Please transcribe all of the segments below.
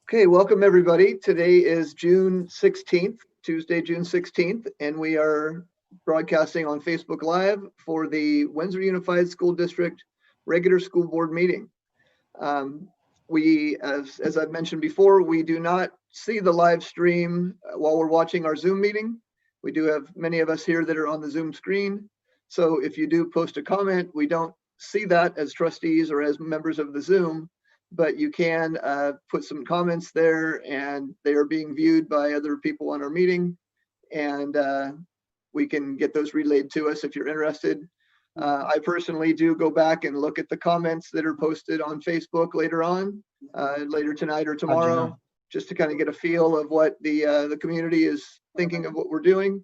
Okay, welcome everybody. Today is June 16th, Tuesday, June 16th, and we are broadcasting on Facebook Live for the Windsor Unified School District regular school board meeting. As I've mentioned before, we do not see the live stream while we're watching our Zoom meeting. We do have many of us here that are on the Zoom screen. So if you do post a comment, we don't see that as trustees or as members of the Zoom, but you can put some comments there and they are being viewed by other people on our meeting, and we can get those relayed to us if you're interested. I personally do go back and look at the comments that are posted on Facebook later on, later tonight or tomorrow, just to kind of get a feel of what the community is thinking of what we're doing.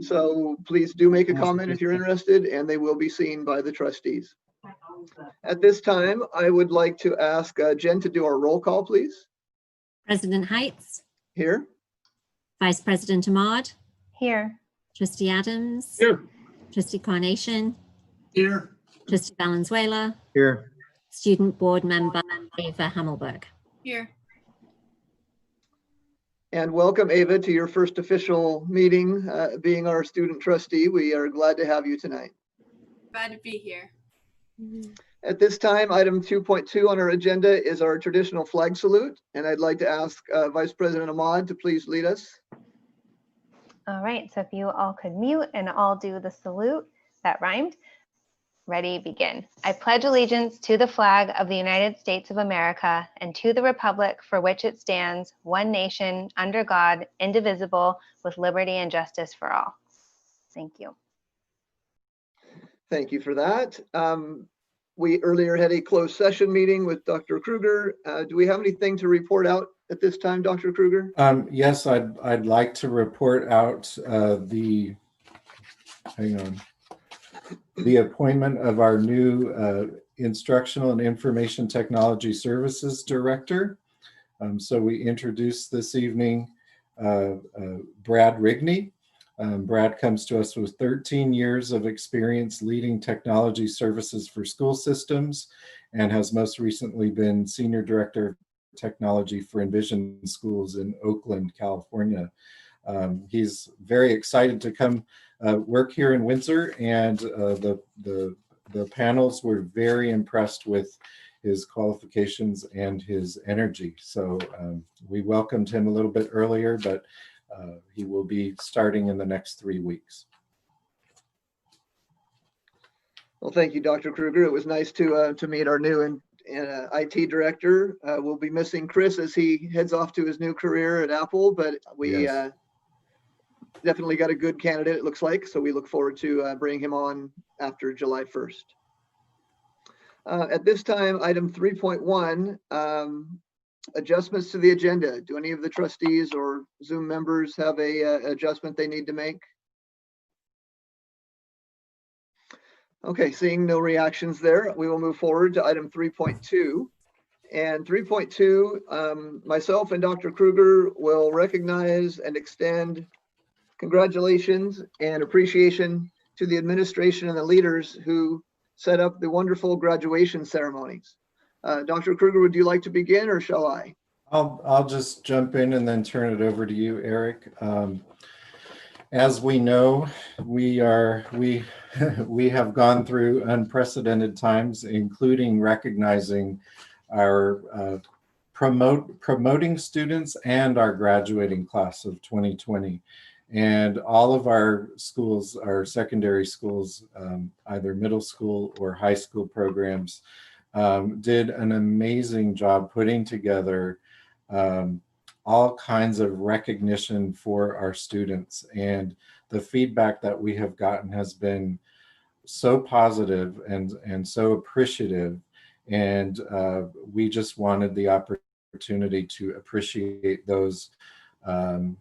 So please do make a comment if you're interested, and they will be seen by the trustees. At this time, I would like to ask Jen to do our roll call, please. President Heights. Here. Vice President Ahmad. Here. Trustee Adams. Here. Trustee Carnation. Here. Trustee Valenzuela. Here. Student Board Member Ava Hammelberg. Here. And welcome, Ava, to your first official meeting, being our student trustee. We are glad to have you tonight. Glad to be here. At this time, item 2.2 on our agenda is our traditional flag salute, and I'd like to ask Vice President Ahmad to please lead us. All right, so if you all could mute and I'll do the salute. That rhymed. Ready, begin. I pledge allegiance to the flag of the United States of America and to the republic for which it stands, one nation, under God, indivisible, with liberty and justice for all. Thank you. Thank you for that. We earlier had a closed session meeting with Dr. Kruger. Do we have anything to report out at this time, Dr. Kruger? Yes, I'd like to report out the appointment of our new Instructional and Information Technology Services Director. So we introduced this evening Brad Rigney. Brad comes to us with 13 years of experience leading technology services for school systems and has most recently been Senior Director of Technology for Envision Schools in Oakland, California. He's very excited to come work here in Windsor, and the panels were very impressed with his qualifications and his energy. So we welcomed him a little bit earlier, but he will be starting in the next 3 weeks. Well, thank you, Dr. Kruger. It was nice to meet our new IT director. We'll be missing Chris as he heads off to his new career at Apple, but we definitely got a good candidate, it looks like. So we look forward to bringing him on after July 1st. At this time, item 3.1, adjustments to the agenda. Do any of the trustees or Zoom members have a adjustment they need to make? Okay, seeing no reactions there, we will move forward to item 3.2. And 3.2, myself and Dr. Kruger will recognize and extend congratulations and appreciation to the administration and the leaders who set up the wonderful graduation ceremonies. Dr. Kruger, would you like to begin, or shall I? I'll just jump in and then turn it over to you, Eric. As we know, we have gone through unprecedented times, including recognizing our promoting students and our graduating class of 2020. And all of our schools, our secondary schools, either middle school or high school programs, did an amazing job putting together all kinds of recognition for our students. And the feedback that we have gotten has been so positive and so appreciative. And we just wanted the opportunity to appreciate those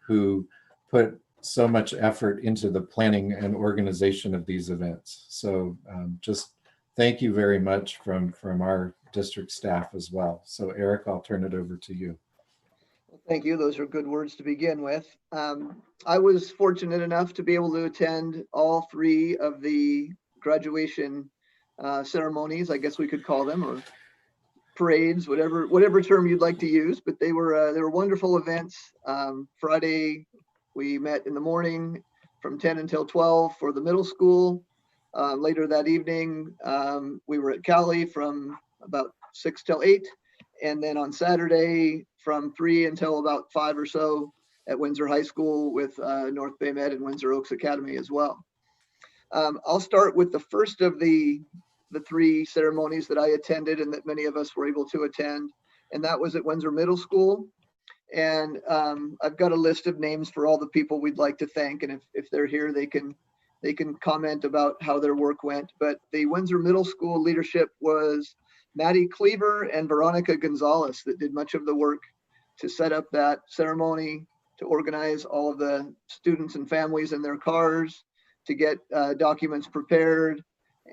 who put so much effort into the planning and organization of these events. So just thank you very much from our district staff as well. So Eric, I'll turn it over to you. Thank you. Those are good words to begin with. I was fortunate enough to be able to attend all 3 of the graduation ceremonies, I guess we could call them, or parades, whatever term you'd like to use, but they were wonderful events. Friday, we met in the morning from 10 until 12 for the middle school. Later that evening, we were at Cali from about 6 till 8. And then on Saturday from 3 until about 5 or so at Windsor High School with North Bay Med and Windsor Oaks Academy as well. I'll start with the first of the 3 ceremonies that I attended and that many of us were able to attend. And that was at Windsor Middle School. And I've got a list of names for all the people we'd like to thank. And if they're here, they can comment about how their work went. But the Windsor Middle School leadership was Maddie Cleaver and Veronica Gonzalez that did much of the work to set up that ceremony, to organize all of the students and families in their cars, to get documents prepared,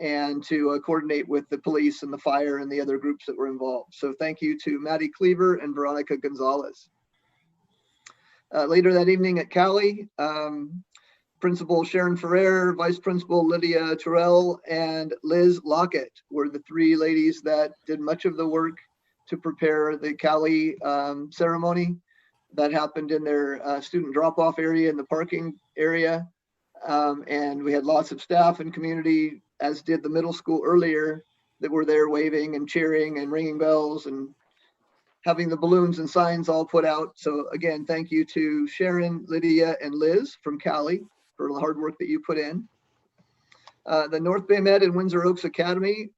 and to coordinate with the police and the fire and the other groups that were involved. So thank you to Maddie Cleaver and Veronica Gonzalez. Later that evening at Cali, Principal Sharon Ferrer, Vice Principal Lydia Terrell, and Liz Lockett were the 3 ladies that did much of the work to prepare the Cali ceremony. That happened in their student drop-off area in the parking area. And we had lots of staff and community, as did the middle school earlier, that were there waving and cheering and ringing bells and having the balloons and signs all put out. So again, thank you to Sharon, Lydia, and Liz from Cali for the hard work that you put in. The North Bay Med and Windsor Oaks Academy,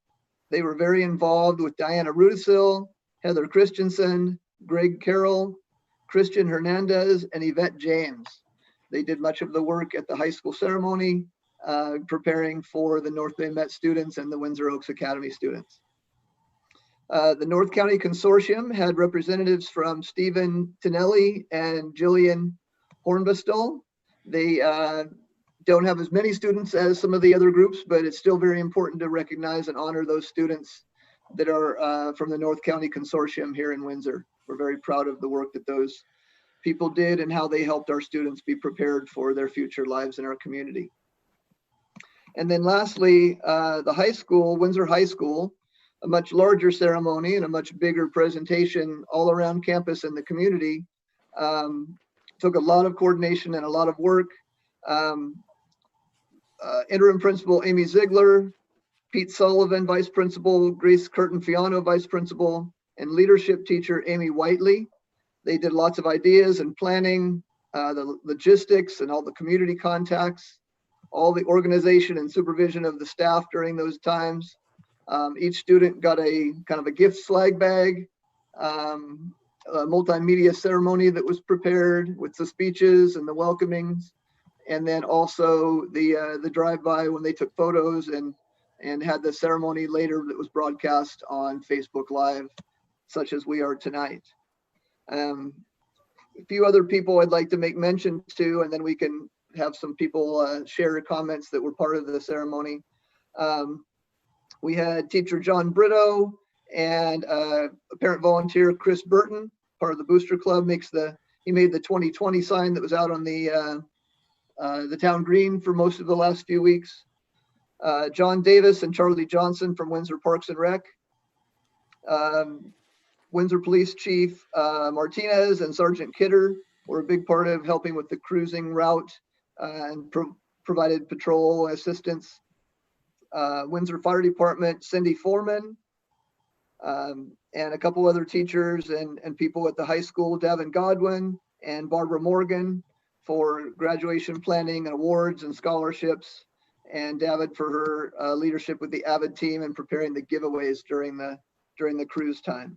they were very involved with Diana Rudisil, Heather Christensen, Greg Carroll, Christian Hernandez, and Yvette James. They did much of the work at the high school ceremony, preparing for the North Bay Met students and the Windsor Oaks Academy students. The North County Consortium had representatives from Stephen Tinelli and Jillian Hornbostel. They don't have as many students as some of the other groups, but it's still very important to recognize and honor those students that are from the North County Consortium here in Windsor. We're very proud of the work that those people did and how they helped our students be prepared for their future lives in our community. And then lastly, the high school, Windsor High School, a much larger ceremony and a much bigger presentation all around campus and the community. Took a lot of coordination and a lot of work. Interim Principal Amy Ziegler, Pete Sullivan, Vice Principal, Grace Curtin-Fiano, Vice Principal, and leadership teacher Amy Whiteley. They did lots of ideas and planning, the logistics and all the community contacts, all the organization and supervision of the staff during those times. Each student got a kind of a gift swag bag, a multimedia ceremony that was prepared with the speeches and the welcomings, and then also the drive-by when they took photos and had the ceremony later that was broadcast on Facebook Live, such as we are tonight. A few other people I'd like to make mention to, and then we can have some people share comments that were part of the ceremony. We had teacher John Brito and a parent volunteer, Chris Burton, part of the Booster Club, he made the 2020 sign that was out on the town green for most of the last few weeks. John Davis and Charlie Johnson from Windsor Parks and Rec. Windsor Police Chief Martinez and Sergeant Kidder were a big part of helping with the cruising route and provided patrol assistance. Windsor Fire Department, Cindy Foreman, and a couple other teachers and people at the high school, Davin Godwin and Barbara Morgan for graduation planning and awards and scholarships, and David for her leadership with the AVID team and preparing the giveaways during the cruise time.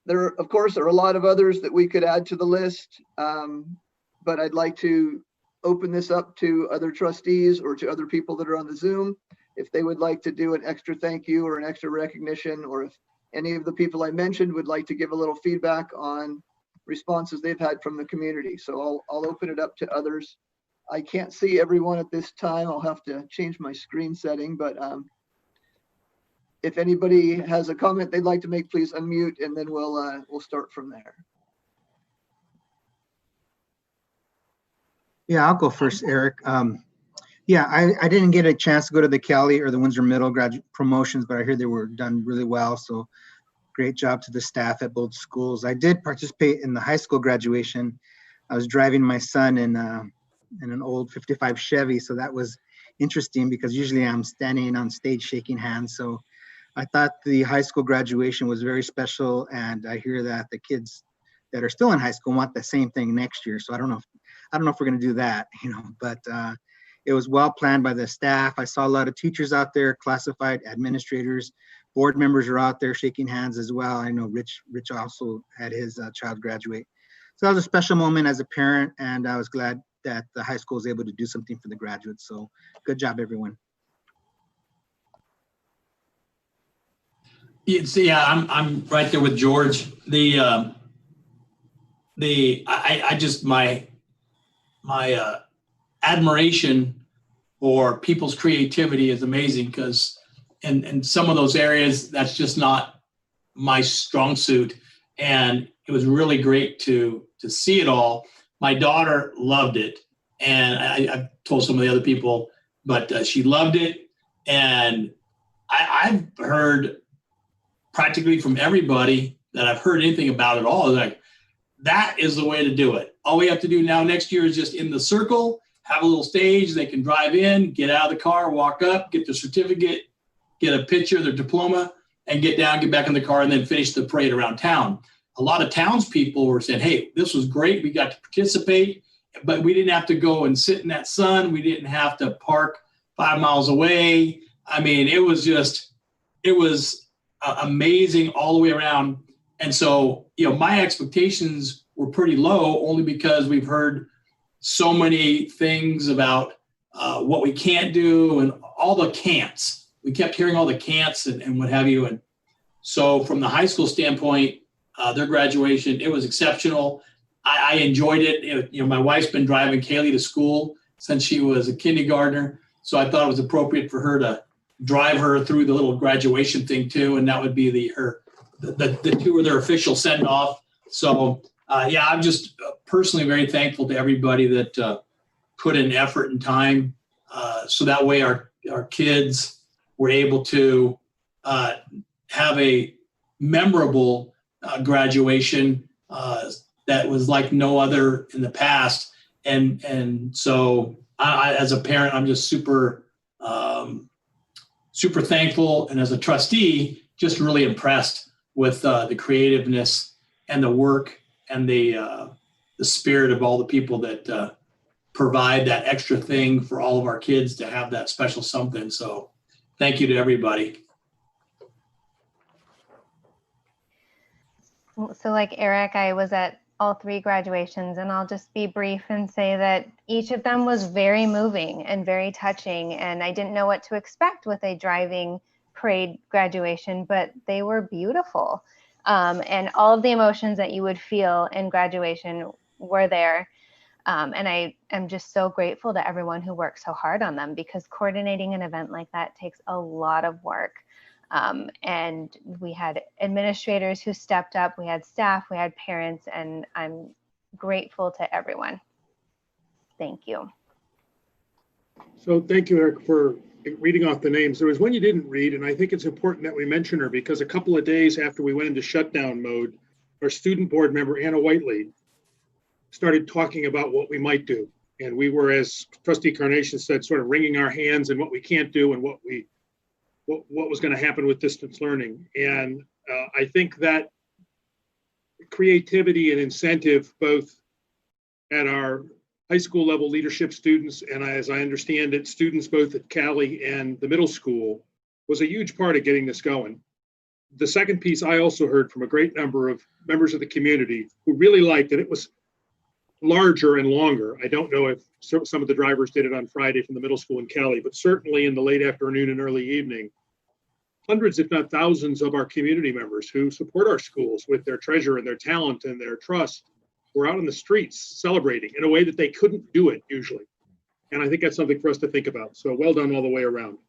There, of course, are a lot of others that we could add to the list, but I'd like to open this up to other trustees or to other people that are on the Zoom if they would like to do an extra thank you or an extra recognition, or if any of the people I mentioned would like to give a little feedback on responses they've had from the community. So I'll open it up to others. I can't see everyone at this time. I'll have to change my screen setting, but if anybody has a comment they'd like to make, please unmute, and then we'll start from there. Yeah, I'll go first, Eric. Yeah, I didn't get a chance to go to the Cali or the Windsor Middle graduate promotions, but I hear they were done really well. So Great job to the staff at both schools. I did participate in the high school graduation. I was driving my son in an old 55 Chevy, so that was interesting because usually I'm standing on stage shaking hands. So I thought the high school graduation was very special, and I hear that the kids that are still in high school want the same thing next year. So I don't know if we're going to do that, but it was well planned by the staff. I saw a lot of teachers out there, classified administrators, board members are out there shaking hands as well. I know Rich also had his child graduate. So that was a special moment as a parent, and I was glad that the high school was able to do something for the graduates. So good job, everyone. Yeah, I'm right there with George. My admiration for people's creativity is amazing, because in some of those areas, that's just not my strong suit. And it was really great to see it all. My daughter loved it. And I've told some of the other people, but she loved it. And I've heard practically from everybody that I've heard anything about it all, like, that is the way to do it. All we have to do now next year is just in the circle, have a little stage. They can drive in, get out of the car, walk up, get their certificate, get a picture, their diploma, and get down, get back in the car, and then finish the parade around town. A lot of townspeople were saying, hey, this was great. We got to participate, but we didn't have to go and sit in that sun. We didn't have to park 5 miles away. I mean, it was amazing all the way around. And so, my expectations were pretty low, only because we've heard so many things about what we can't do and all the can'ts. We kept hearing all the can'ts and what have you. And so from the high school standpoint, their graduation, it was exceptional. I enjoyed it. My wife's been driving Kaylee to school since she was a kindergartner. So I thought it was appropriate for her to drive her through the little graduation thing too. And that would be the two of their official send off. So I'm just personally very thankful to everybody that put in effort and time. So that way our kids were able to have a memorable graduation that was like no other in the past. And so I, as a parent, I'm just super thankful. And as a trustee, just really impressed with the creativeness and the work and the spirit of all the people that provide that extra thing for all of our kids to have that special something. So thank you to everybody. So like Eric, I was at all 3 graduations, and I'll just be brief and say that each of them was very moving and very touching. And I didn't know what to expect with a driving parade graduation, but they were beautiful. And all of the emotions that you would feel in graduation were there. And I am just so grateful to everyone who worked so hard on them, because coordinating an event like that takes a lot of work. And we had administrators who stepped up, we had staff, we had parents, and I'm grateful to everyone. Thank you. So thank you, Eric, for reading off the names. There was one you didn't read, and I think it's important that we mention her, because a couple of days after we went into shutdown mode, our student board member, Anna Whiteley, started talking about what we might do. And we were, as Trustee Carnation said, sort of wringing our hands and what we can't do and what was going to happen with distance learning. And I think that creativity and incentive, both at our high school level leadership students, and as I understand it, students both at Cali and the middle school, was a huge part of getting this going. The second piece I also heard from a great number of members of the community who really liked it. It was larger and longer. I don't know if some of the drivers did it on Friday from the middle school in Cali, but certainly in the late afternoon and early evening, hundreds, if not thousands, of our community members who support our schools with their treasure and their talent and their trust were out on the streets celebrating in a way that they couldn't do it usually. And I think that's something for us to think about. So well done all the way around.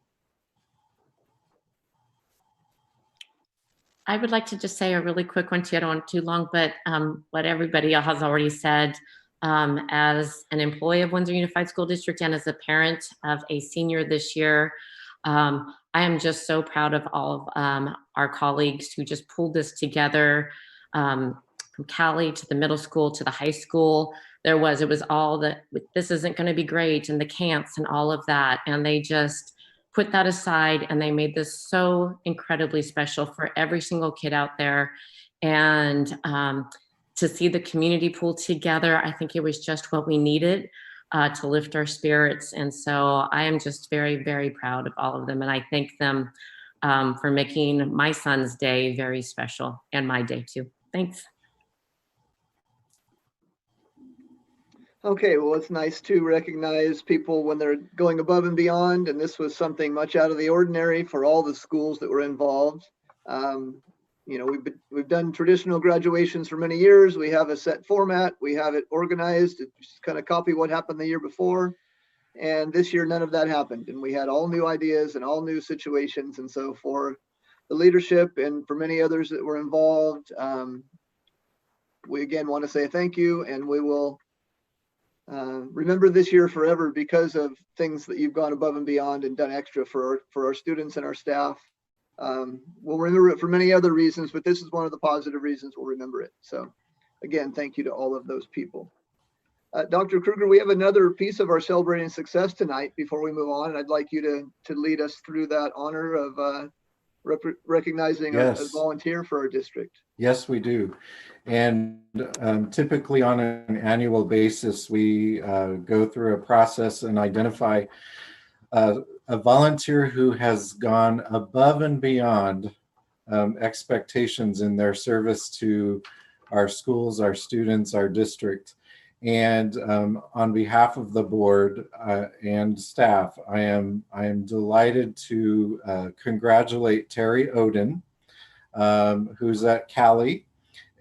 I would like to just say a really quick one too. I don't want too long, but what everybody has already said, as an employee of Windsor Unified School District and as a parent of a senior this year, I am just so proud of all of our colleagues who just pulled this together, from Cali to the middle school to the high school. It was all that this isn't going to be great and the can'ts and all of that. And they just put that aside and they made this so incredibly special for every single kid out there. And to see the community pull together, I think it was just what we needed to lift our spirits. And so I am just very, very proud of all of them. And I thank them for making my son's day very special, and my day too. Thanks. Okay, well, it's nice to recognize people when they're going above and beyond, and this was something much out of the ordinary for all the schools that were involved. You know, we've done traditional graduations for many years. We have a set format. We have it organized. It just kind of copy what happened the year before. And this year, none of that happened. And we had all new ideas and all new situations. And so for the leadership and for many others that were involved, we again want to say thank you, and we will remember this year forever because of things that you've gone above and beyond and done extra for our students and our staff. We'll remember it for many other reasons, but this is one of the positive reasons we'll remember it. So again, thank you to all of those people. Dr. Kruger, we have another piece of our celebrating success tonight before we move on, and I'd like you to lead us through that honor of recognizing a volunteer for our district. Yes, we do. And typically on an annual basis, we go through a process and identify a volunteer who has gone above and beyond expectations in their service to our schools, our students, our district. And on behalf of the board and staff, I am delighted to congratulate Terry Oden, who's at Cali.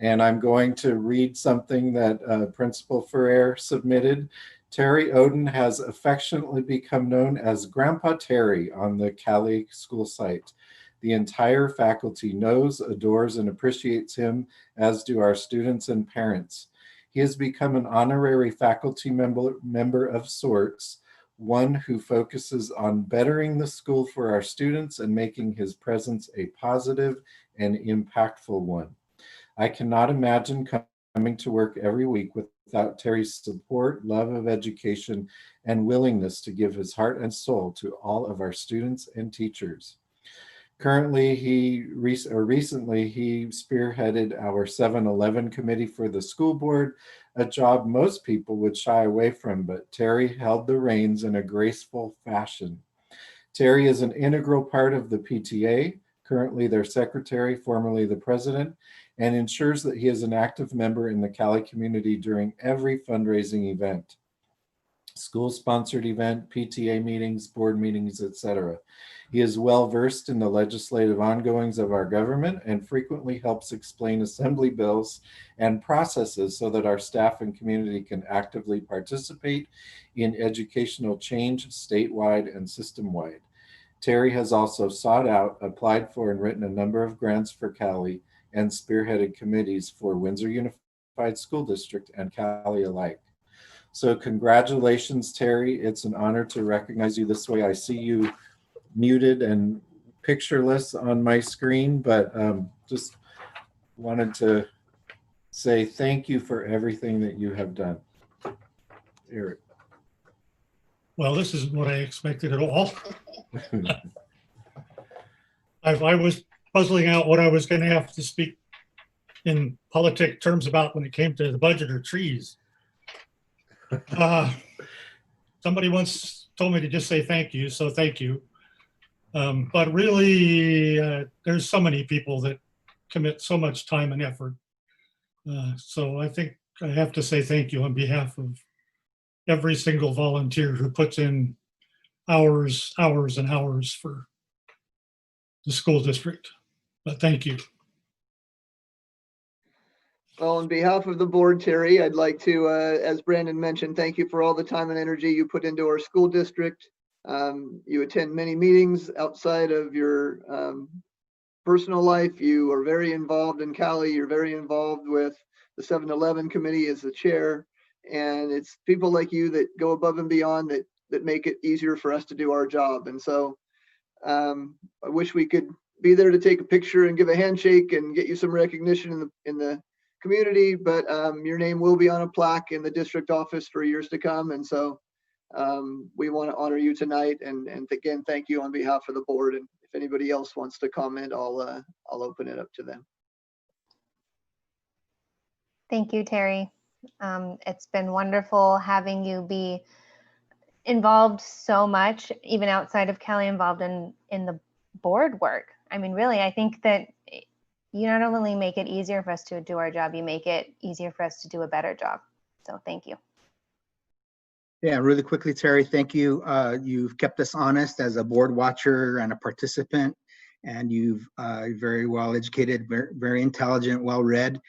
And I'm going to read something that Principal Ferrer submitted. Terry Oden has affectionately become known as Grandpa Terry on the Cali school site. The entire faculty knows, adores, and appreciates him, as do our students and parents. He has become an honorary faculty member of sorts, one who focuses on bettering the school for our students and making his presence a positive and impactful one. I cannot imagine coming to work every week without Terry's support, love of education, and willingness to give his heart and soul to all of our students and teachers. Currently, recently, he spearheaded our 7-Eleven committee for the school board, a job most people would shy away from, but Terry held the reins in a graceful fashion. Terry is an integral part of the PTA, currently their secretary, formerly the president, and ensures that he is an active member in the Cali community during every fundraising event, school-sponsored event, PTA meetings, board meetings, etc. He is well-versed in the legislative ongoings of our government and frequently helps explain assembly bills and processes so that our staff and community can actively participate in educational change statewide and system-wide. Terry has also sought out, applied for, and written a number of grants for Cali and spearheaded committees for Windsor Unified School District and Cali alike. So congratulations, Terry. It's an honor to recognize you this way. I see you muted and pictureless on my screen, but just wanted to say thank you for everything that you have done. Eric. Well, this isn't what I expected at all. I was puzzling out what I was going to have to speak in politic terms about when it came to the budget or trees. Somebody once told me to just say thank you, so thank you. But really, there's so many people that commit so much time and effort. So I think I have to say thank you on behalf of every single volunteer who puts in hours and hours for the school district. But thank you. Well, on behalf of the board, Terry, I'd like to, as Brandon mentioned, thank you for all the time and energy you put into our school district. You attend many meetings outside of your personal life. You are very involved in Cali. You're very involved with the 7-Eleven committee as the chair. And it's people like you that go above and beyond that make it easier for us to do our job. And so I wish we could be there to take a picture and give a handshake and get you some recognition in the community, but your name will be on a plaque in the district office for years to come. And so we want to honor you tonight. And again, thank you on behalf of the board. And if anybody else wants to comment, I'll open it up to them. Thank you, Terry. It's been wonderful having you be involved so much, even outside of Cali, involved in the board work. I mean, really, I think that you not only make it easier for us to do our job, you make it easier for us to do a better job. So thank you. Yeah, really quickly, Terry, thank you. You've kept us honest as a board watcher and a participant, and you've very well educated, very intelligent, well read,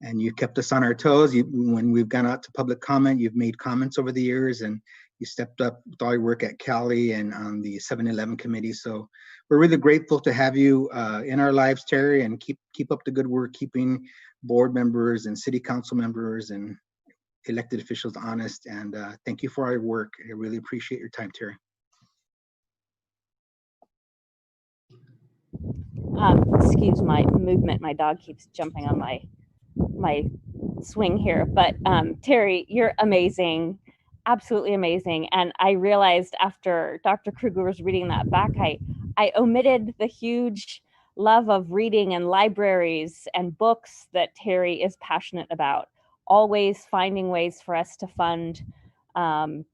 and you kept us on our toes. When we've gone out to public comment, you've made comments over the years, and you stepped up with all your work at Cali and on the 7-Eleven committee. So we're really grateful to have you in our lives, Terry, and keep up the good work, keeping board members and city council members and elected officials honest. And thank you for all your work. I really appreciate your time, Terry. Excuse my movement. My dog keeps jumping on my swing here. But Terry, you're amazing. Absolutely amazing. And I realized after Dr. Kruger was reading that back, I omitted the huge love of reading and libraries and books that Terry is passionate about, always finding ways for us to fund the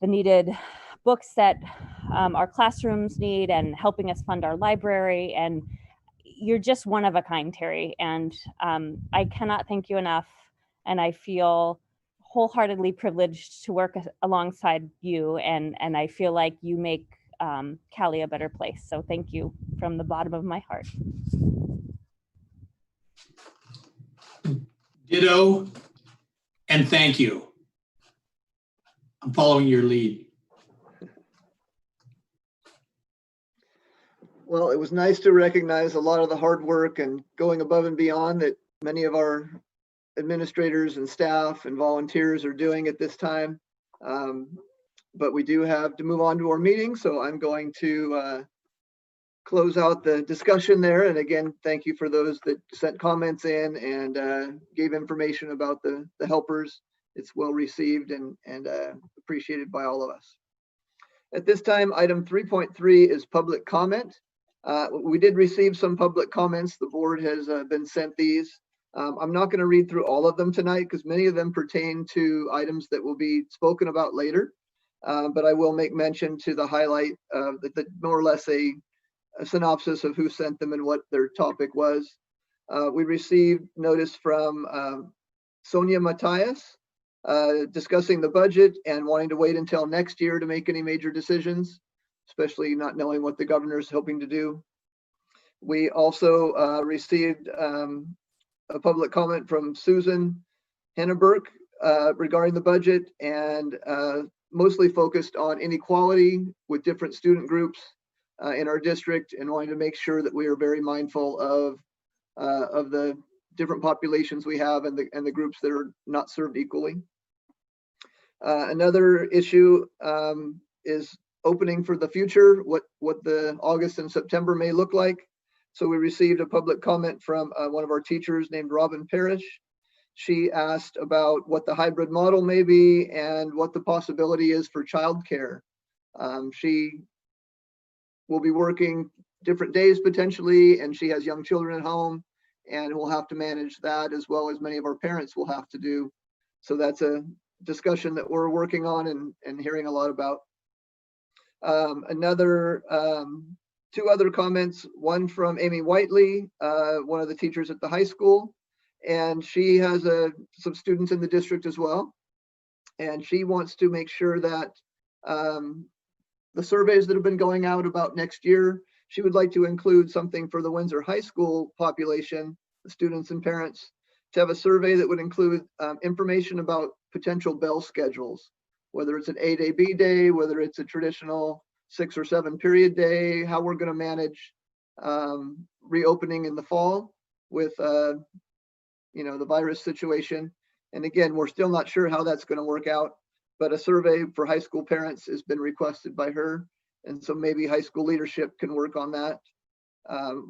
needed books that our classrooms need and helping us fund our library. And you're just one of a kind, Terry. And I cannot thank you enough. And I feel wholeheartedly privileged to work alongside you, and I feel like you make Cali a better place. So thank you from the bottom of my heart. Ditto, and thank you. I'm following your lead. Well, it was nice to recognize a lot of the hard work and going above and beyond that many of our administrators and staff and volunteers are doing at this time. But we do have to move on to our meeting. So I'm going to close out the discussion there. And again, thank you for those that sent comments in and gave information about the helpers. It's well received and appreciated by all of us. At this time, item 3.3 is public comment. We did receive some public comments. The board has been sent these. I'm not going to read through all of them tonight because many of them pertain to items that will be spoken about later. But I will make mention to the highlight that more or less a synopsis of who sent them and what their topic was. We received notice from Sonia Matthias discussing the budget and wanting to wait until next year to make any major decisions, especially not knowing what the governor is hoping to do. We also received a public comment from Susan Henneberg regarding the budget and mostly focused on inequality with different student groups in our district and wanting to make sure that we are very mindful of the different populations we have and the groups that are not served equally. Another issue is opening for the future, what the August and September may look like. So we received a public comment from one of our teachers named Robin Parrish. She asked about what the hybrid model may be and what the possibility is for childcare. She will be working different days potentially, and she has young children at home, and we'll have to manage that as well as many of our parents will have to do. So that's a discussion that we're working on and hearing a lot about. Two other comments, one from Amy Whiteley, one of the teachers at the high school, and she has some students in the district as well. And she wants to make sure that the surveys that have been going out about next year, she would like to include something for the Windsor High School population, the students and parents, to have a survey that would include information about potential bell schedules, whether it's an A day, B day, whether it's a traditional 6 or 7 period day, how we're going to manage reopening in the fall with the virus situation. And again, we're still not sure how that's going to work out, but a survey for high school parents has been requested by her, And so maybe high school leadership can work on that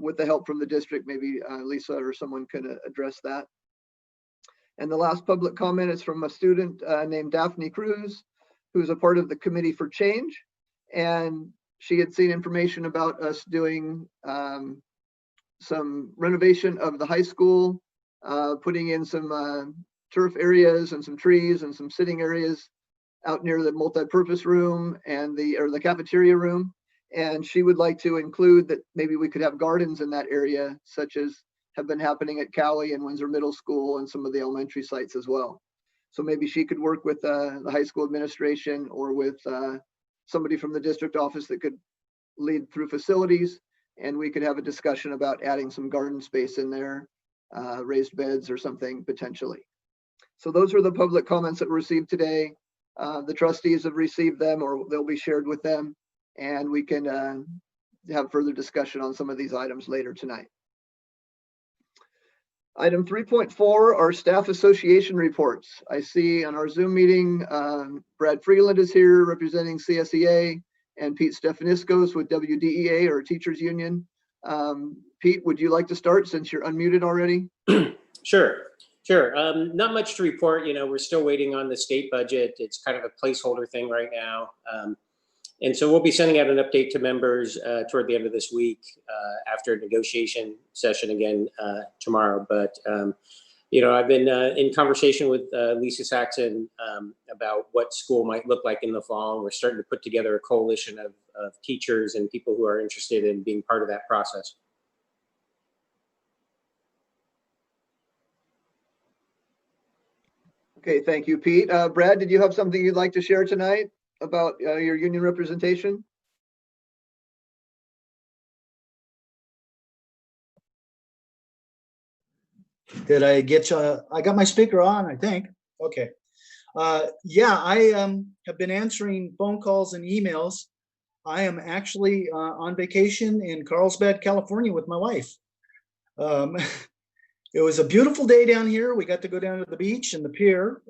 with the help from the district. Maybe Lisa or someone could address that. And the last public comment is from a student named Daphne Cruz, who's a part of the Committee for Change. And she had seen information about us doing some renovation of the high school, putting in some turf areas and some trees and some sitting areas out near the multi-purpose room and the cafeteria room. And she would like to include that maybe we could have gardens in that area, such as have been happening at Cowley and Windsor Middle School and some of the elementary sites as well. So maybe she could work with the high school administration or with somebody from the district office that could lead through facilities, and we could have a discussion about adding some garden space in there, raised beds or something potentially. So those are the public comments that were received today. The trustees have received them, or they'll be shared with them, and we can have further discussion on some of these items later tonight. Item 3.4 are staff association reports. I see on our Zoom meeting, Brad Freeland is here representing CSEA, and Pete Stefaniscos with WDEA, or Teachers Union. Pete, would you like to start since you're unmuted already? Sure. Not much to report. You know, we're still waiting on the state budget. It's kind of a placeholder thing right now. And so we'll be sending out an update to members toward the end of this week after a negotiation session again tomorrow. But, you know, I've been in conversation with Lisa Saxon about what school might look like in the fall. And we're starting to put together a coalition of teachers and people who are interested in being part of that process. Okay, thank you, Pete. Brad, did you have something you'd like to share tonight about your union representation? Did I get you? I got my speaker on, I think. Okay. Yeah, I have been answering phone calls and emails. I am actually on vacation in Carlsbad, California with my wife. It was a beautiful day down here. We got to go down to the beach and the pier,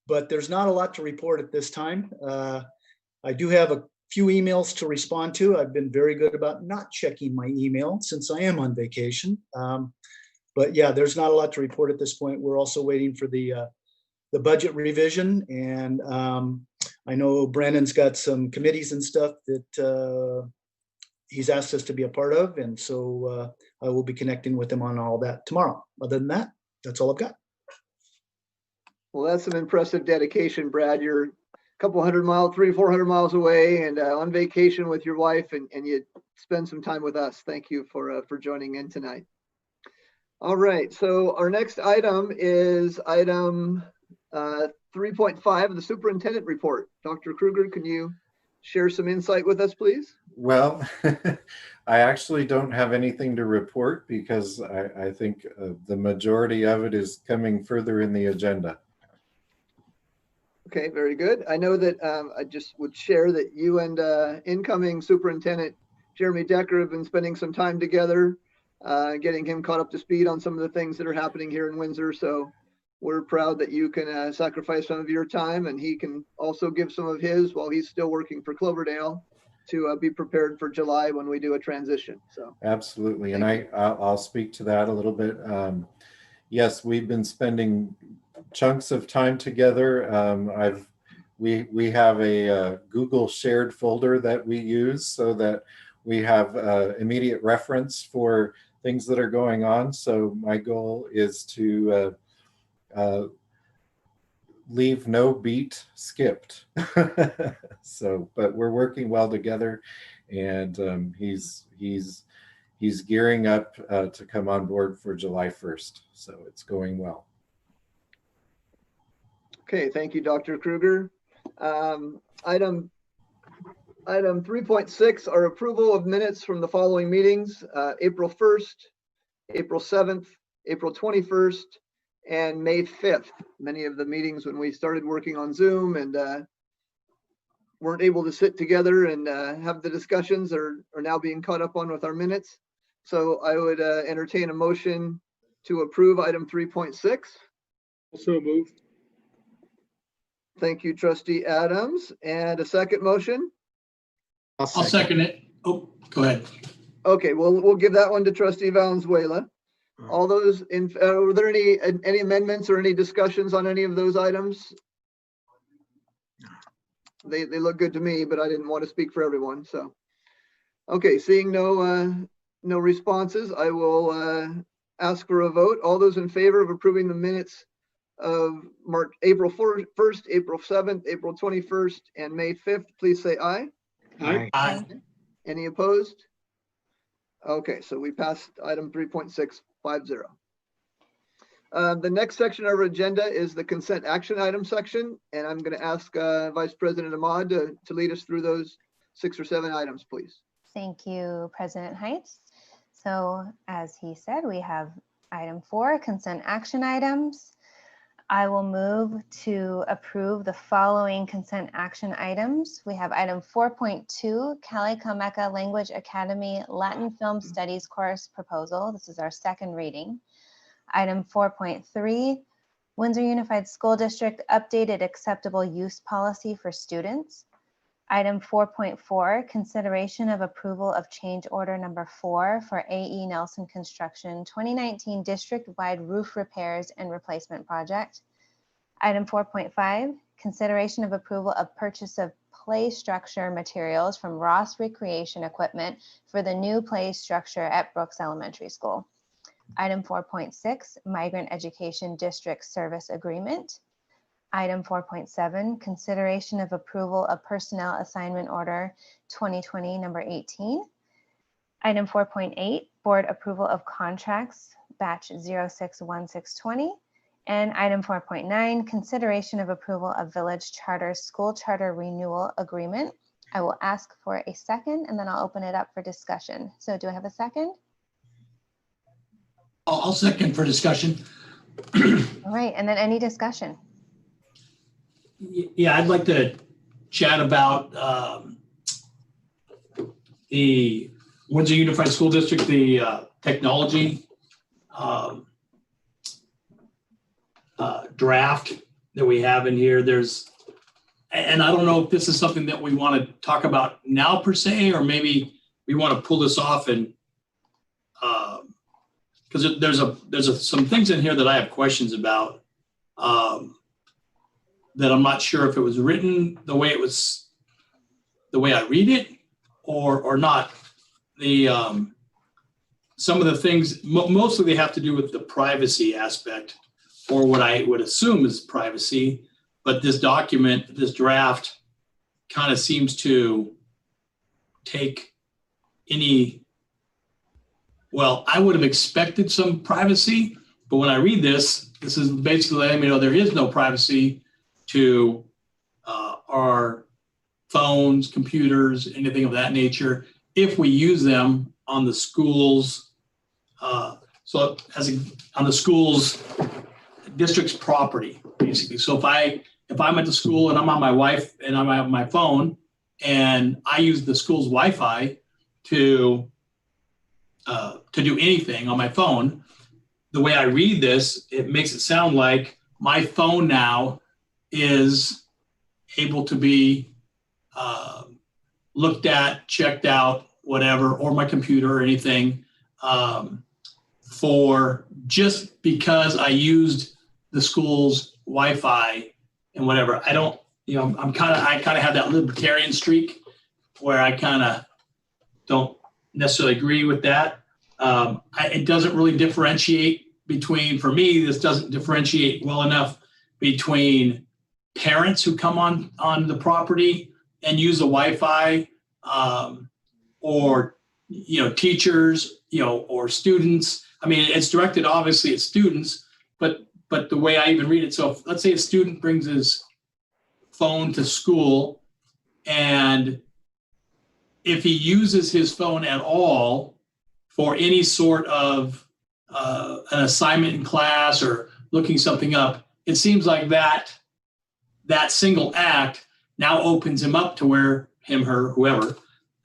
but there's not a lot to report at this time. I do have a few emails to respond to. I've been very good about not checking my email since I am on vacation. But yeah, there's not a lot to report at this point. We're also waiting for the budget revision, and I know Brandon's got some committees and stuff that he's asked us to be a part of, and so I will be connecting with him on all that tomorrow. Other than that, that's all I've got. Well, that's some impressive dedication, Brad. You're a couple 300 miles, 300-400 miles away, and on vacation with your wife, and you spend some time with us. Thank you for joining in tonight. All right, so our next item is item 3.5, the superintendent report. Dr. Kruger, can you share some insight with us, please? Well, I actually don't have anything to report because I think the majority of it is coming further in the agenda. Okay, very good. I know that I just would share that you and incoming superintendent Jeremy Decker have been spending some time together, getting him caught up to speed on some of the things that are happening here in Windsor. So we're proud that you can sacrifice some of your time, and he can also give some of his while he's still working for Cloverdale to be prepared for July when we do a transition. So absolutely, and I'll speak to that a little bit. Yes, we've been spending chunks of time together. We have a Google shared folder that we use so that we have immediate reference for things that are going on. So my goal is to leave no beat skipped. So, but we're working well together, and he's gearing up to come on board for July 1st. So it's going well. Okay, thank you, Dr. Kruger. Item 3.6 are approval of minutes from the following meetings: April 1st, April 7th, April 21st, and May 5th. Many of the meetings when we started working on Zoom and weren't able to sit together and have the discussions are now being caught up on with our minutes. So I would entertain a motion to approve item 3.6. Also move. Thank you, Trustee Adams. And a second motion? I'll second it. Oh, go ahead. Okay, well, we'll give that one to trustee Valenzuela. All those in, were there any amendments or any discussions on any of those items? They look good to me, but I didn't want to speak for everyone, so. Okay, seeing no responses, I will ask for a vote. All those in favor of approving the minutes of April 1st, April 7th, April 21st, and May 5th, please say aye. Aye. Aye. Any opposed? Okay, so we passed item 3.650. The next section of our agenda is the consent action item section, and I'm going to ask Vice President Ahmad to lead us through those 6 or 7 items, please. Thank you, President Heights. So as he said, we have item 4, consent action items. I will move to approve the following consent action items. We have item 4.2, Cali Comecca Language Academy Latin Film Studies course proposal. This is our second reading. Item 4.3, Windsor Unified School District updated acceptable use policy for students. Item 4.4, consideration of approval of change order number 4 for A.E. Nelson Construction 2019 district-wide roof repairs and replacement project. Item 4.5, consideration of approval of purchase of play structure materials from Ross Recreation Equipment for the new play structure at Brooks Elementary School. Item 4.6, Migrant Education District Service Agreement. Item 4.7, consideration of approval of personnel assignment order 2020 number 18. Item 4.8, board approval of contracts batch 061620. And item 4.9, consideration of approval of village charter school charter renewal agreement. I will ask for a second and then I'll open it up for discussion. So do I have a second? I'll second for discussion. All right, and then any discussion? Yeah, I'd like to chat about the Windsor Unified School District, the technology draft that we have in here. And I don't know if this is something that we want to talk about now per se, or maybe we want to pull this off and because there's some things in here that I have questions about. That I'm not sure if it was written the way I read it or not. Some of the things, mostly they have to do with the privacy aspect, or what I would assume is privacy. But this document, this draft, kind of seems to take well, I would have expected some privacy, but when I read this is basically letting me know there is no privacy to our phones, computers, anything of that nature, if we use them on the schools. On the school's district's property, basically. So if I'm at the school and I'm on my Wi-Fi and I'm on my phone and I use the school's Wi-Fi to do anything on my phone, the way I read this, it makes it sound like my phone now is able to be looked at, checked out, whatever, or my computer or anything, for just because I used the school's Wi-Fi and whatever. I don't, I kind of have that libertarian streak where I kind of don't necessarily agree with that. It doesn't really differentiate for me, this doesn't differentiate well enough between parents who come on the property and use the Wi-Fi, or teachers, or students. I mean, it's directed obviously at students, but the way I even read it, so let's say a student brings his phone to school, and if he uses his phone at all for any sort of an assignment in class or looking something up, it seems like that single act now opens him up to where him, her, whoever,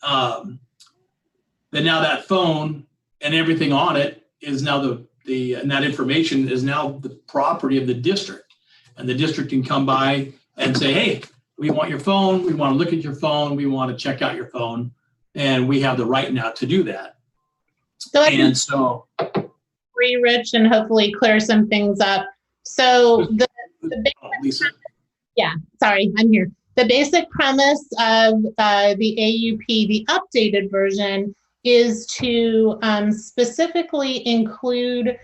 then now that phone and everything on it is now and that information is now the property of the district, and the district can come by and say, hey, we want your phone, we want to look at your phone, we want to check out your phone, and we have the right now to do that. So I can And so, Rich, and hopefully clear some things up. So the Lisa, sorry, I'm here. The basic premise of the AUP, the updated version, is to specifically include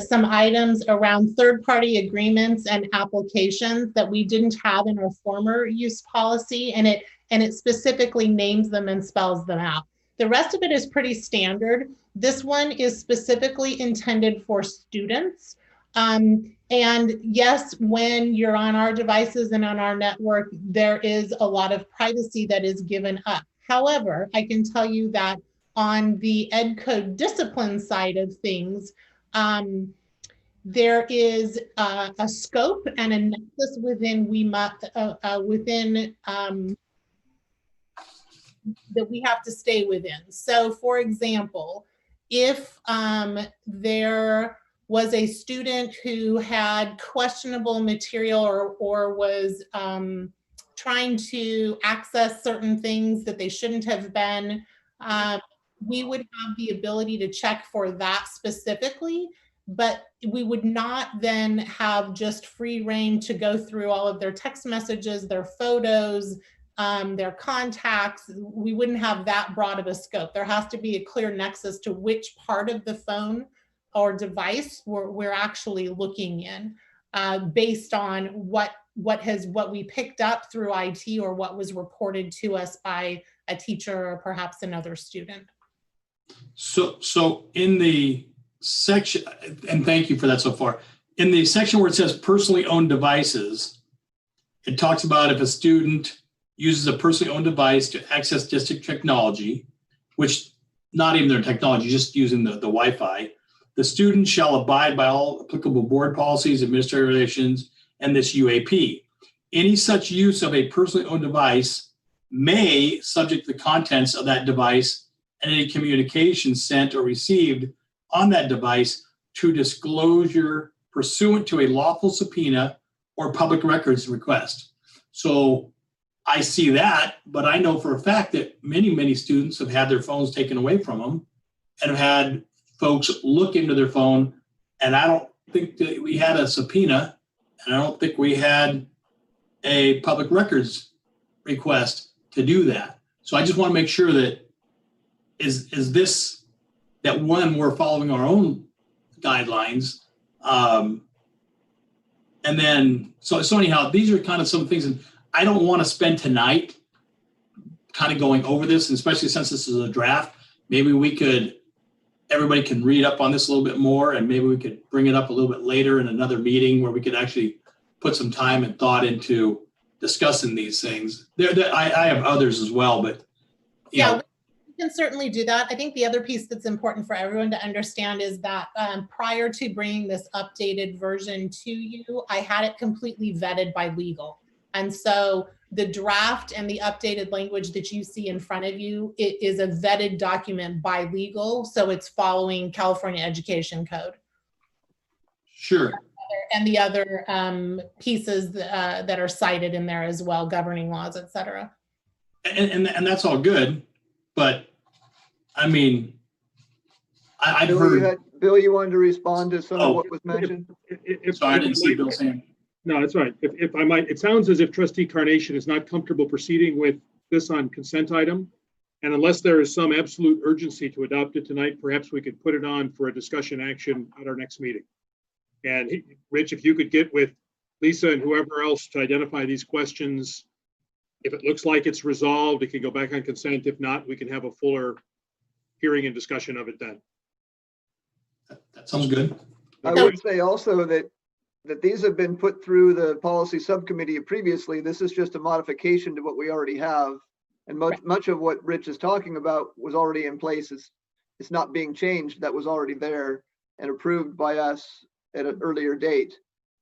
some items around third-party agreements and applications that we didn't have in our former use policy, and it specifically names them and spells them out. The rest of it is pretty standard. This one is specifically intended for students. And yes, when you're on our devices and on our network, there is a lot of privacy that is given up. However, I can tell you that on the EdCode discipline side of things, there is a scope and a nexus within that we have to stay within. So for example, if there was a student who had questionable material or was trying to access certain things that they shouldn't have been, we would have the ability to check for that specifically, but we would not then have just free reign to go through all of their text messages, their photos, their contacts. We wouldn't have that broad of a scope. There has to be a clear nexus to which part of the phone or device we're actually looking in, based on what we picked up through IT or what was reported to us by a teacher or perhaps another student. So in the section, and thank you for that so far, in the section where it says personally owned devices, it talks about if a student uses a personally owned device to access district technology, which not even their technology, just using the Wi-Fi, the student shall abide by all applicable board policies, administrative regulations, and this UAP. Any such use of a personally owned device may subject the contents of that device and any communication sent or received on that device to disclosure pursuant to a lawful subpoena or public records request. So I see that, but I know for a fact that many students have had their phones taken away from them and have had folks look into their phone, and I don't think that we had a subpoena, and I don't think we had a public records request to do that. So I just want to make sure that is this, that one, we're following our own guidelines. And then, so anyhow, these are kind of some things, and I don't want to spend tonight kind of going over this, and especially since this is a draft, maybe everybody can read up on this a little bit more, and maybe we could bring it up a little bit later in another meeting where we could actually put some time and thought into discussing these things. I have others as well, but you know. We can certainly do that. I think the other piece that's important for everyone to understand is that prior to bringing this updated version to you, I had it completely vetted by legal. And so the draft and the updated language that you see in front of you, it is a vetted document by legal. So it's following California Education Code. Sure. And the other pieces that are cited in there as well, governing laws, et cetera. And that's all good. But I mean, I've heard. Bill, you wanted to respond to some of what was mentioned? Sorry, I didn't see Bill's hand. No, that's right. If I might, it sounds as if Trustee Carnation is not comfortable proceeding with this on consent item. And unless there is some absolute urgency to adopt it tonight, perhaps we could put it on for a discussion action at our next meeting. And Rich, if you could get with Lisa and whoever else to identify these questions. If it looks like it's resolved, it can go back on consent. If not, we can have a fuller hearing and discussion of it then. That sounds good. I would say also that these have been put through the policy subcommittee previously. This is just a modification to what we already have. And much of what Rich is talking about was already in place. It's not being changed. That was already there and approved by us at an earlier date.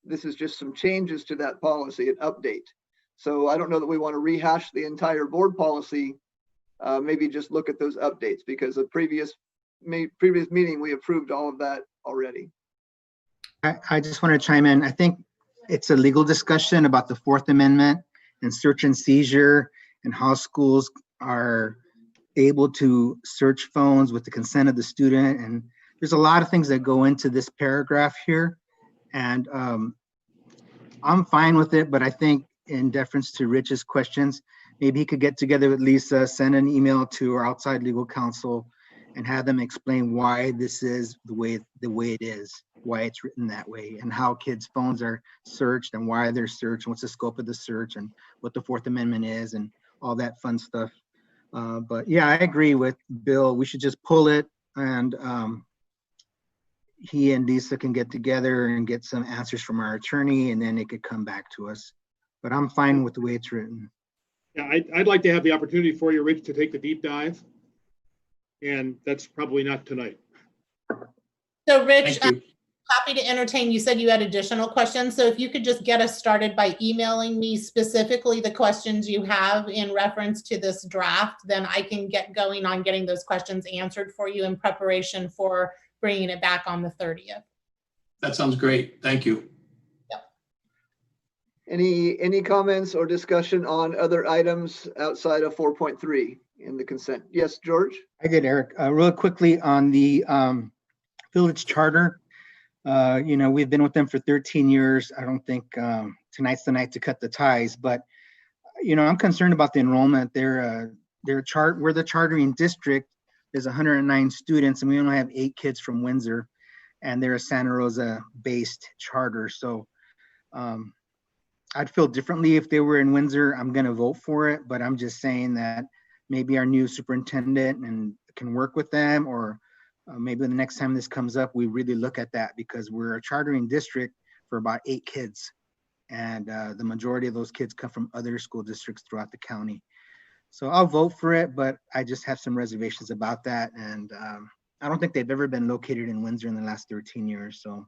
This is just some changes to that policy, an update. So I don't know that we want to rehash the entire board policy. Maybe just look at those updates, because the previous meeting, we approved all of that already. I just want to chime in. I think it's a legal discussion about the Fourth Amendment and search and seizure, and how schools are able to search phones with the consent of the student. And there's a lot of things that go into this paragraph here. And I'm fine with it, but I think in deference to Rich's questions, maybe he could get together with Lisa, send an email to our outside legal counsel, and have them explain why this is the way it is, why it's written that way, and how kids' phones are searched, and why they're searched, and what's the scope of the search, and what the Fourth Amendment is, and all that fun stuff. But yeah, I agree with Bill. We should just pull it, and he and Lisa can get together and get some answers from our attorney, and then it could come back to us. But I'm fine with the way it's written. Yeah, I'd like to have the opportunity for you, Rich, to take the deep dive. And that's probably not tonight. So Rich, Thank you. happy to entertain. You said you had additional questions. So if you could just get us started by emailing me specifically the questions you have in reference to this draft, then I can get going on getting those questions answered for you in preparation for bringing it back on the 30th. That sounds great. Thank you. Any comments or discussion on other items outside of 4.3 in the consent? Yes, George? I did, Eric. Real quickly on the village charter. We've been with them for 13 years. I don't think tonight's the night to cut the ties, but I'm concerned about the enrollment. We're the chartering district. There's 109 students, and we only have 8 kids from Windsor, and they're a Santa Rosa based charter. So I'd feel differently if they were in Windsor. I'm going to vote for it, but I'm just saying that maybe our new superintendent can work with them, or maybe the next time this comes up, we really look at that, because we're a chartering district for about 8 kids. And the majority of those kids come from other school districts throughout the county. So I'll vote for it, but I just have some reservations about that. And I don't think they've ever been located in Windsor in the last 13 years. So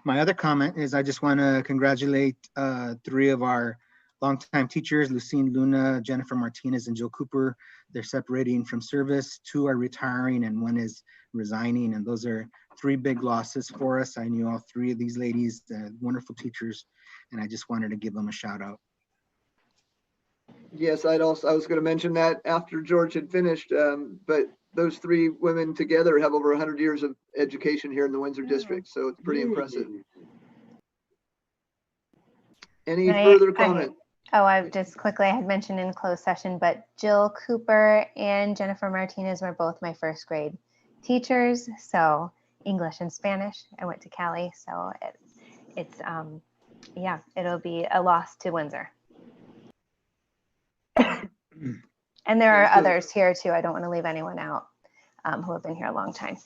my other comment is I just want to congratulate 3 of our longtime teachers, Lucine Luna, Jennifer Martinez, and Jill Cooper. They're separating from service. 2 are retiring and 1 is resigning. And those are 3 big losses for us. I knew all 3 of these ladies, wonderful teachers, and I just wanted to give them a shout out. Yes, I was going to mention that after George had finished, but those 3 women together have over 100 years of education here in the Windsor district, so it's pretty impressive. Any further comment? I just quickly, I had mentioned in closed session, but Jill Cooper and Jennifer Martinez were both my first grade teachers. So English and Spanish. I went to Cali, so it's it'll be a loss to Windsor. And there are others here too. I don't want to leave anyone out who have been here a long time.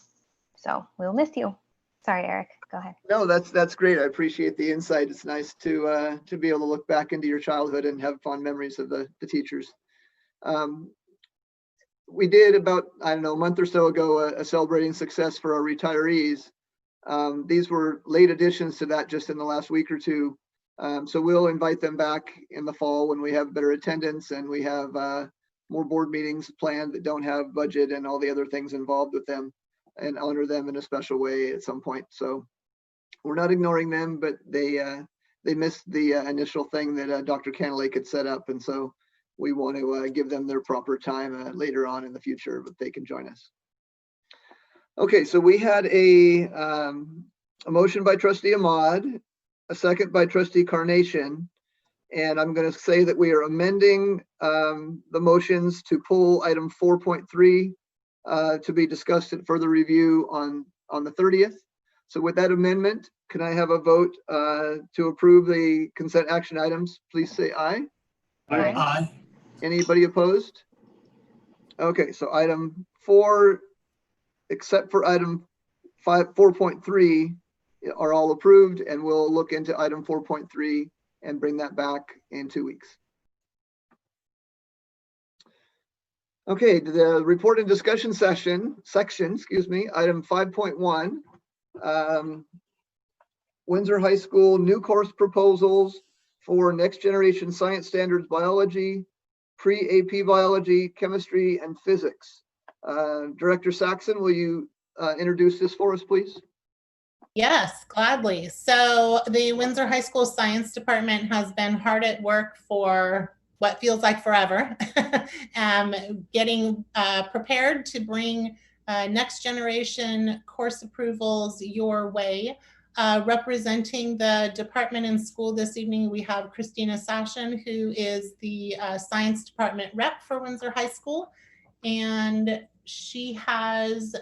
So we'll miss you. Sorry, Eric, go ahead. No, that's great. I appreciate the insight. It's nice to be able to look back into your childhood and have fond memories of the teachers. We did about, a month or so ago, a celebrating success for our retirees. These were late additions to that just in the last week or two. So we'll invite them back in the fall when we have better attendance and we have more board meetings planned that don't have budget and all the other things involved with them, and honor them in a special way at some point. So we're not ignoring them, but they missed the initial thing that Dr. Canalake had set up. And so we want to give them their proper time later on in the future, but they can join us. Okay, so we had a motion by Trustee Ahmad, a second by Trustee Carnation, and I'm going to say that we are amending the motions to pull item 4.3 to be discussed in further review on the 30th. So with that amendment, can I have a vote to approve the consent action items? Please say aye. Aye. Aye. Anybody opposed? Okay, so item 4, except for item 4.3, are all approved, and we'll look into item 4.3 and bring that back in 2 weeks. Okay, the report and discussion section, item 5.1, Windsor High School new course proposals for next generation science standards biology, pre-AP biology, chemistry, and physics. Director Saxon, will you introduce this for us, please? Yes, gladly. So the Windsor High School Science Department has been hard at work for what feels like forever, getting prepared to bring next generation course approvals your way. Representing the department and school this evening, we have Christina Sashin, who is the science department rep for Windsor High School. And she has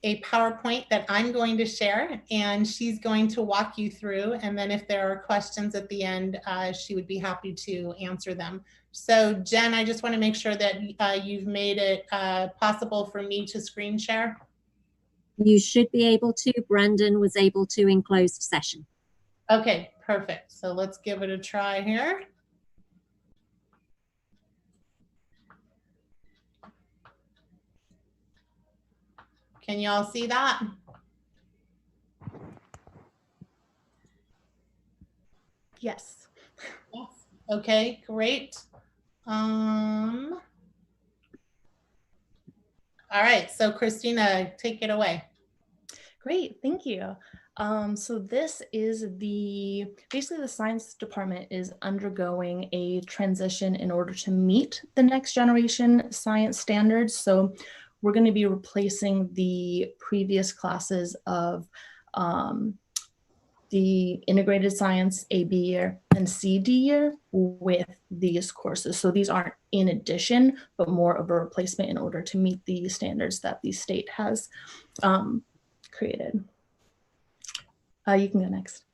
a PowerPoint that I'm going to share, and she's going to walk you through. And then if there are questions at the end, she would be happy to answer them. So Jen, I just want to make sure that you've made it possible for me to screen share. You should be able to. Brandon was able to in closed session. Okay, perfect. So let's give it a try here. Can you all see that? Yes. Yes. Okay, great. All right, so Christina, take it away. Great, thank you. So this is basically the science department is undergoing a transition in order to meet the next generation science standards. So we're going to be replacing the previous classes of the integrated science AB year and CD year with these courses. So these aren't in addition, but more of a replacement in order to meet the standards that the state has created. You can go next.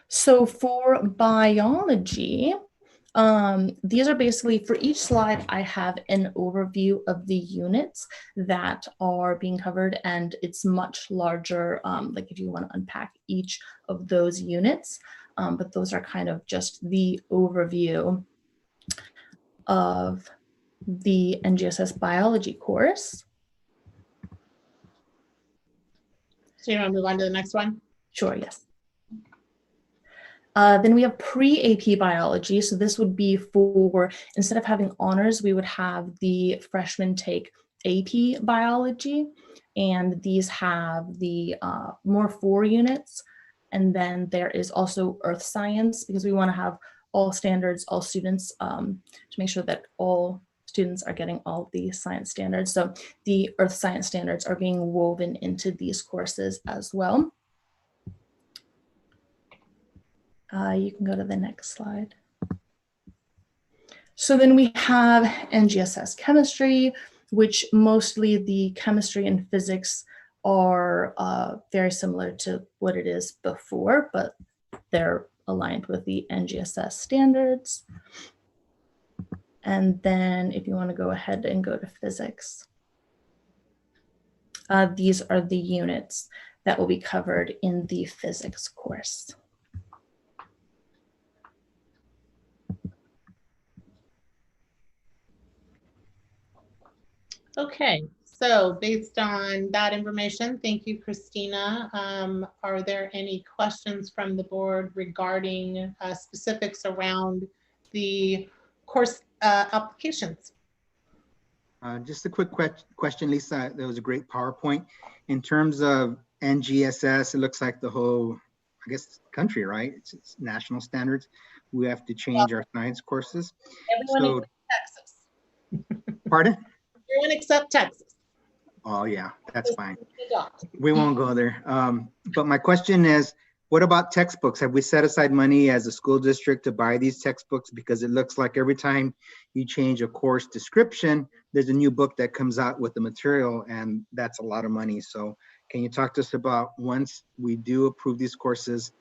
So for biology, these are basically, for each slide, I have an overview of the units that are being covered, and it's much larger, like if you want to unpack each of those units, but those are kind of just the overview of the NGSS biology course. So you want to move on to the next one? Sure, yes. Then we have pre-AP biology. So this would be for, instead of having honors, we would have the freshmen take AP biology. And these have the more 4 units. And then there is also earth science, because we want to have all standards, all students, to make sure that all students are getting all of the science standards. So the earth science standards are being woven into these courses as well. You can go to the next slide. So then we have NGSS Chemistry, which mostly the chemistry and physics are very similar to what it is before, but they're aligned with the NGSS standards. And then if you want to go ahead and go to physics, these are the units that will be covered in the physics course. Okay, so based on that information, thank you, Christina. Are there any questions from the board regarding specifics around the course applications? Just a quick question, Lisa. That was a great PowerPoint. In terms of NGSS, it looks like the whole, I guess, country, right? It's national standards. We have to change our science courses. Everyone except Texas. Pardon? Everyone except Texas. Oh yeah, that's fine. We won't go there. But my question is, what about textbooks? Have we set aside money as a school district to buy these textbooks? Because it looks like every time you change a course description, there's a new book that comes out with the material, and that's a lot of money. So can you talk to us about, once we do approve these courses,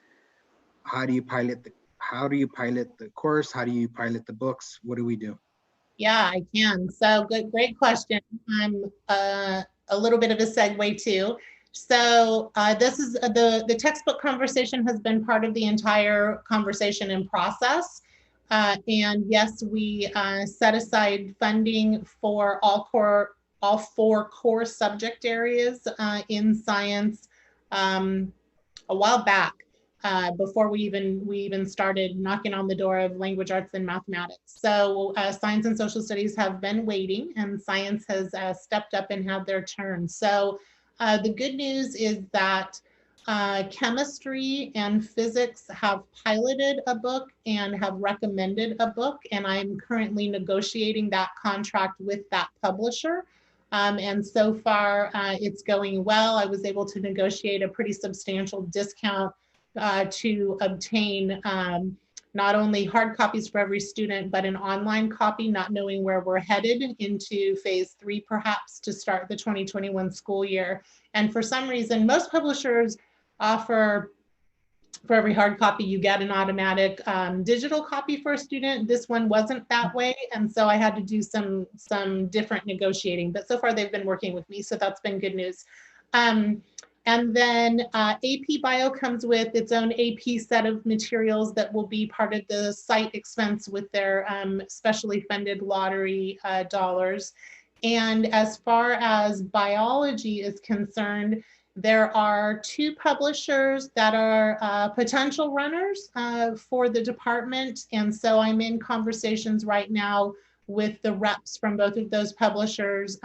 how do you pilot the course? How do you pilot the books? What do we do? Yeah, I can. So good, great question. I'm a little bit of a segue too. So this is the textbook conversation has been part of the entire conversation and process. And yes, we set aside funding for all 4 core subject areas in science a while back. before we even started knocking on the door of language arts and mathematics. So science and social studies have been waiting, and science has stepped up and had their turn. So the good news is that chemistry and physics have piloted a book and have recommended a book, and I'm currently negotiating that contract with that publisher. And so far, it's going well. I was able to negotiate a pretty substantial discount to obtain not only hard copies for every student, but an online copy, not knowing where we're headed into phase 3, perhaps to start the 2021 school year. And for some reason, most publishers offer for every hard copy, you get an automatic digital copy for a student. This one wasn't that way. And so I had to do some different negotiating, but so far they've been working with me. So that's been good news. And then AP Bio comes with its own AP set of materials that will be part of the site expense with their specially funded lottery dollars. And as far as biology is concerned, there are 2 publishers that are potential runners for the department. And so I'm in conversations right now with the reps from both of those publishers,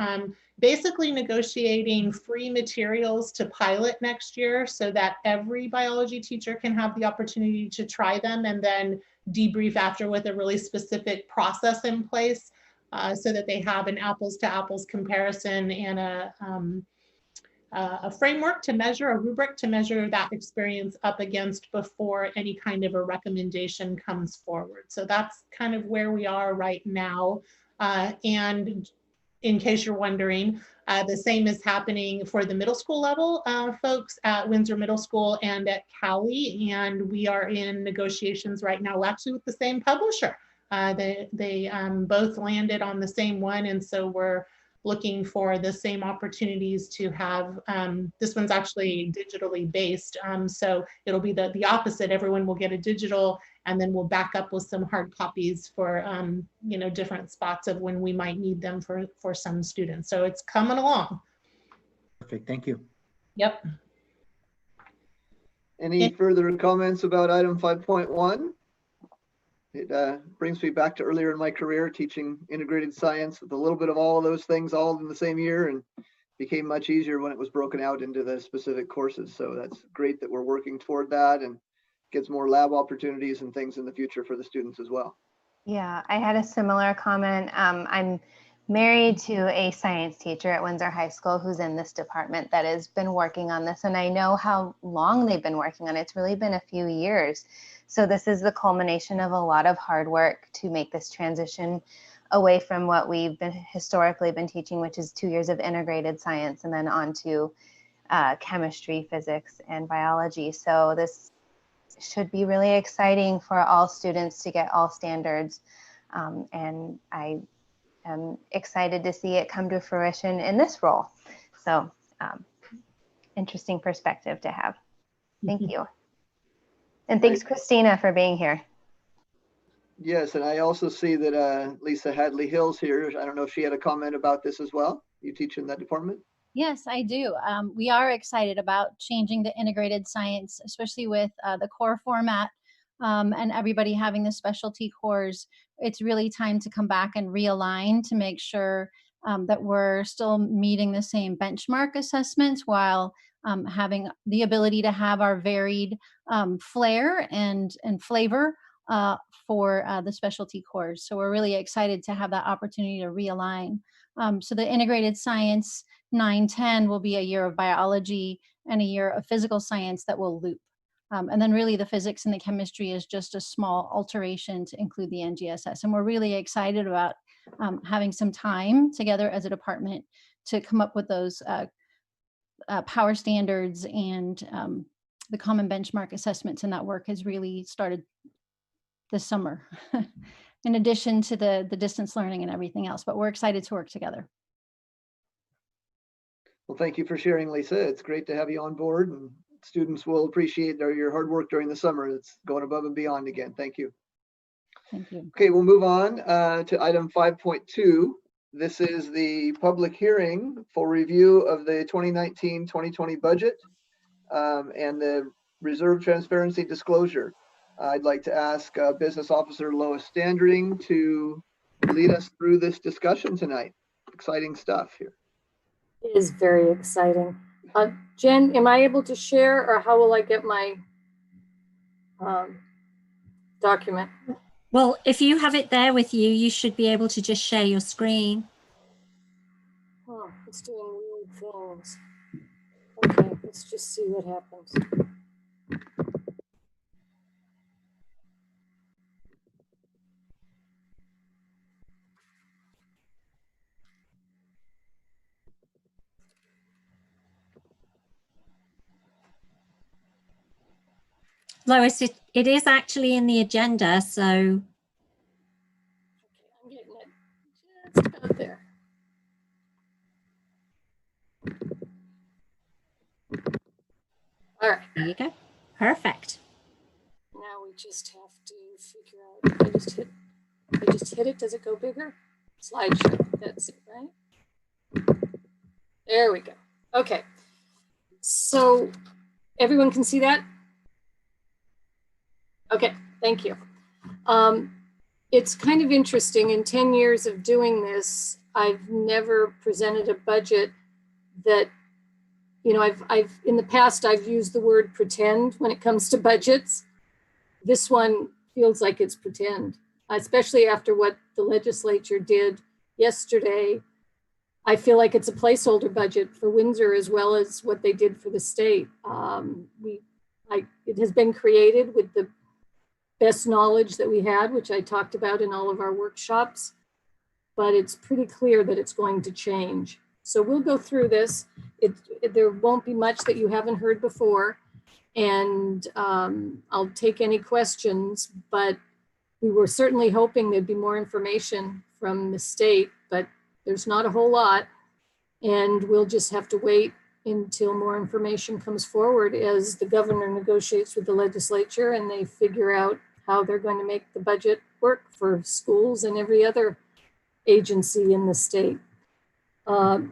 basically negotiating free materials to pilot next year so that every biology teacher can have the opportunity to try them and then debrief after with a really specific process in place so that they have an apples to apples comparison and a framework to measure, a rubric to measure that experience up against before any kind of a recommendation comes forward. So that's kind of where we are right now. And in case you're wondering, the same is happening for the middle school level folks at Windsor Middle School and at Cali. And we are in negotiations right now, actually with the same publisher. They both landed on the same one. And so we're looking for the same opportunities to have, this one's actually digitally based. So it'll be the opposite. Everyone will get a digital and then we'll back up with some hard copies for, you know, different spots of when we might need them for some students. So it's coming along. Perfect, thank you. Yep. Any further comments about item 5.1? It brings me back to earlier in my career teaching integrated science with a little bit of all of those things all in the same year, and became much easier when it was broken out into the specific courses. So that's great that we're working toward that and gets more lab opportunities and things in the future for the students as well. Yeah, I had a similar comment. I'm married to a science teacher at Windsor High School who's in this department that has been working on this, and I know how long they've been working on it. It's really been a few years. So this is the culmination of a lot of hard work to make this transition away from what we've been historically been teaching, which is 2 years of integrated science, and then on to chemistry, physics, and biology. So this should be really exciting for all students to get all standards. And I am excited to see it come to fruition in this role. So interesting perspective to have. Thank you. And thanks, Christina, for being here. Yes, and I also see that Lisa Hadley Hill's here. I don't know if she had a comment about this as well. You teach in that department? Yes, I do. We are excited about changing the integrated science, especially with the core format and everybody having the specialty cores. It's really time to come back and realign to make sure that we're still meeting the same benchmark assessments while having the ability to have our varied flair and flavor for the specialty cores. So we're really excited to have that opportunity to realign. So the integrated science 9-10 will be a year of biology and a year of physical science that will loop. And then really the physics and the chemistry is just a small alteration to include the NGSS. And we're really excited about having some time together as a department to come up with those power standards and the common benchmark assessments. And that work has really started this summer, in addition to the distance learning and everything else. But we're excited to work together. Well, thank you for sharing, Lisa. It's great to have you on board, and students will appreciate your hard work during the summer. It's going above and beyond again. Thank you. Thank you. Okay, we'll move on to item 5.2. This is the public hearing for review of the 2019-2020 budget and the reserve transparency disclosure. I'd like to ask Business Officer Lois Standring to lead us through this discussion tonight. Exciting stuff here. It is very exciting. Jen, am I able to share, or how will I get my document? Well, if you have it there with you, you should be able to just share your screen. Oh, it's doing weird things. Okay, let's just see what happens. Lois, it is actually in the agenda, so. Okay, I'm getting it just about there. All right. There you go. Perfect. Now we just have to figure out. If I just hit it. Does it go bigger? Slideshow. That's it, right? There we go. Okay. So everyone can see that? Okay. Thank you. It's kind of interesting. In 10 years of doing this, I've never presented a budget that, you know, I've in the past, I've used the word pretend when it comes to budgets. This one feels like it's pretend, especially after what the legislature did yesterday. I feel like it's a placeholder budget for Windsor as well as what they did for the state. It has been created with the best knowledge that we had, which I talked about in all of our workshops, but it's pretty clear that it's going to change. So we'll go through this. There won't be much that you haven't heard before, and I'll take any questions, but we were certainly hoping there'd be more information from the state, but there's not a whole lot, and we'll just have to wait until more information comes forward as the governor negotiates with the legislature and they figure out how they're going to make the budget work for schools and every other agency in the state.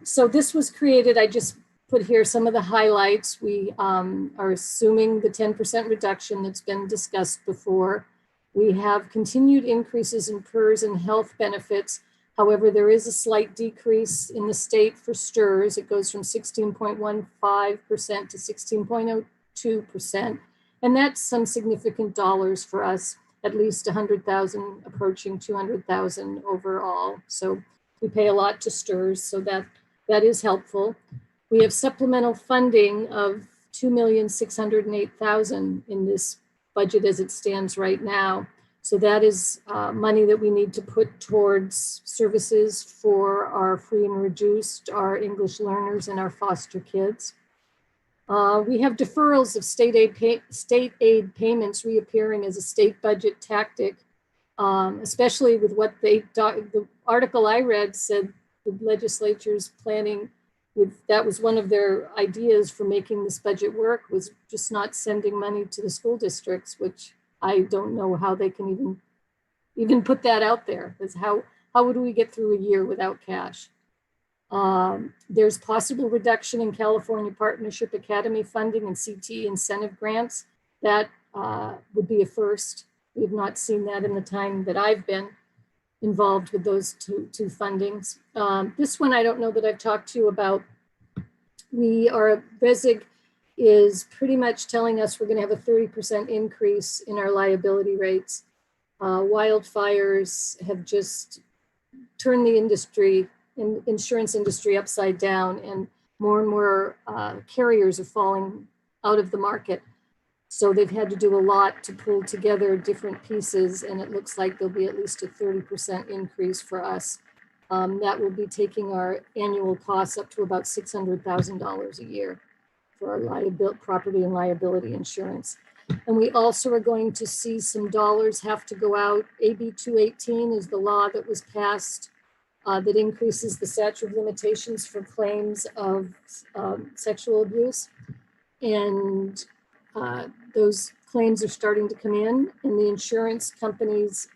So this was created, I just put here some of the highlights. We are assuming the 10% reduction that's been discussed before. We have continued increases in PERS and health benefits. However, there is a slight decrease in the state for STRS. It goes from 16.15% to 16.02%. And that's some significant dollars for us, at least 100,000, approaching 200,000 overall. So we pay a lot to STRS, so that is helpful. We have supplemental funding of $2,608,000 in this budget as it stands right now. So that is money that we need to put towards services for our free and reduced, our English learners, and our foster kids. We have deferrals of state aid payments reappearing as a state budget tactic, especially with what the article I read said the legislature's planning with, that was one of their ideas for making this budget work, was just not sending money to the school districts, which I don't know how they can even put that out there. Because how would we get through a year without cash? There's possible reduction in California Partnership Academy funding and CT incentive grants. That would be a first. We have not seen that in the time that I've been involved with those two fundings. This one I don't know that I've talked to you about. RESIG is pretty much telling us we're going to have a 30% increase in our liability rates. Wildfires have just turned the insurance industry upside down, and more carriers are falling out of the market. So they've had to do a lot to pull together different pieces, and it looks like there'll be at least a 30% increase for us. That will be taking our annual costs up to about $600,000 a year for our property and liability insurance. And we also are going to see some dollars have to go out. AB 218 is the law that was passed that increases the statute of limitations for claims of sexual abuse. And those claims are starting to come in, and the insurance companies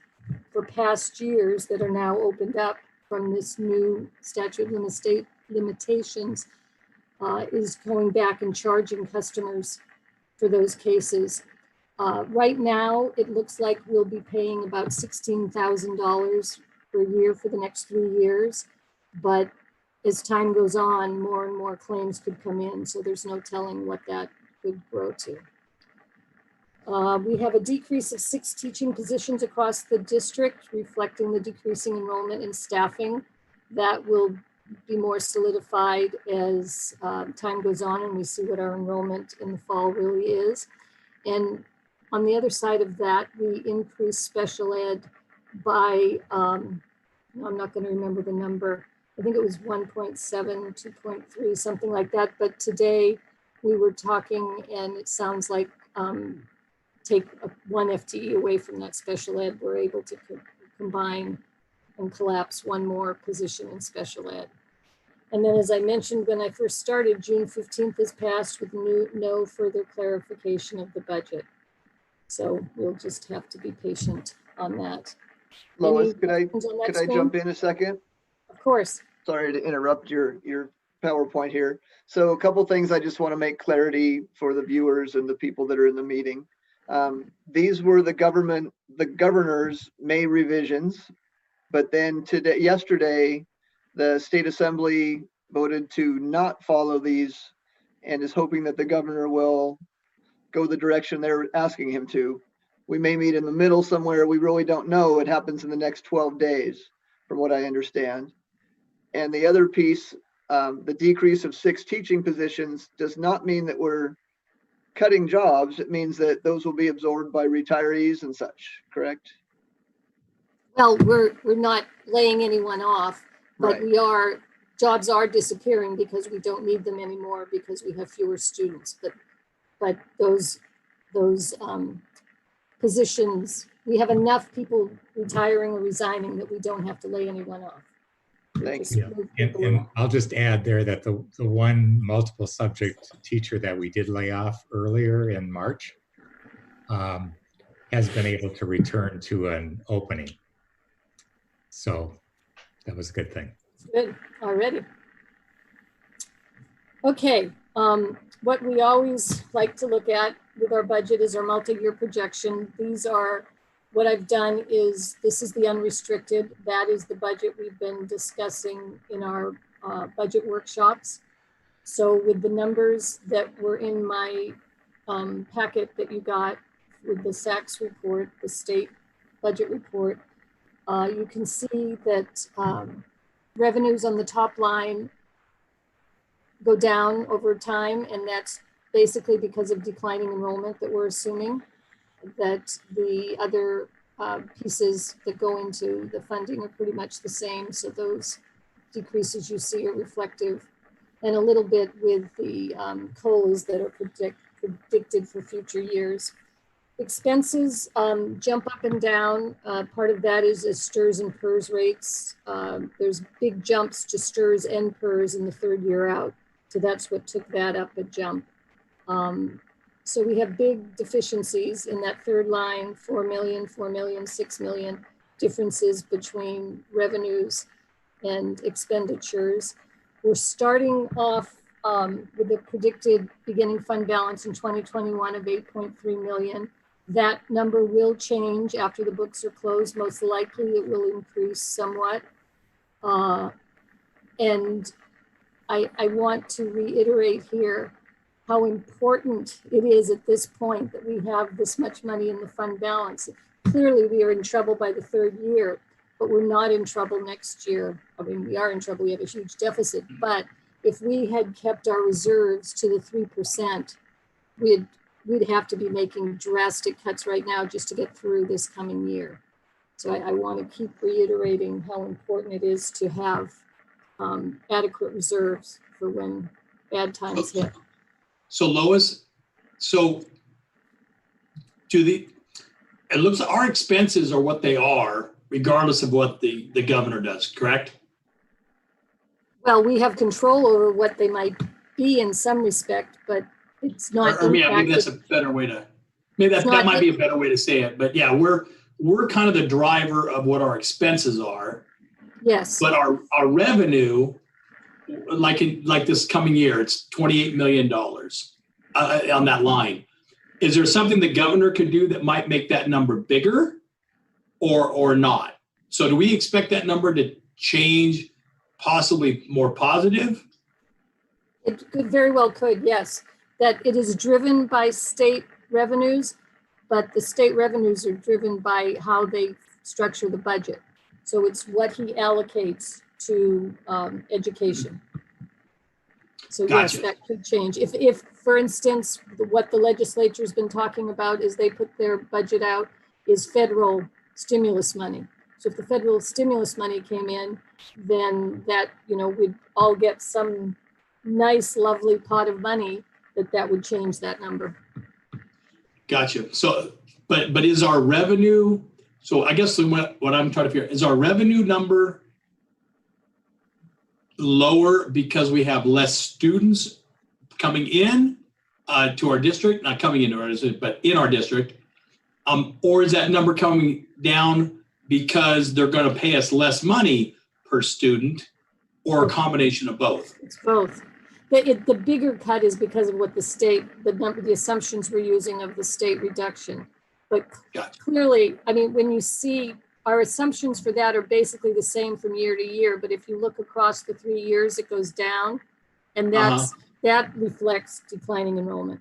for past years that are now opened up from this new statute of limitations is going back and charging customers for those cases. Right now, it looks like we'll be paying about $16,000 per year for the next 3 years. But as time goes on, more and more claims could come in. So there's no telling what that could grow to. We have a decrease of 6 teaching positions across the district, reflecting the decreasing enrollment and staffing. That will be more solidified as time goes on and we see what our enrollment in the fall really is. And on the other side of that, we increased special ed by, I'm not going to remember the number. I think it was 1.7, 2.3, something like that. But today we were talking and it sounds like take one FTE away from that special ed, we're able to combine and collapse one more position in special ed. And then, as I mentioned, when I first started, June 15th has passed with no further clarification of the budget. So we'll just have to be patient on that. Lois, could I jump in a second? Of course. Sorry to interrupt your PowerPoint here. So a couple things I just want to make clarity for the viewers and the people that are in the meeting. These were the governor's May revisions, but then yesterday, the state assembly voted to not follow these and is hoping that the governor will go the direction they're asking him to. We may meet in the middle somewhere. We really don't know. It happens in the next 12 days, from what I understand. And the other piece, the decrease of 6 teaching positions does not mean that we're cutting jobs. It means that those will be absorbed by retirees and such, correct? Well, we're not laying anyone off, but right. Jobs are disappearing because we don't need them anymore because we have fewer students. But those positions, we have enough people retiring or resigning that we don't have to lay anyone off. Thank you. And I'll just add there that the one multiple subject teacher that we did lay off earlier in March has been able to return to an opening. So that was a good thing. Good already. Okay, what we always like to look at with our budget is our multi-year projection. These are, what I've done is, this is the unrestricted. That is the budget we've been discussing in our budget workshops. So with the numbers that were in my packet that you got with the SACS report, the state budget report, you can see that revenues on the top line go down over time, and that's basically because of declining enrollment that we're assuming. That the other pieces that go into the funding are pretty much the same. So those decreases you see are reflective, and a little bit with the COLAs that are predicted for future years. Expenses jump up and down. Part of that is STIRS and PERS rates. There's big jumps to STIRS and PERS in the 3rd year out. So that's what took that up a jump. So we have big deficiencies in that 3rd line, 4 million, 4 million, 6 million differences between revenues and expenditures. We're starting off with a predicted beginning fund balance in 2021 of 8.3 million. That number will change after the books are closed. Most likely it will increase somewhat. And I want to reiterate here how important it is at this point that we have this much money in the fund balance. Clearly we are in trouble by the 3rd year, but we're not in trouble next year. I mean, we are in trouble, we have a huge deficit, but if we had kept our reserves to the 3%, we'd have to be making drastic cuts right now just to get through this coming year. So I want to keep reiterating how important it is to have adequate reserves for when bad times hit. So Lois, it looks like our expenses are what they are, regardless of what the governor does, correct? Well, we have control over what they might be in some respect, but it's not. Or maybe that's a better way to. Maybe that might be a better way to say it. But yeah, we're kind of the driver of what our expenses are. Yes. But our revenue, like this coming year, it's $28 million on that line. is there something the governor could do that might make that number bigger or not? So do we expect that number to change, possibly more positive? It could very well could, yes. That it is driven by state revenues, but the state revenues are driven by how they structure the budget. So it's what he allocates to education. So Gotcha. yes, that could change. If, for instance, what the legislature's been talking about is they put their budget out is federal stimulus money. So if the federal stimulus money came in, then that, you know, we'd all get some nice, lovely pot of money that would change that number. Gotcha. So, but is our revenue, so I guess what I'm trying to figure out, is our revenue number lower because we have less students coming in to our district, not coming into our district, but in our district? Or is that number coming down because they're going to pay us less money per student, or a combination of both? It's both. The bigger cut is because of what the state, the assumptions we're using of the state reduction. But Gotcha. Clearly, I mean, when you see our assumptions for that are basically the same from year to year, but if you look across the 3 years, it goes down, and that reflects declining enrollment.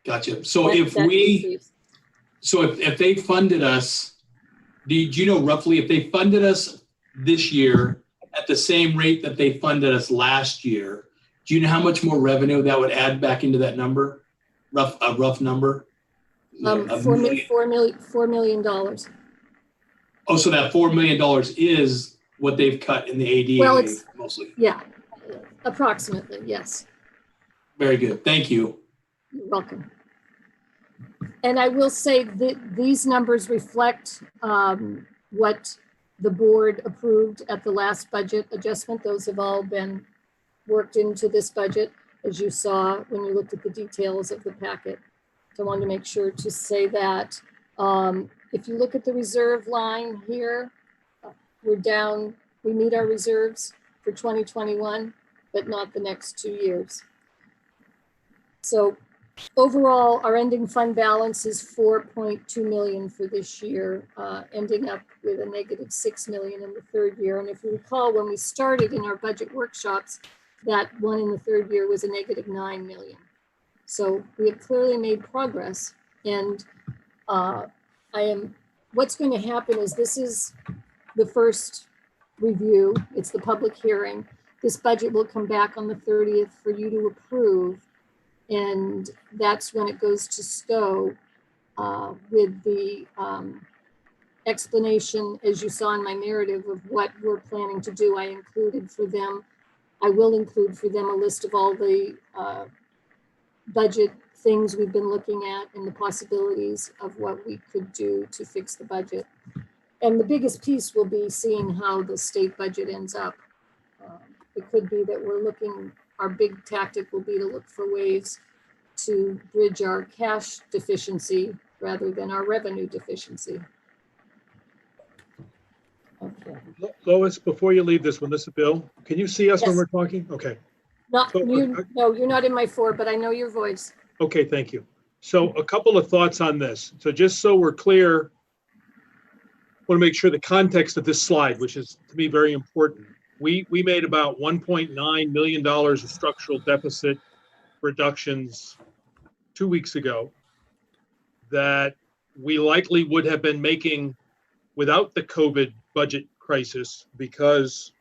Gotcha. So if they funded us, do you know roughly if they funded us this year at the same rate that they funded us last year, do you know how much more revenue that would add back into that number? A rough number? $4 million. Oh, so that $4 million is what they've cut in the ADA Well, mostly. Yeah, approximately, yes. Very good. Thank you. You're welcome. And I will say that these numbers reflect what the board approved at the last budget adjustment. Those have all been worked into this budget, as you saw when you looked at the details of the packet. So I wanted to make sure to say that. If you look at the reserve line here, we're down, we meet our reserves for 2021, but not the next 2 years. So overall, our ending fund balance is 4.2 million for this year, ending up with a negative 6 million in the third year. And if you recall, when we started in our budget workshops, that one in the third year was a negative 9 million. So we have clearly made progress. And what's going to happen is this is the first review. It's the public hearing. This budget will come back on the 30th for you to approve. And that's when it goes to SCO with the explanation, as you saw in my narrative, of what we're planning to do. I will include for them a list of all the budget things we've been looking at and the possibilities of what we could do to fix the budget. And the biggest piece will be seeing how the state budget ends up. It could be that our big tactic will be to look for ways to bridge our cash deficiency rather than our revenue deficiency. Okay. Lois, before you leave this one, this is Bill. Can you see us when we're talking? Okay. No, you're not in my four, but I know your voice. Okay, thank you. So a couple of thoughts on this. So just so we're clear, I want to make sure the context of this slide, which is to me very important. We made about $1.9 million of structural deficit reductions 2 weeks ago that we likely would have been making without the COVID budget crisis, because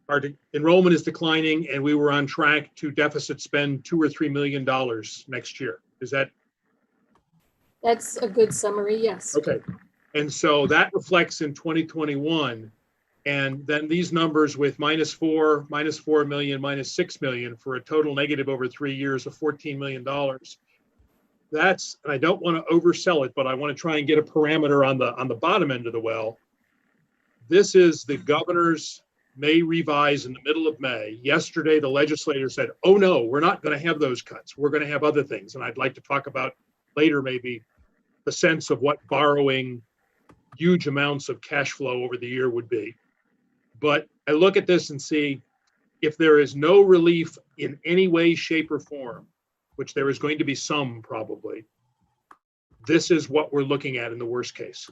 our enrollment is declining and we were on track to deficit spend $2 or $3 million next year. That's a good summary, yes. Okay. And so that reflects in 2021. And then these numbers with -4 million, -6 million for a total negative over 3 years of $14 million. That's, and I don't want to oversell it, but I want to try and get a parameter on the bottom end of the well. This is the governor's May revise in the middle of May. Yesterday, the legislator said, oh no, we're not going to have those cuts. We're going to have other things. And I'd like to talk about later maybe the sense of what borrowing huge amounts of cash flow over the year would be. But I look at this and see if there is no relief in any way, shape, or form, which there is going to be some probably, this is what we're looking at in the worst case,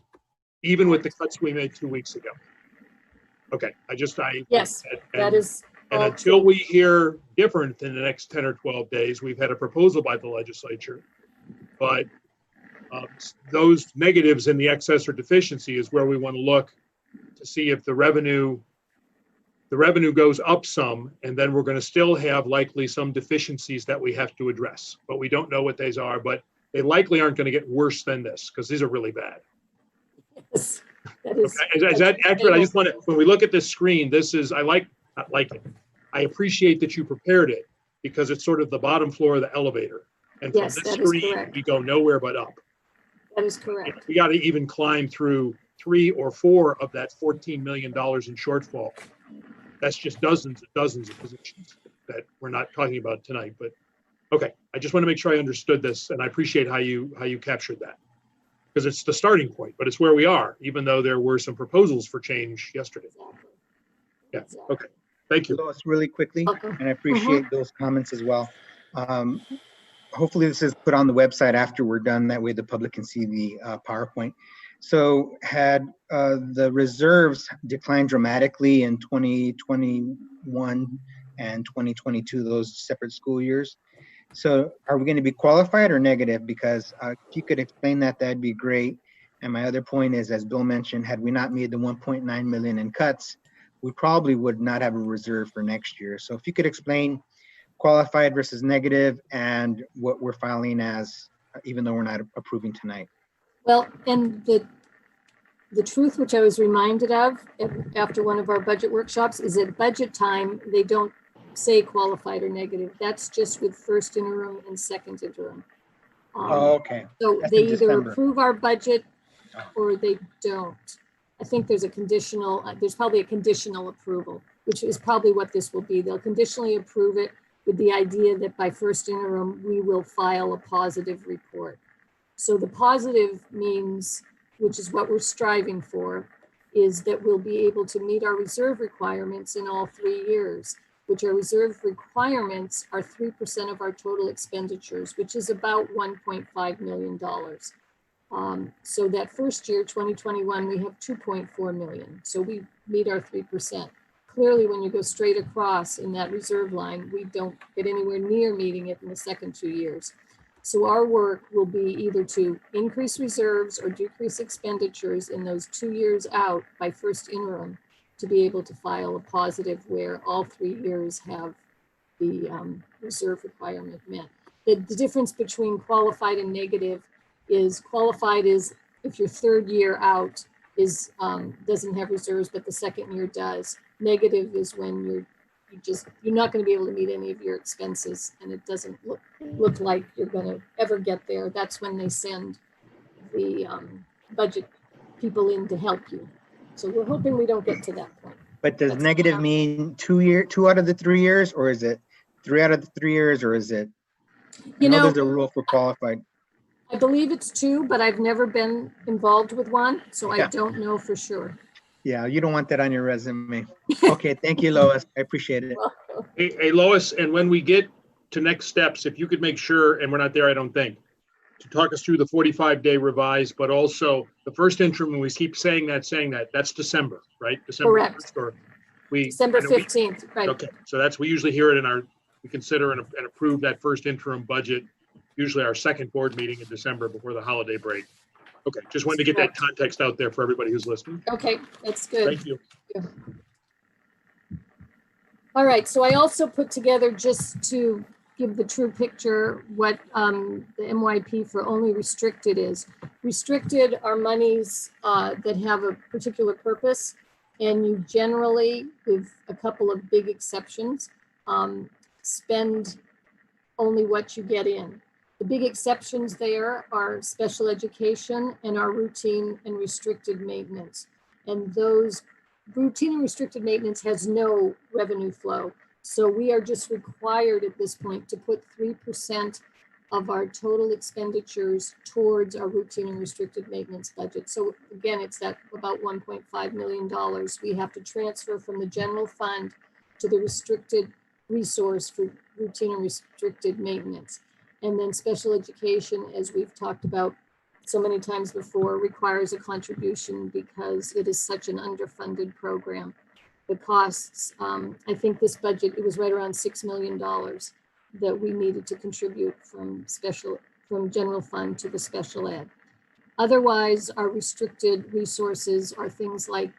even with the cuts we made 2 weeks ago. Okay, Yes, that and, is. and all until true. we hear different in the next 10 or 12 days, we've had a proposal by the legislature, but those negatives in the excess or deficiency is where we want to look to see if the revenue goes up some, and then we're going to still have likely some deficiencies that we have to address, but we don't know what these are, but they likely aren't going to get worse than this because these are really bad. Yes, that is, Okay. Is that accurate? I just want to, when we look at this screen, this is, not like it. I appreciate that you prepared it because it's sort of the bottom floor of the elevator. And from Yes, this that is screen, correct. we go nowhere but up. That is correct. We got to even climb through 3 or 4 of that $14 million in shortfall. That's just dozens of positions that we're not talking about tonight, but okay. I just want to make sure I understood this, and I appreciate how you captured that. Because it's the starting point, but it's where we are, even though there were some proposals for change yesterday. Yeah, okay, thank you. Lois, really quickly, and I appreciate those comments as well. Hopefully this is put on the website after we're done, that way the public can see the PowerPoint. So had the reserves declined dramatically in 2021 and 2022, those separate school years. So are we going to be qualified or negative? Because if you could explain that, that'd be great. And my other point is, as Bill mentioned, had we not made the 1.9 million in cuts, we probably would not have a reserve for next year. So if you could explain qualified versus negative and what we're filing as, even though we're not approving tonight. Well, and the truth, which I was reminded of after one of our budget workshops, is at budget time, they don't say qualified or negative. That's just with first interim and second interim. Oh, okay. So That's they in either December. approve our budget or they don't. I think there's a conditional, there's probably a conditional approval, which is probably what this will be. They'll conditionally approve it with the idea that by first interim, we will file a positive report. So the positive means, which is what we're striving for, is that we'll be able to meet our reserve requirements in all 3 years, which our reserve requirements are 3% of our total expenditures, which is about $1.5 million. So that first year, 2021, we have 2.4 million. So we meet our 3%. Clearly, when you go straight across in that reserve line, we don't get anywhere near meeting it in the second 2 years. So our work will be either to increase reserves or decrease expenditures in those 2 years out by first interim to be able to file a positive where all 3 years have the reserve requirement met. The difference between qualified and negative is qualified is if your third year out is doesn't have reserves, but the second year does. Negative is when you're not going to be able to meet any of your expenses, and it doesn't look like you're going to ever get there. That's when they send the budget people in to help you. So we're hoping we don't get to that point. But does negative mean 2 out of the 3 years, or is it 3 out of the 3 years, or is it? I know there's a rule for qualified. I believe it's 2, but I've never been involved with one, so I don't know for sure. Yeah, you don't want that on your resume. Okay, thank you, Lois. I appreciate it. Hey, Lois, and when we get to next steps, if you could make sure, and we're not there, I don't think, to talk us through the 45-day revise, but also the first interim, when we keep saying that, that's December, right? December. Correct. 1st, or December 15th, right. Okay, so we usually hear it in we consider and approve that first interim budget, usually our second board meeting in December before the holiday break. Okay, just wanted to get that context out there for everybody who's listening. Okay, that's good. Thank you. Yeah. All right, so I also put together, just to give the true picture, what the MYP for only restricted is. Restricted are monies that have a particular purpose, and you generally, with a couple of big exceptions, spend only what you get in. The big exceptions there are special education and our routine and restricted maintenance. And those routine and restricted maintenance has no revenue flow. So we are just required at this point to put 3% of our total expenditures towards our routine and restricted maintenance budget. So again, it's that about $1.5 million we have to transfer from the general fund to the restricted resource for routine and restricted maintenance. And then special education, as we've talked about so many times before, requires a contribution because it is such an underfunded program. The costs, I think this budget, it was right around $6 million that we needed to contribute from general fund to the special ed. Otherwise, our restricted resources are things like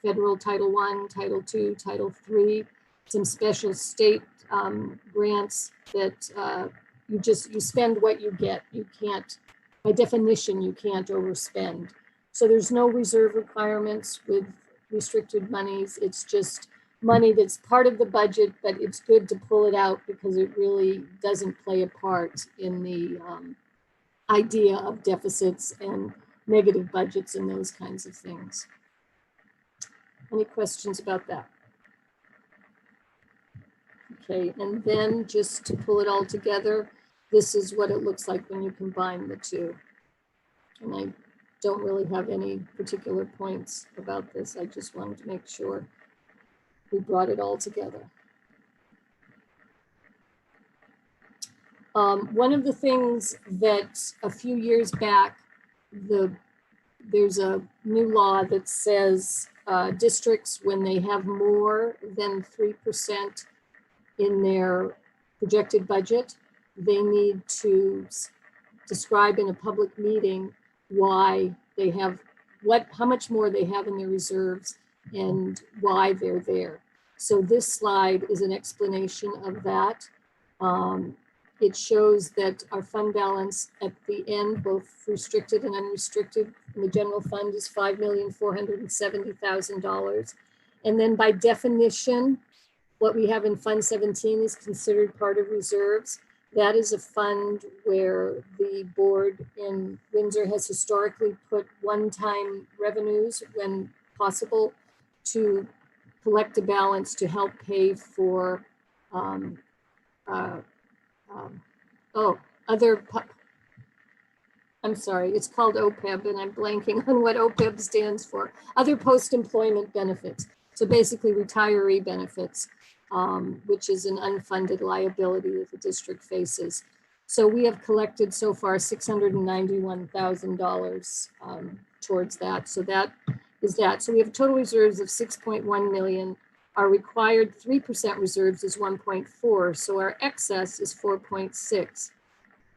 federal Title I, Title II, Title III, some special state grants that you spend what you get. You can't, by definition, you can't overspend. So there's no reserve requirements with restricted monies. It's just money that's part of the budget, but it's good to pull it out because it really doesn't play a part in the idea of deficits and negative budgets and those kinds of things. Any questions about that? Okay, and then just to pull it all together, this is what it looks like when you combine the two. And I don't really have any particular points about this. I just wanted to make sure we brought it all together. One of the things that a few years back, there's a new law that says districts, when they have more than 3% in their projected budget, they need to describe in a public meeting why they have, how much more they have in their reserves and why they're there. So this slide is an explanation of that. It shows that our fund balance at the end, both restricted and unrestricted, in the general fund is $5,470,000. And then by definition, what we have in Fund 17 is considered part of reserves. That is a fund where the board in Windsor has historically put one-time revenues when possible to collect a balance to help pay for I'm sorry, it's called OPEB and I'm blanking on what OPEB stands for. Other post-employment benefits. So basically retiree benefits, which is an unfunded liability that the district faces. So we have collected so far $691,000 towards that. So that is that. So we have total reserves of 6.1 million. Our required 3% reserves is 1.4. So our excess is 4.6.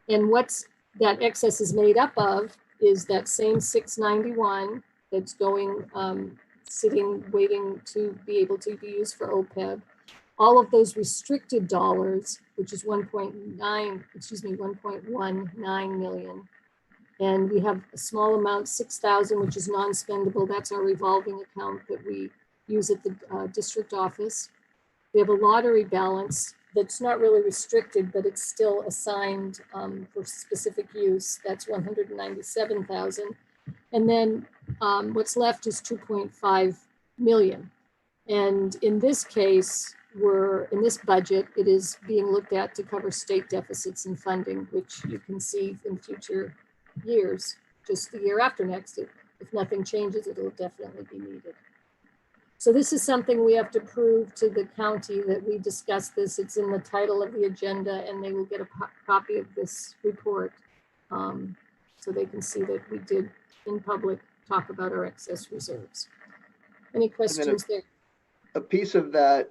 And what's that excess is made up of is that same 691 that's going, sitting, waiting to be able to be used for OPEB. All of those restricted dollars, which is 1.19 million. And we have a small amount, 6,000, which is non-spendable. That's our revolving account that we use at the district office. We have a lottery balance that's not really restricted, but it's still assigned for specific use. That's 197,000. And then what's left is 2.5 million. And in this case, in this budget, it is being looked at to cover state deficits and funding, which you can see in future years, just the year after next. If nothing changes, it'll definitely be needed. So this is something we have to prove to the county that we discussed this. It's in the title of the agenda and they will get a copy of this report so they can see that we did in public talk about our excess reserves. Any questions there? A piece of that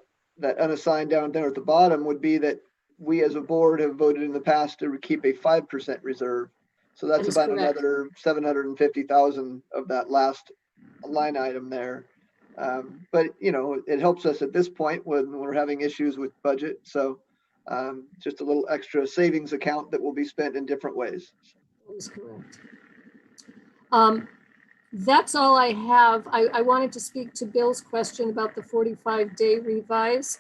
unassigned down there at the bottom would be that we as a board have voted in the past to keep a 5% reserve. So that's about correct. Another 750,000 of that last line item there. But you know, it helps us at this point when we're having issues with budget. So just a little extra savings account that will be spent in different ways. That is correct. That's all I have. I wanted to speak to Bill's question about the 45-day revise.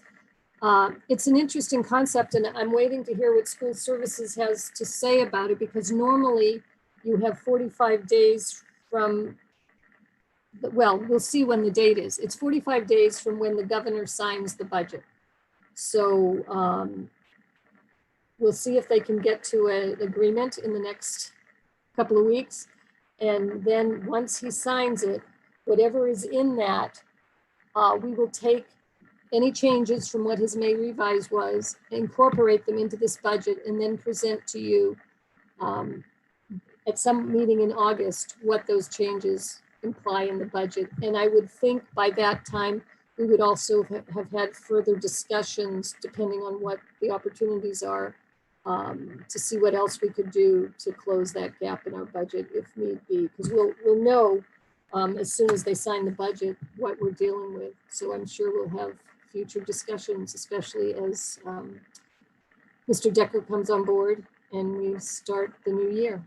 It's an interesting concept and I'm waiting to hear what school services has to say about it, because normally you have 45 days from, well, we'll see when the date is. It's 45 days from when the governor signs the budget. So we'll see if they can get to an agreement in the next couple of weeks. And then once he signs it, whatever is in that, we will take any changes from what his May revise was, incorporate them into this budget, and then present to you at some meeting in August what those changes imply in the budget. And I would think by that time, we would also have had further discussions, depending on what the opportunities are, to see what else we could do to close that gap in our budget if need be, because we'll know as soon as they sign the budget what we're dealing with. So I'm sure we'll have future discussions, especially as Mr. Decker comes on board and we start the new year.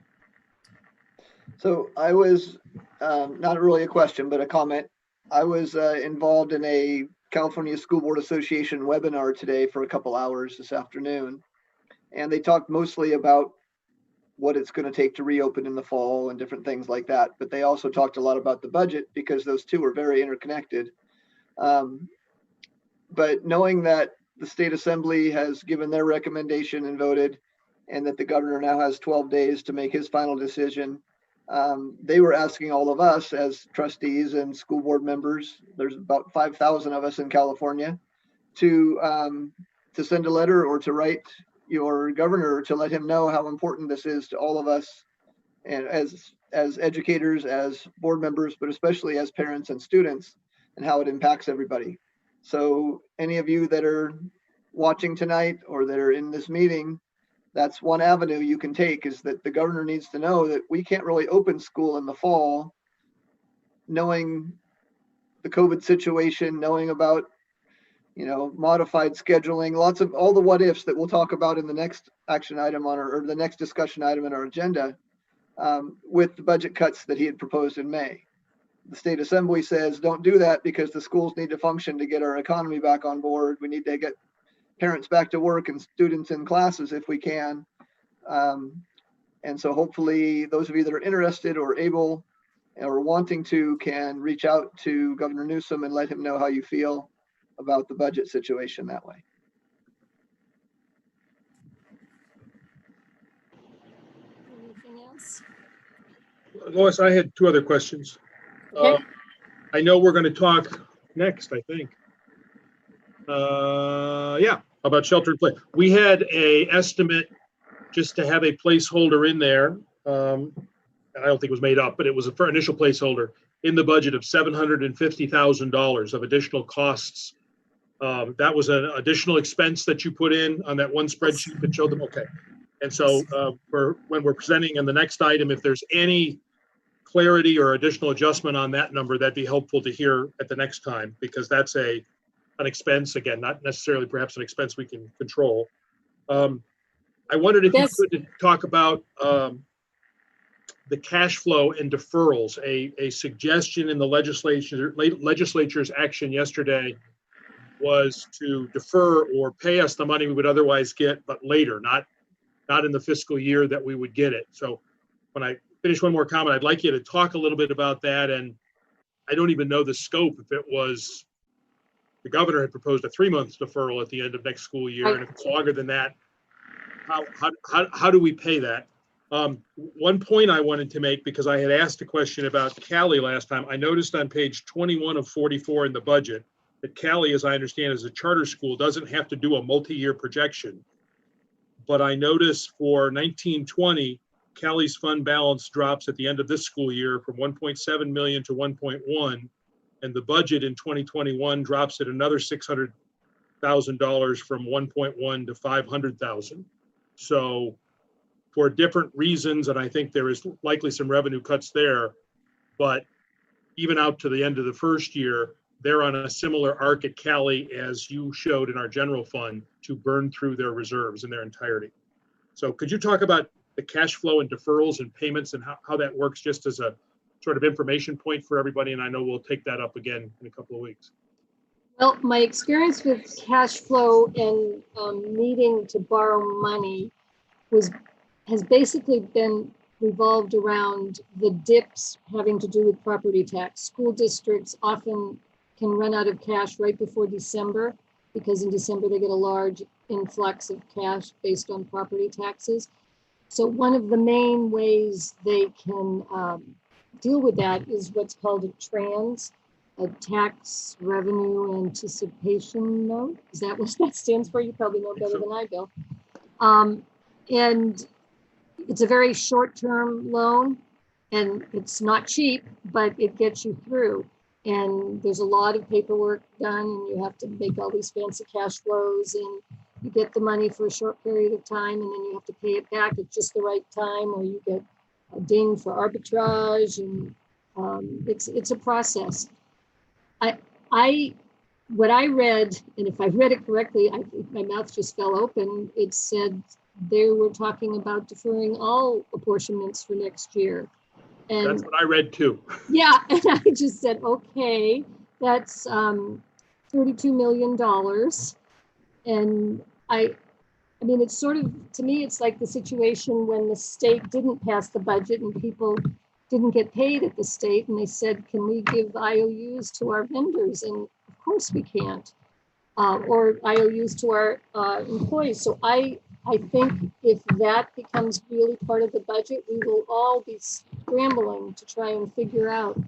So I was, not really a question, but a comment. I was involved in a California School Board Association webinar today for a couple hours this afternoon. And they talked mostly about what it's going to take to reopen in the fall and different things like that. But they also talked a lot about the budget because those two are very interconnected. But knowing that the state assembly has given their recommendation and voted, and that the governor now has 12 days to make his final decision, they were asking all of us as trustees and school board members, there's about 5,000 of us in California, to send a letter or to write your governor to let him know how important this is to all of us, and as educators, as board members, but especially as parents and students, and how it impacts everybody. So any of you that are watching tonight or that are in this meeting, that's one avenue you can take, is that the governor needs to know that we can't really open school in the fall, knowing the COVID situation, knowing about, modified scheduling, lots of all the what ifs that we'll talk about in the next action item on or the next discussion item in our agenda, with the budget cuts that he had proposed in May. The state assembly says, don't do that because the schools need to function to get our economy back on board. We need to get parents back to work and students in classes if we can. And so hopefully those of you that are interested or able or wanting to can reach out to Governor Newsom and let him know how you feel about the budget situation that way. Anything else? Lois, I had two other questions. Okay. I know we're going to talk next, I think. Yeah, about shelter in place. We had a estimate just to have a placeholder in there. And I don't think it was made up, but it was for initial placeholder in the budget of $750,000 of additional costs. That was an additional expense that you put in on that one spreadsheet that showed them. Okay. And so for when we're presenting in the next item, if there's any clarity or additional adjustment on that number, that'd be helpful to hear at the next time, because that's an expense, again, not necessarily perhaps an expense we can control. I wondered if you could talk about the cash flow and deferrals. A suggestion in the legislature's action yesterday was to defer or pay us the money we would otherwise get, but later, not in the fiscal year that we would get it. So when I finish one more comment, I'd like you to talk a little bit about that. And I don't even know the scope, if it was, the governor had proposed a 3-month deferral at the end of next school year. And if it's longer than that, how do we pay that? One point I wanted to make, because I had asked a question about Cali last time, I noticed on page 21 of 44 in the budget that Cali, as I understand, as a charter school, doesn't have to do a multi-year projection. But I noticed for 1920, Cali's fund balance drops at the end of this school year from 1.7 million to 1.1, and the budget in 2021 drops at another $600,000 from 1.1 to 500,000. So for different reasons, and I think there is likely some revenue cuts there, but even out to the end of the first year, they're on a similar arc at Cali as you showed in our general fund to burn through their reserves in their entirety. So could you talk about the cash flow and deferrals and payments and how that works, just as a sort of information point for everybody? And I know we'll take that up again in a couple of weeks. Well, my experience with cash flow and needing to borrow money has basically been revolved around the dips having to do with property tax. School districts often can run out of cash right before December, because in December they get a large influx of cash based on property taxes. So one of the main ways they can deal with that is what's called a trans a tax revenue anticipation note. Is that what that stands for? You probably know better than I, Bill. And it's a very short-term loan, and it's not cheap, but it gets you through. And there's a lot of paperwork done, and you have to make all these fancy cash flows, and you get the money for a short period of time, and then you have to pay it back at just the right time, or you get a ding for arbitrage, and it's a process. What I read, and if I read it correctly, I think my mouth just fell open. It said they were talking about deferring all apportionments for next year. And that's what I read too. yeah, and I just said, okay, that's $32 million. And I mean, it's sort of, to me, it's like the situation when the state didn't pass the budget and people didn't get paid at the state, and they said, can we give IOUs to our vendors? And of course we can't, or IOUs to our employees. So I think if that becomes really part of the budget, we will all be scrambling to try and figure out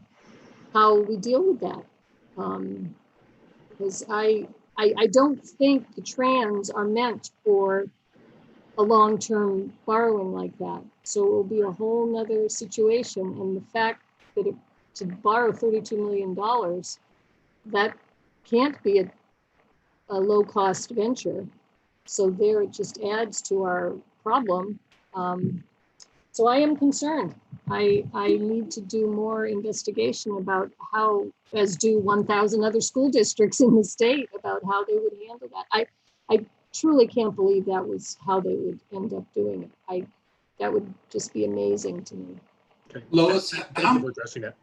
how we deal with that. Because I don't think the trans are meant for a long-term borrowing like that. So it will be a whole nother situation. And the fact that to borrow $32 million, that can't be a low-cost venture. So there it just adds to our problem. So I am concerned. I need to do more investigation about how, as do 1,000 other school districts in the state, about how they would handle that. I truly can't believe that was how they would end up doing it. That would just be amazing to me. Okay. Lois, thank you for addressing that.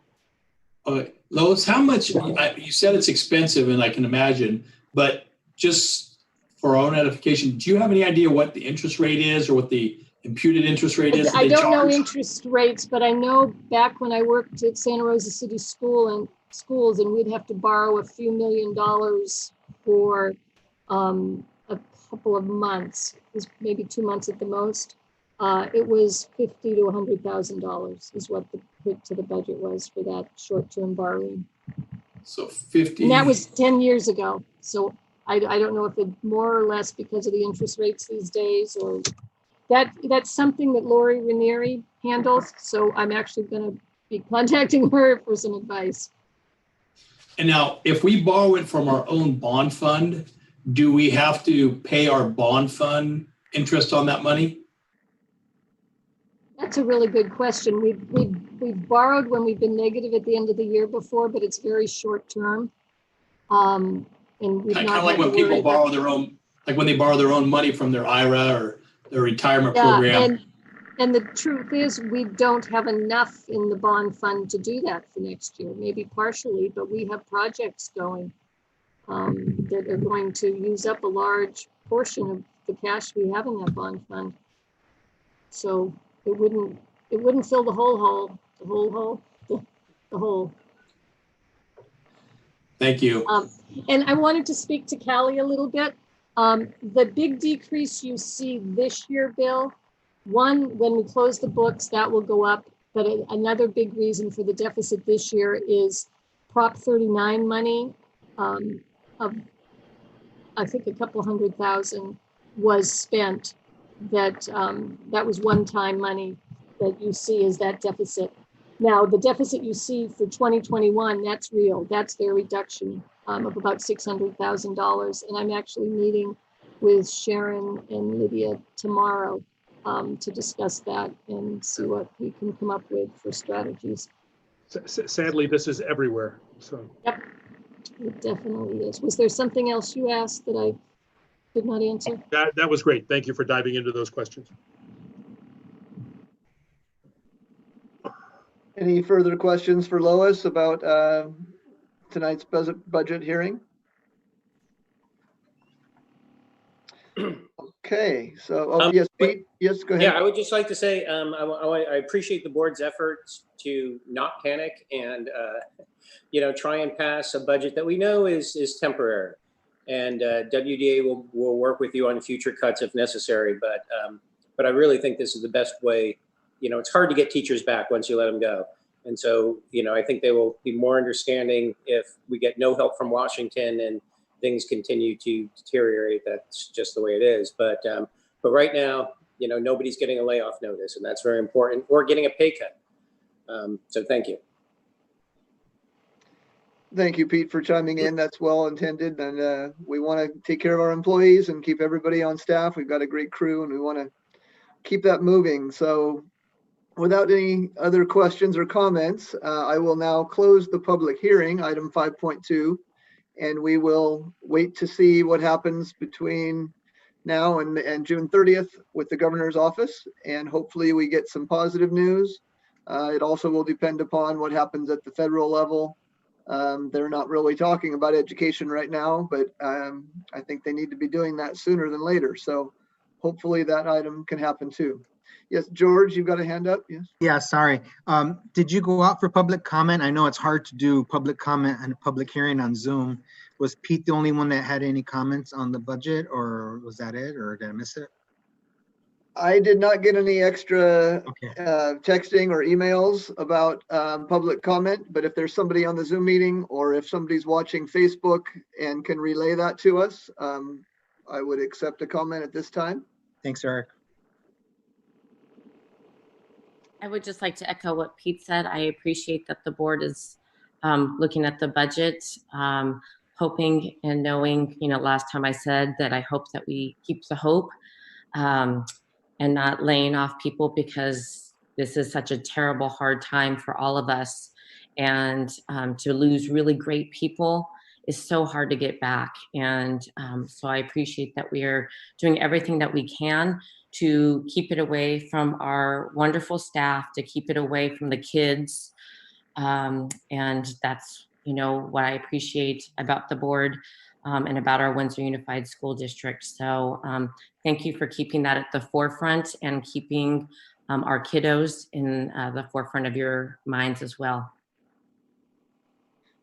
Lois, how much, you said it's expensive, and I can imagine, but just for our own edification, do you have any idea what the interest rate is or what the imputed interest rate is? I don't know interest rates, but I know back when I worked at Santa Rosa City schools, and we'd have to borrow a few $1 million for a couple of months, maybe 2 months at the most. It was $50,000 to $100,000 is what the hit to the budget was for that short-term borrowing. So 50. And that was 10 years ago. So I don't know if it more or less because of the interest rates these days, or that's something that Lori Ranieri handles. So I'm actually going to be contacting her for some advice. And now, if we borrow it from our own bond fund, do we have to pay our bond fund interest on that money? That's a really good question. We've borrowed when we've been negative at the end of the year before, but it's very short term. And we've Kind not of like had when to worry people borrow about- their own, like when they borrow their own money from their IRA or their retirement program. And the truth is, we don't have enough in the bond fund to do that for next year, maybe partially, but we have projects going that are going to use up a large portion of the cash we have in that bond fund. So it wouldn't fill the whole hole. Thank you. And I wanted to speak to Callie a little bit. The big decrease you see this year, Bill, one, when we close the books, that will go up. But another big reason for the deficit this year is Prop 39 money of, I think, a couple $100,000 was spent. That was one-time money that you see as that deficit. Now, the deficit you see for 2021, that's real. That's their reduction of about $600,000. And I'm actually meeting with Sharon and Lydia tomorrow to discuss that and see what we can come up with for strategies. Sadly, this is everywhere. So. Yep, it definitely is. Was there something else you asked that I did not answer? That was great. Thank you for diving into those questions. Any further questions for Lois about tonight's budget hearing? Okay, so yes, Pete, yes, go ahead. Yeah, I would just like to say I appreciate the board's efforts to not panic and try and pass a budget that we know is temporary. And WDA will work with you on future cuts if necessary. But I really think this is the best way. It's hard to get teachers back once you let them go. And so, I think they will be more understanding if we get no help from Washington and things continue to deteriorate. That's just the way it is. But right now, nobody's getting a layoff notice, and that's very important, or getting a pay cut. So thank you. Thank you, Pete, for chiming in. That's well intended. And we want to take care of our employees and keep everybody on staff. We've got a great crew and we want to keep that moving. So without any other questions or comments, I will now close the public hearing, item 5.2, and we will wait to see what happens between now and June 30th with the governor's office. And hopefully we get some positive news. It also will depend upon what happens at the federal level. They're not really talking about education right now, but I think they need to be doing that sooner than later. So hopefully that item can happen too. Yes, George, you've got a hand up. Yes. Yeah, sorry. Did you go out for public comment? I know it's hard to do public comment and a public hearing on Zoom. Was Pete the only one that had any comments on the budget, or was that it, or did I miss it? I did not get any extra texting or emails about public comment, but if there's somebody on the Zoom meeting or if somebody's watching Facebook and can relay that to us, I would accept a comment at this time. Thanks, Eric. I would just like to echo what Pete said. I appreciate that the board is looking at the budget, hoping and knowing, last time I said that I hope that we keep the hope and not laying off people, because this is such a terrible, hard time for all of us. And to lose really great people is so hard to get back. And so I appreciate that we are doing everything that we can to keep it away from our wonderful staff, to keep it away from the kids. And that's, what I appreciate about the board and about our Windsor Unified School District. So thank you for keeping that at the forefront and keeping our kiddos in the forefront of your minds as well.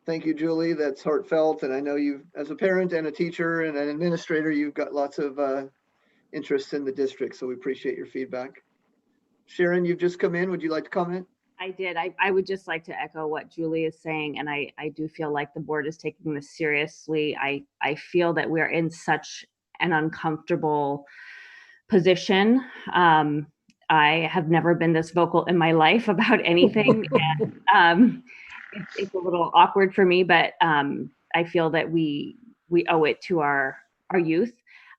Thank you, Julie. That's heartfelt. And I know you, as a parent and a teacher and an administrator, you've got lots of interest in the district. So we appreciate your feedback. Sharon, you've just come in. Would you like to comment? I did. I would just like to echo what Julie is saying. And I do feel like the board is taking this seriously. I feel that we're in such an uncomfortable position. I have never been this vocal in my life about anything. And it's a little awkward for me, but I feel that we owe it to our youth.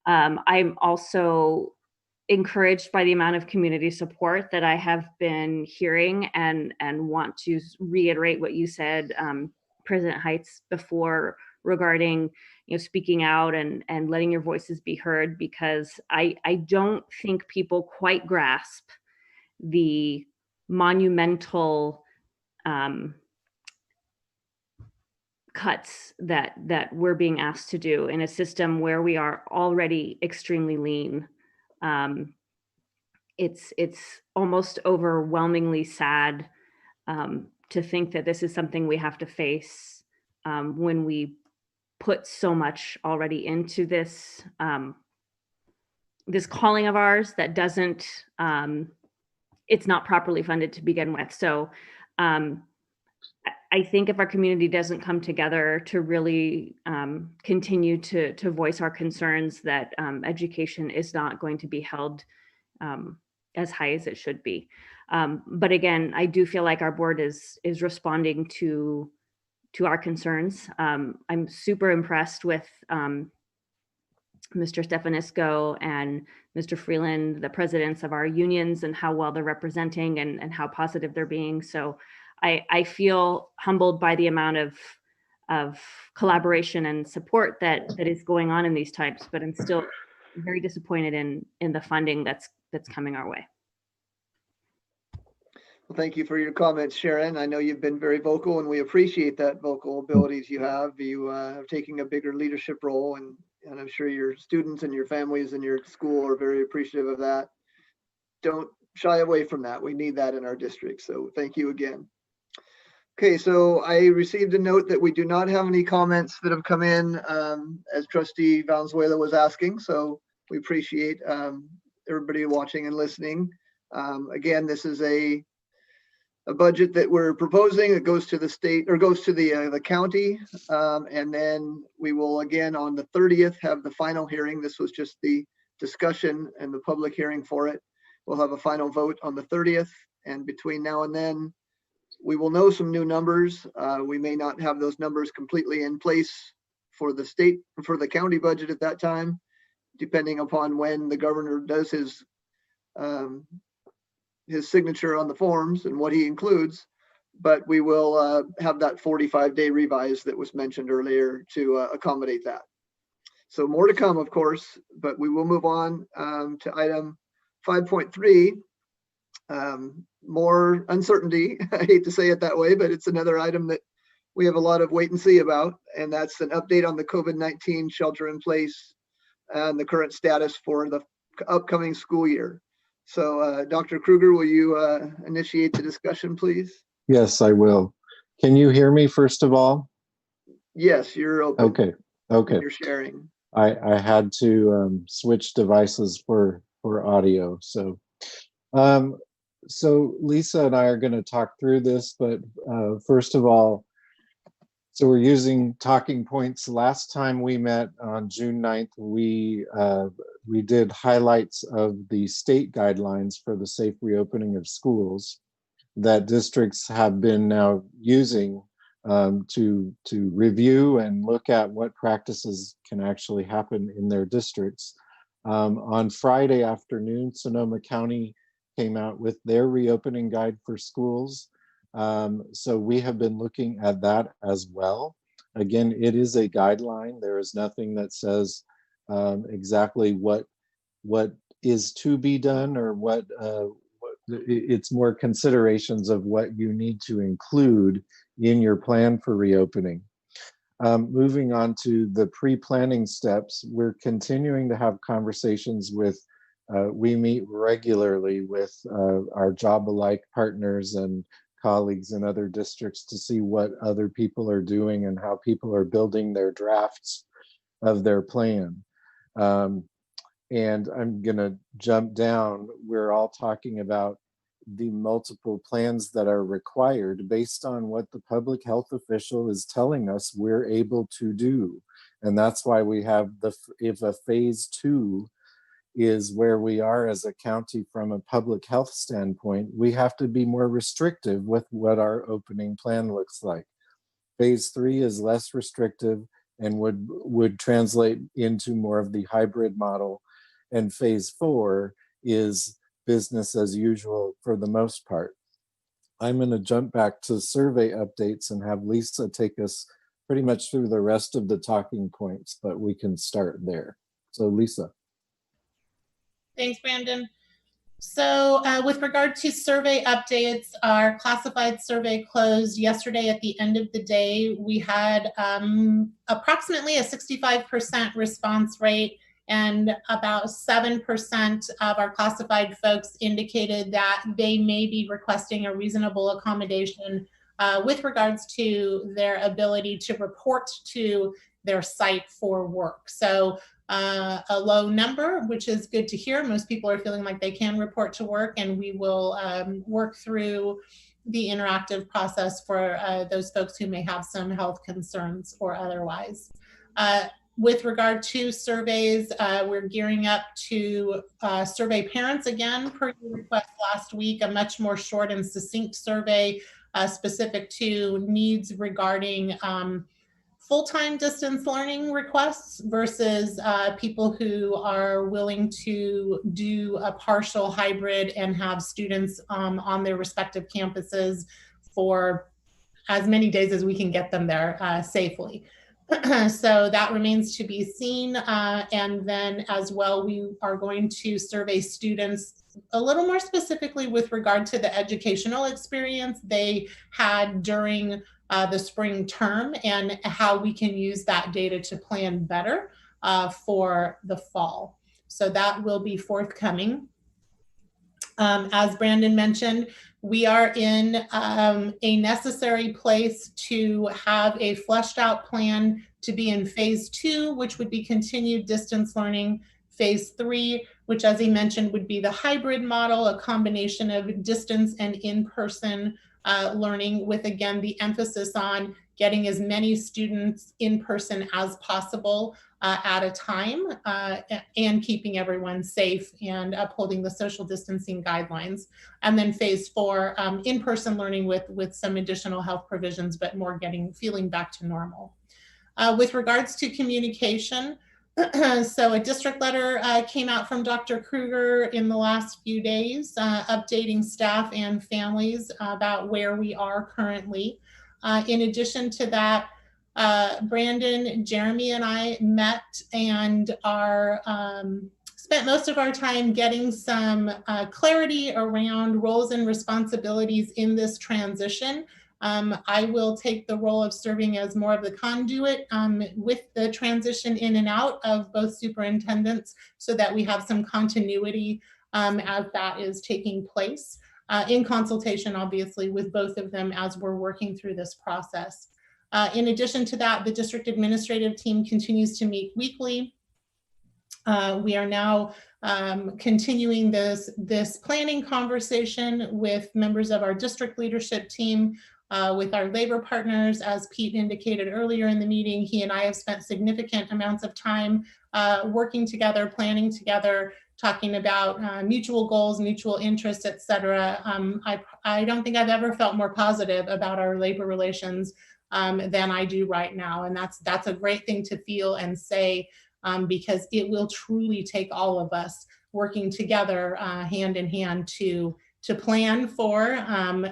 I'm also encouraged by the amount of community support that I have been hearing, and want to reiterate what you said, President Heights, before regarding speaking out and letting your voices be heard, because I don't think people quite grasp the monumental cuts that we're being asked to do in a system where we are already extremely lean. It's almost overwhelmingly sad to think that this is something we have to face when we put so much already into this this calling of ours that doesn't it's not properly funded to begin with. So I think if our community doesn't come together to really continue to voice our concerns, that education is not going to be held as high as it should be. But again, I do feel like our board is responding to our concerns. I'm super impressed with Mr. Stefanisco and Mr. Freeland, the presidents of our unions, and how well they're representing and how positive they're being. So I feel humbled by the amount of collaboration and support that is going on in these times, but I'm still very disappointed in the funding that's coming our way. Well, thank you for your comments, Sharon. I know you've been very vocal, and we appreciate that vocal abilities you have. You are taking a bigger leadership role, and I'm sure your students and your families and your school are very appreciative of that. Don't shy away from that. We need that in our district. So thank you again. Okay, so I received a note that we do not have any comments that have come in, as Trustee Valenzuela was asking. So we appreciate everybody watching and listening. Again, this is a a budget that we're proposing. It goes to the state, or goes to the county. And then we will again on the 30th have the final hearing. This was just the discussion and the public hearing for it. We'll have a final vote on the 30th. And between now and then, we will know some new numbers. We may not have those numbers completely in place for the state, for the county budget at that time, depending upon when the governor does his signature on the forms and what he includes. But we will have that 45-day revise that was mentioned earlier to accommodate that. So more to come, of course, but we will move on to item 5.3. More uncertainty. I hate to say it that way, but it's another item that we have a lot of wait and see about, and that's an update on the COVID-19 shelter in place and the current status for the upcoming school year. So Dr. Kruger, will you initiate the discussion, please? Yes, I will. Can you hear me first of all? Yes, you're open. Okay. You're sharing. I had to switch devices for audio. So Lisa and I are going to talk through this, but first of all, so we're using talking points. Last time we met on June 9th, we did highlights of the state guidelines for the safe reopening of schools that districts have been now using to review and look at what practices can actually happen in their districts. On Friday afternoon, Sonoma County came out with their reopening guide for schools. So we have been looking at that as well. Again, it is a guideline. There is nothing that says exactly what is to be done or what it's more considerations of what you need to include in your plan for reopening. Moving on to the pre-planning steps, we're continuing to have conversations with, we meet regularly with our job alike partners and colleagues in other districts to see what other people are doing and how people are building their drafts of their plan. And I'm gonna jump down. We're all talking about the multiple plans that are required based on what the public health official is telling us we're able to do. And that's why we have if a phase 2 is where we are as a county from a public health standpoint, we have to be more restrictive with what our opening plan looks like. Phase 3 is less restrictive and would translate into more of the hybrid model. And phase 4 is business as usual for the most part. I'm going to jump back to survey updates and have Lisa take us pretty much through the rest of the talking points, but we can start there. So Lisa. Thanks, Brandon. So with regard to survey updates, our classified survey closed yesterday at the end of the day. We had approximately a 65% response rate, and about 7% of our classified folks indicated that they may be requesting a reasonable accommodation with regards to their ability to report to their site for work. So a low number, which is good to hear. Most people are feeling like they can report to work, and we will work through the interactive process for those folks who may have some health concerns or otherwise. With regard to surveys, we're gearing up to survey parents again per your request last week, a much more short and succinct survey specific to needs regarding full-time distance learning requests versus people who are willing to do a partial hybrid and have students on their respective campuses for as many days as we can get them there safely. So that remains to be seen. And then as well, we are going to survey students a little more specifically with regard to the educational experience they had during the spring term and how we can use that data to plan better for the fall. So that will be forthcoming. As Brandon mentioned, we are in a necessary place to have a fleshed out plan to be in phase 2, which would be continued distance learning. Phase 3, which as he mentioned would be the hybrid model, a combination of distance and in-person learning, with, again, the emphasis on getting as many students in person as possible at a time, and keeping everyone safe and upholding the social distancing guidelines. And then phase 4, in-person learning with some additional health provisions, but more feeling back to normal. With regards to communication, so a district letter came out from Dr. Kruger in the last few days, updating staff and families about where we are currently. In addition to that, Brandon, Jeremy, and I met and spent most of our time getting some clarity around roles and responsibilities in this transition. I will take the role of serving as more of the conduit with the transition in and out of both superintendents, so that we have some continuity as that is taking place, in consultation, obviously, with both of them as we're working through this process. In addition to that, the district administrative team continues to meet weekly. We are now continuing this planning conversation with members of our district leadership team, with our labor partners. As Pete indicated earlier in the meeting, he and I have spent significant amounts of time working together, planning together, talking about mutual goals, mutual interests, et cetera. I don't think I've ever felt more positive about our labor relations than I do right now. And that's a great thing to feel and say, because it will truly take all of us working together hand in hand to plan for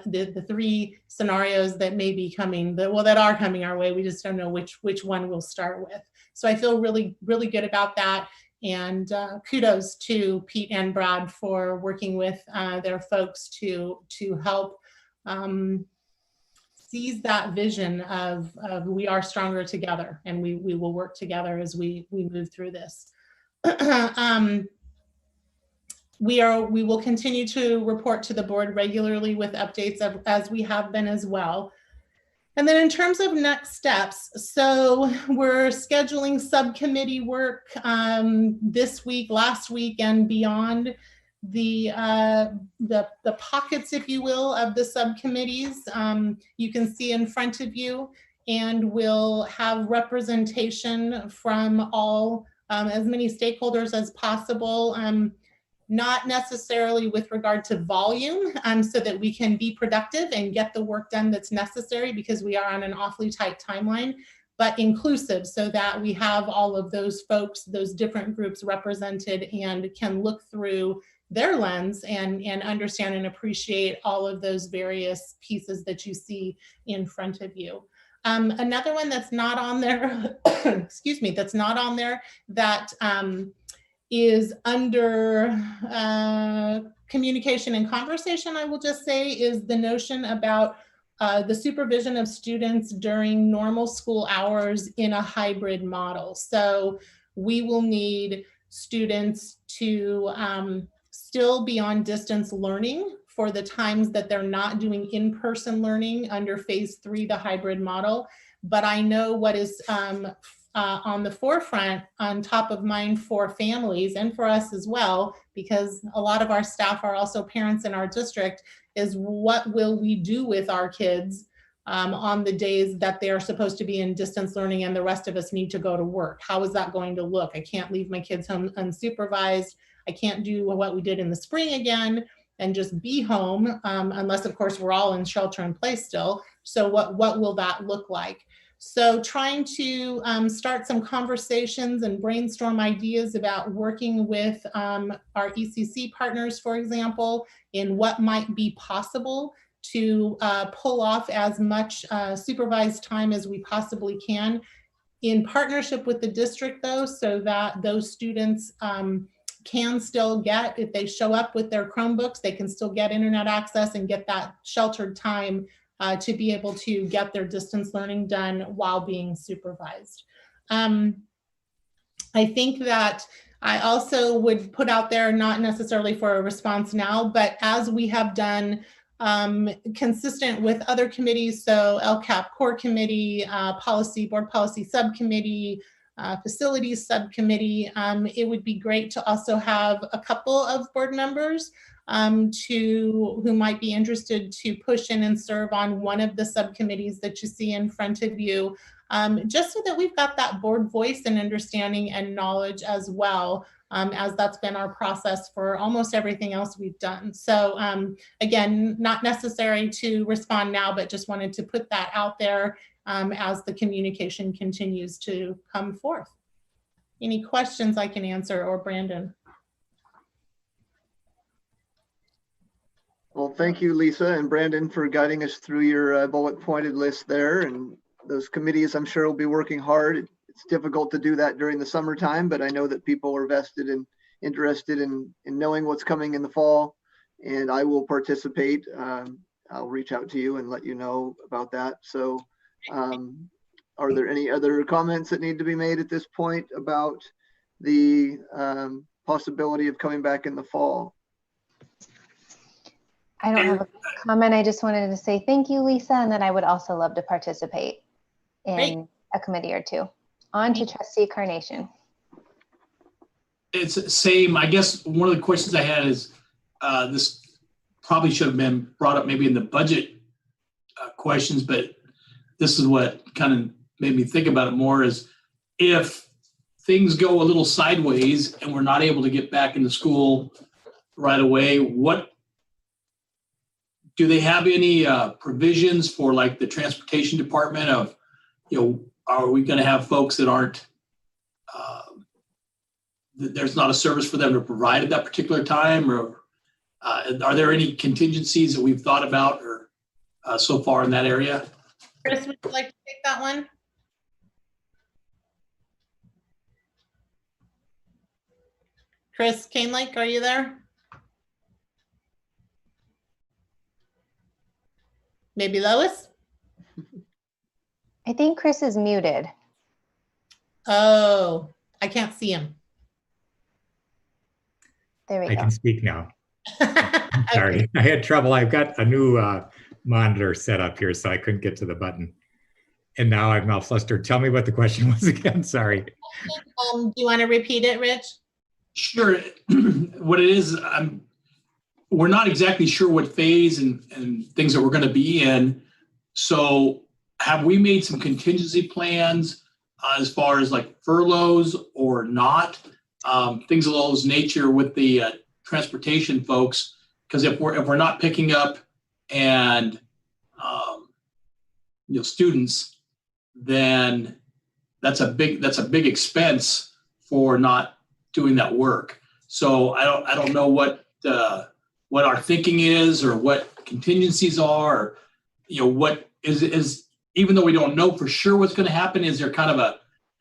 the 3 scenarios that may be coming, that are coming our way. We just don't know which one we'll start with. So I feel really, really good about that. And kudos to Pete and Brad for working with their folks to help seize that vision of we are stronger together, and we will work together as we move through this. We will continue to report to the board regularly with updates as we have been as well. And then in terms of next steps, so we're scheduling subcommittee work this week, last week, and beyond. The pockets, if you will, of the subcommittees you can see in front of you, and we'll have representation from all as many stakeholders as possible. Not necessarily with regard to volume, so that we can be productive and get the work done that's necessary, because we are on an awfully tight timeline, but inclusive, so that we have all of those folks, those different groups represented, and can look through their lens and understand and appreciate all of those various pieces that you see in front of you. Another one that's not on there, excuse me, that's not on there, that is under communication and conversation, I will just say, is the notion about the supervision of students during normal school hours in a hybrid model. So we will need students to still be on distance learning for the times that they're not doing in-person learning under phase 3, the hybrid model. But I know what is on the forefront, on top of mind for families and for us as well, because a lot of our staff are also parents in our district, is what will we do with our kids on the days that they are supposed to be in distance learning and the rest of us need to go to work? How is that going to look? I can't leave my kids home unsupervised. I can't do what we did in the spring again and just be home, unless of course we're all in shelter in place still. So what will that look like? So trying to start some conversations and brainstorm ideas about working with our ECC partners, for example, in what might be possible to pull off as much supervised time as we possibly can, in partnership with the district though, so that those students can still get, if they show up with their Chromebooks, they can still get internet access and get that sheltered time to be able to get their distance learning done while being supervised. I think that I also would put out there, not necessarily for a response now, but as we have done consistent with other committees, so LCAP core committee, board policy subcommittee, facilities subcommittee, it would be great to also have a couple of board members who might be interested to push in and serve on one of the subcommittees that you see in front of you, just so that we've got that board voice and understanding and knowledge as well, as that's been our process for almost everything else we've done. So again, not necessary to respond now, but just wanted to put that out there as the communication continues to come forth. Any questions I can answer, or Brandon? Well, thank you, Lisa and Brandon, for guiding us through your bullet pointed list there. And those committees, I'm sure, will be working hard. It's difficult to do that during the summertime, but I know that people are vested and interested in knowing what's coming in the fall, and I will participate. I'll reach out to you and let you know about that. So are there any other comments that need to be made at this point about the possibility of coming back in the fall? I don't have a comment. I just wanted to say thank you, Lisa, and that I would also love to participate in a committee or two. On to Trustee Carnation. It's the same. I guess one of the questions I had is this probably should have been brought up maybe in the budget questions, but this is what kind of made me think about it more, is if things go a little sideways and we're not able to get back into school right away, what do they have any provisions for, like, the transportation department of, are we going to have folks that aren't, there's not a service for them to provide at that particular time, or are there any contingencies that we've thought about or so far in that area? Chris, would you like to take that one? Chris Kainlake, are you there? Maybe Lois? I think Chris is muted. Oh, I can't see him. There we go. I can speak now. Sorry, I had trouble. I've got a new monitor set up here, so I couldn't get to the button. And now I'm all flustered. Tell me what the question was again. Sorry. Do you want to repeat it, Rich? Sure. What it is, we're not exactly sure what phase and things that we're going to be in. So have we made some contingency plans as far as like furloughs or not? Things of those nature with the transportation folks, because if we're not picking up and students, then that's a big expense for not doing that work. So I don't know what our thinking is, or what contingencies are, or, what is even though we don't know for sure what's going to happen, is there kind of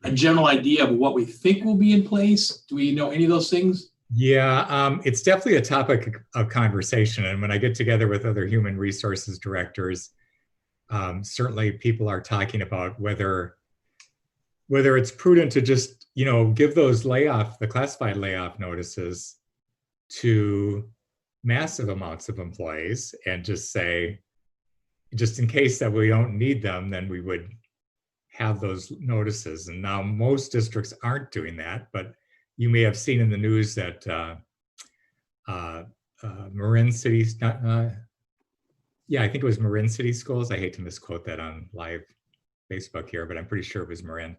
a general idea of what we think will be in place? Do we know any of those things? Yeah, it's definitely a topic of conversation. And when I get together with other human resources directors, certainly people are talking about whether it's prudent to just, give those the classified layoff notices to massive amounts of employees, and just say, just in case that we don't need them, then we would have those notices. And now most districts aren't doing that, but you may have seen in the news that Marin City, I think it was Marin City Schools. I hate to misquote that on live Facebook here, but I'm pretty sure it was Marin.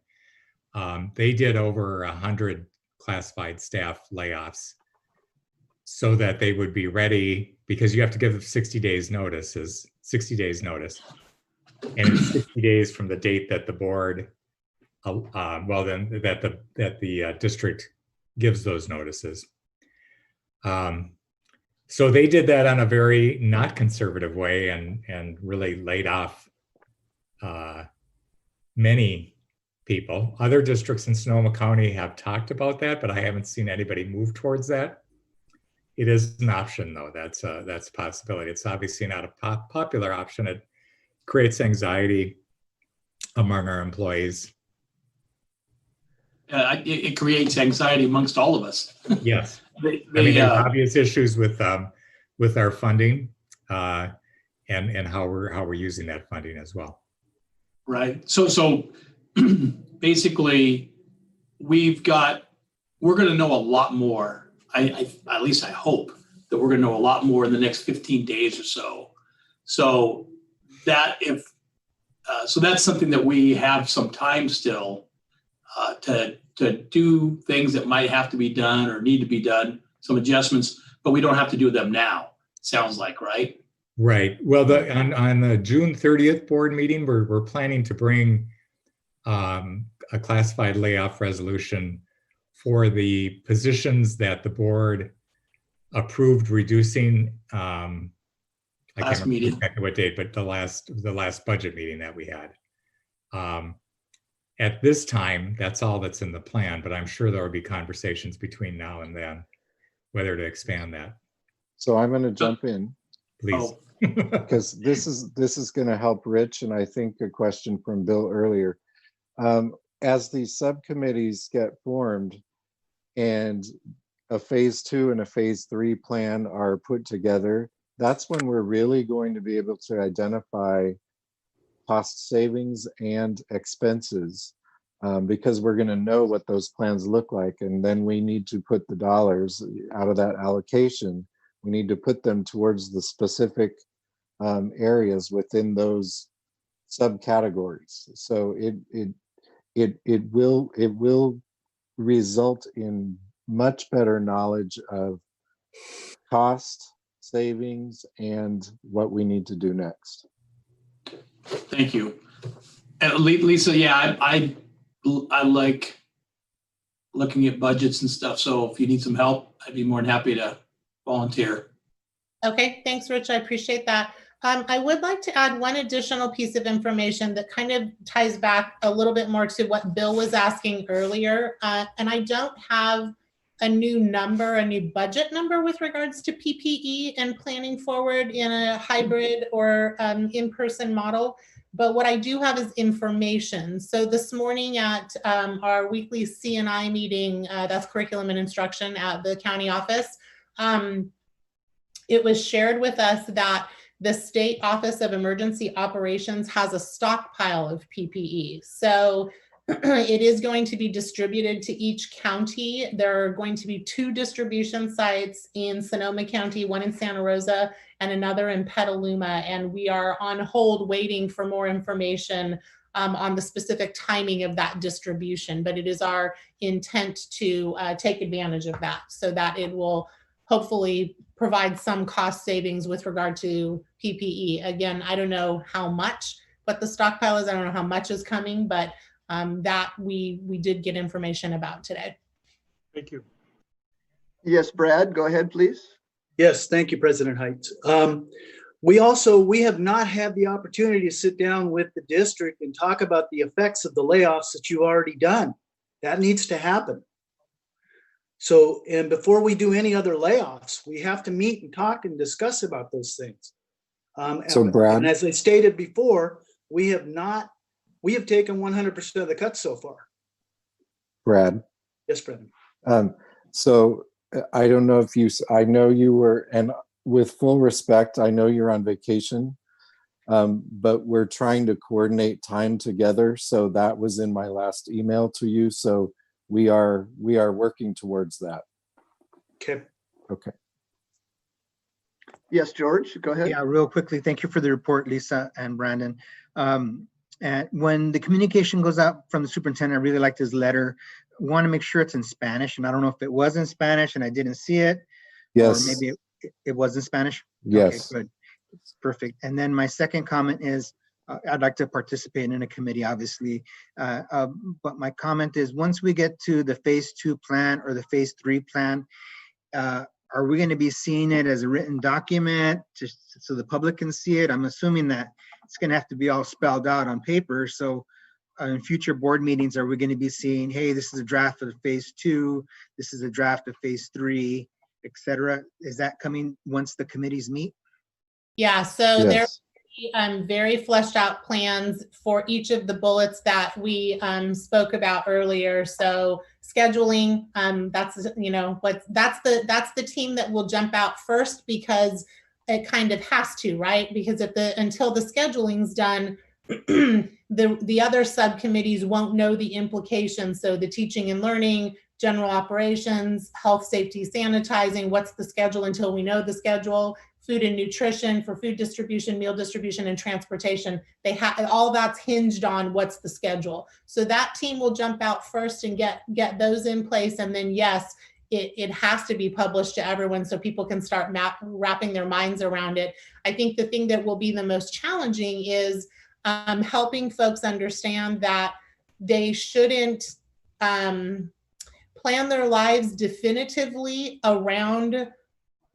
They did over 100 classified staff layoffs so that they would be ready, because you have to give them 60 days notice. And it's 60 days from the date that the board, that the district gives those notices. So they did that on a very not conservative way, and really laid off many people. Other districts in Sonoma County have talked about that, but I haven't seen anybody move towards that. It is an option, though. That's a possibility. It's obviously not a popular option. It creates anxiety among our employees. It creates anxiety amongst all of us. Yes. There's obvious issues with our funding and how we're using that funding as well. Right. So basically, we're going to know a lot more. At least I hope that that we're going to know a lot more in the next 15 days or so. So that so that's something that we have some time still to do things that might have to be done or need to be done, some adjustments, but we don't have to do them now. Sounds like, right? Right. Well, on the June 30th board meeting, we're planning to bring a classified layoff resolution for the positions that the board approved reducing. I can't remember exactly what date, but the last budget meeting that we had. At this time, that's all that's in the plan, but I'm sure there will be conversations between now and then whether to expand that. So I'm going to jump in, please, because this is going to help Rich, and I think a question from Bill earlier. As these subcommittees get formed and a phase 2 and a phase 3 plan are put together, that's when we're really going to be able to identify cost savings and expenses, because we're going to know what those plans look like. And then we need to put the dollars out of that allocation. We need to put them towards the specific areas within those subcategories. So it will result in much better knowledge of cost, savings, and what we need to do next. Thank you. Lisa, yeah, I like looking at budgets and stuff. So if you need some help, I'd be more than happy to volunteer. Okay, thanks, Rich. I appreciate that. I would like to add one additional piece of information that kind of ties back a little bit more to what Bill was asking earlier. And I don't have a new number, a new budget number with regards to PPE and planning forward in a hybrid or in-person model. But what I do have is information. So this morning at our weekly CNI meeting, that's curriculum and instruction at the county office, it was shared with us that the State Office of Emergency Operations has a stockpile of PPE. So it is going to be distributed to each county. There are going to be 2 distribution sites in Sonoma County, one in Santa Rosa and another in Petaluma. And we are on hold waiting for more information on the specific timing of that distribution. But it is our intent to take advantage of that so that it will hopefully provide some cost savings with regard to PPE. Again, I don't know how much, but the stockpile is, I don't know how much is coming, but that we did get information about today. Thank you. Yes, Brad, go ahead, please. Yes, thank you, President Heights. We have not had the opportunity to sit down with the district and talk about the effects of the layoffs that you've already done. That needs to happen. So, and before we do any other layoffs, we have to meet and talk and discuss about those things. So Brad, and as I stated before, we have taken 100% of the cuts so far. Brad. Yes, Brendan. So I don't know if I know you were, and with full respect, I know you're on vacation, but we're trying to coordinate time together. So that was in my last email to you. So we are working towards that. Okay. Okay. Yes, George, go ahead. Yeah, real quickly. Thank you for the report, Lisa and Brandon. And when the communication goes out from the superintendent, I really liked his letter. I want to make sure it's in Spanish, and I don't know if it was in Spanish and I didn't see it. Yes. Or maybe it was in Spanish. Yes. Okay, good. It's perfect. And then my second comment is, I'd like to participate in a committee, obviously. But my comment is, once we get to the phase 2 plan or the phase 3 plan, are we going to be seeing it as a written document just so the public can see it? I'm assuming that it's going to have to be all spelled out on paper. So in future board meetings, are we going to be seeing, hey, this is a draft of phase 2, this is a draft of phase 3, etc.? Is that coming once the committees meet? Yeah, so Yes. there very fleshed out plans for each of the bullets that we spoke about earlier. So scheduling, that's that's the team that will jump out first, because it kind of has to, right? Because until the scheduling's done, the other subcommittees won't know the implications. So the teaching and learning, general operations, health, safety, sanitizing, what's the schedule until we know the schedule, food and nutrition for food distribution, meal distribution, and transportation. They have all that's hinged on what's the schedule. So that team will jump out first and get those in place. And then yes, it has to be published to everyone so people can start wrapping their minds around it. I think the thing that will be the most challenging is helping folks understand that they shouldn't plan their lives definitively around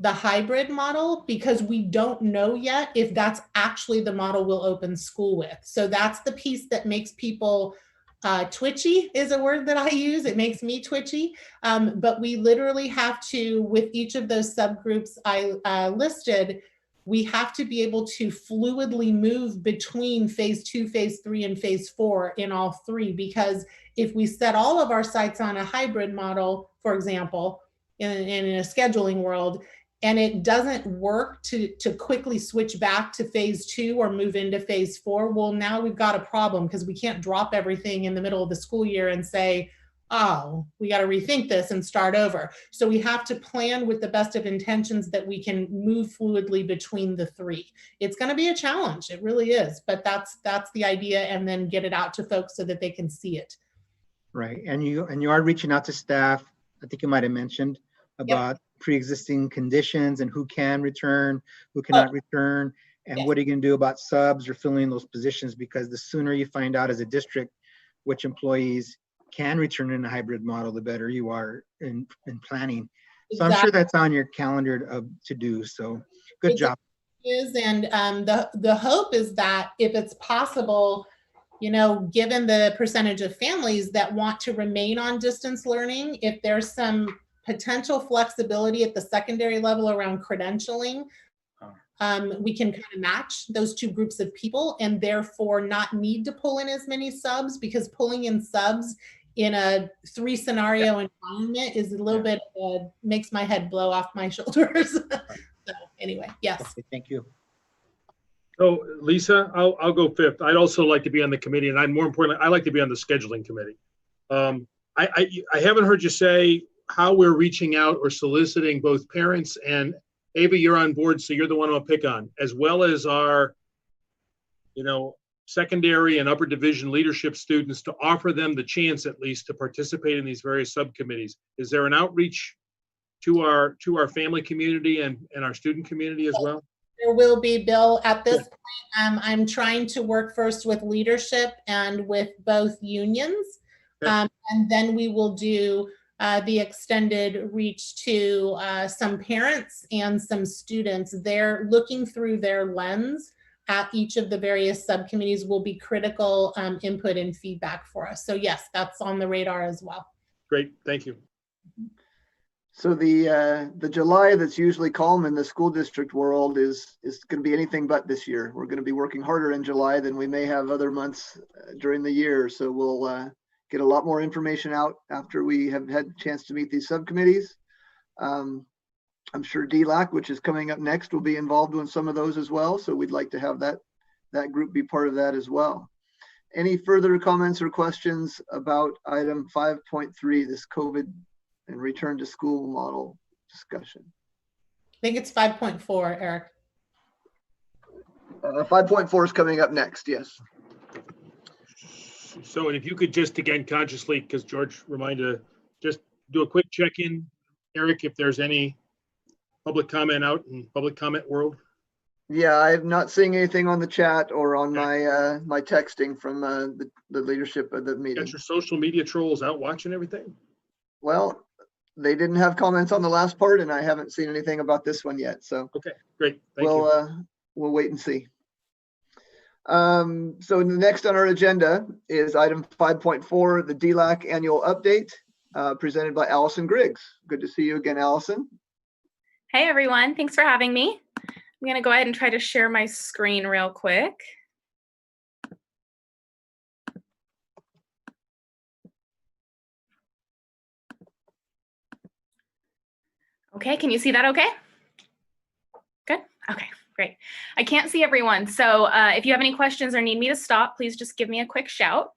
the hybrid model because we don't know yet if that's actually the model we'll open school with. So that's the piece that makes people twitchy is a word that I use. It makes me twitchy. But we literally have to, with each of those subgroups I listed, we have to be able to fluidly move between phase 2, phase 3, and phase 4 in all three. Because if we set all of our sights on a hybrid model, for example, in a scheduling world, and it doesn't work to quickly switch back to phase 2 or move into phase 4, well, now we've got a problem because we can't drop everything in the middle of the school year and say, oh, we got to rethink this and start over. So we have to plan with the best of intentions that we can move fluidly between the three. It's going to be a challenge. It really is. But that's the idea, and then get it out to folks so that they can see it. Right. And you are reaching out to staff. I think you might have mentioned about pre-existing conditions and who can return, who cannot return, and what are you going to do about subs or filling those positions? Because the sooner you find out as a district which employees can return in a hybrid model, the better you are in planning. So I'm sure that's on your calendar to do. So good job. And the hope is that if it's possible, you know, given the percentage of families that want to remain on distance learning, if there's some potential flexibility at the secondary level around credentialing, we can kind of match those two groups of people and therefore not need to pull in as many subs, because pulling in subs in a 3 scenario environment is a little bit, makes my head blow off my shoulders. So anyway, yes. Okay, thank you. So Lisa, I'll go fifth. I'd also like to be on the committee, and more importantly, I like to be on the scheduling committee. I haven't heard you say how we're reaching out or soliciting both parents, and Ava, you're on board, so you're the one I'll pick on, as well as our, you know, secondary and upper division leadership students, to offer them the chance at least to participate in these various subcommittees. Is there an outreach to our family community and our student community as well? There will be, Bill. At this point, I'm trying to work first with leadership and with both unions, and then we will do the extended reach to some parents and some students. They're looking through their lens at each of the various subcommittees will be critical input and feedback for us. So yes, that's on the radar as well. Great, thank you. So the July that's usually calm in the school district world is going to be anything but this year. We're going to be working harder in July than we may have other months during the year. So we'll get a lot more information out after we have had a chance to meet these subcommittees. I'm sure DLAC, which is coming up next, will be involved in some of those as well. So we'd like to have that group be part of that as well. Any further comments or questions about item 5.3, this COVID and return to school model discussion? I think it's 5.4, Eric. 5.4 is coming up next, yes. So, and if you could just again consciously, because George reminded, just do a quick check-in, Eric, if there's any public comment out in public comment world. Yeah, I'm not seeing anything on the chat or on my my texting from the leadership of the meeting. Got your social media trolls out watching everything? Well, they didn't have comments on the last part, and I haven't seen anything about this one yet. So okay, great. Thank you. We'll wait and see. So the next on our agenda is item 5.4, the DLAC annual update, presented by Allison Griggs. Good to see you again, Allison. Hey everyone, thanks for having me. I'm gonna go ahead and try to share my screen real quick. Okay, can you see that okay? Good, okay, great. I can't see everyone, so if you have any questions or need me to stop, please just give me a quick shout.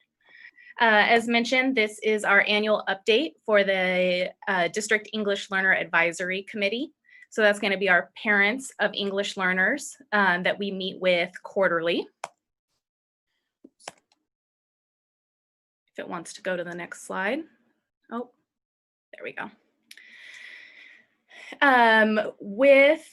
As mentioned, this is our annual update for the District English Learner Advisory Committee. So that's going to be our parents of English learners that we meet with quarterly. If it wants to go to the next slide. Oh, there we go. With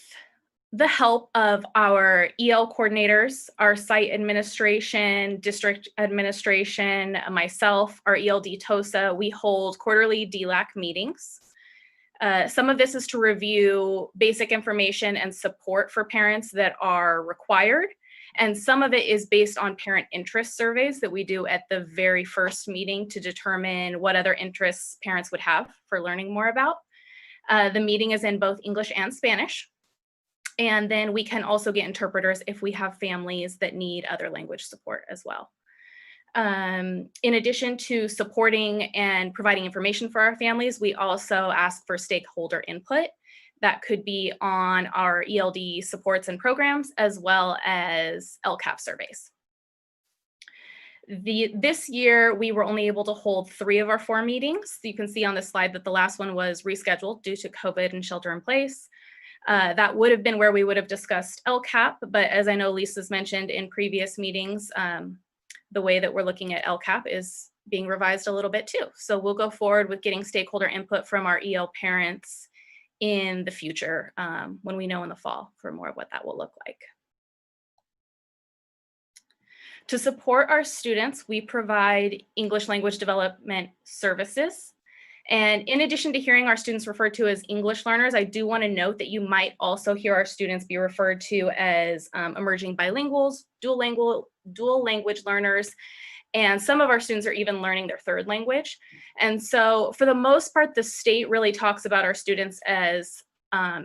the help of our EL coordinators, our site administration, district administration, myself, our ELD TOSA, we hold quarterly DLAC meetings. Some of this is to review basic information and support for parents that are required. And some of it is based on parent interest surveys that we do at the very first meeting to determine what other interests parents would have for learning more about. The meeting is in both English and Spanish. And then we can also get interpreters if we have families that need other language support as well. In addition to supporting and providing information for our families, we also ask for stakeholder input. That could be on our ELD supports and programs, as well as LCAP surveys. This year, we were only able to hold 3 of our 4 meetings. So you can see on the slide that the last one was rescheduled due to COVID and shelter in place. That would have been where we would have discussed LCAP, but as I know Lisa's mentioned in previous meetings, the way that we're looking at LCAP is being revised a little bit too. So we'll go forward with getting stakeholder input from our EL parents in the future when we know in the fall for more of what that will look like. To support our students, we provide English language development services. And in addition to hearing our students referred to as English learners, I do want to note that you might also hear our students be referred to as emerging bilinguals, dual language learners, and some of our students are even learning their 3rd language. And so for the most part, the state really talks about our students as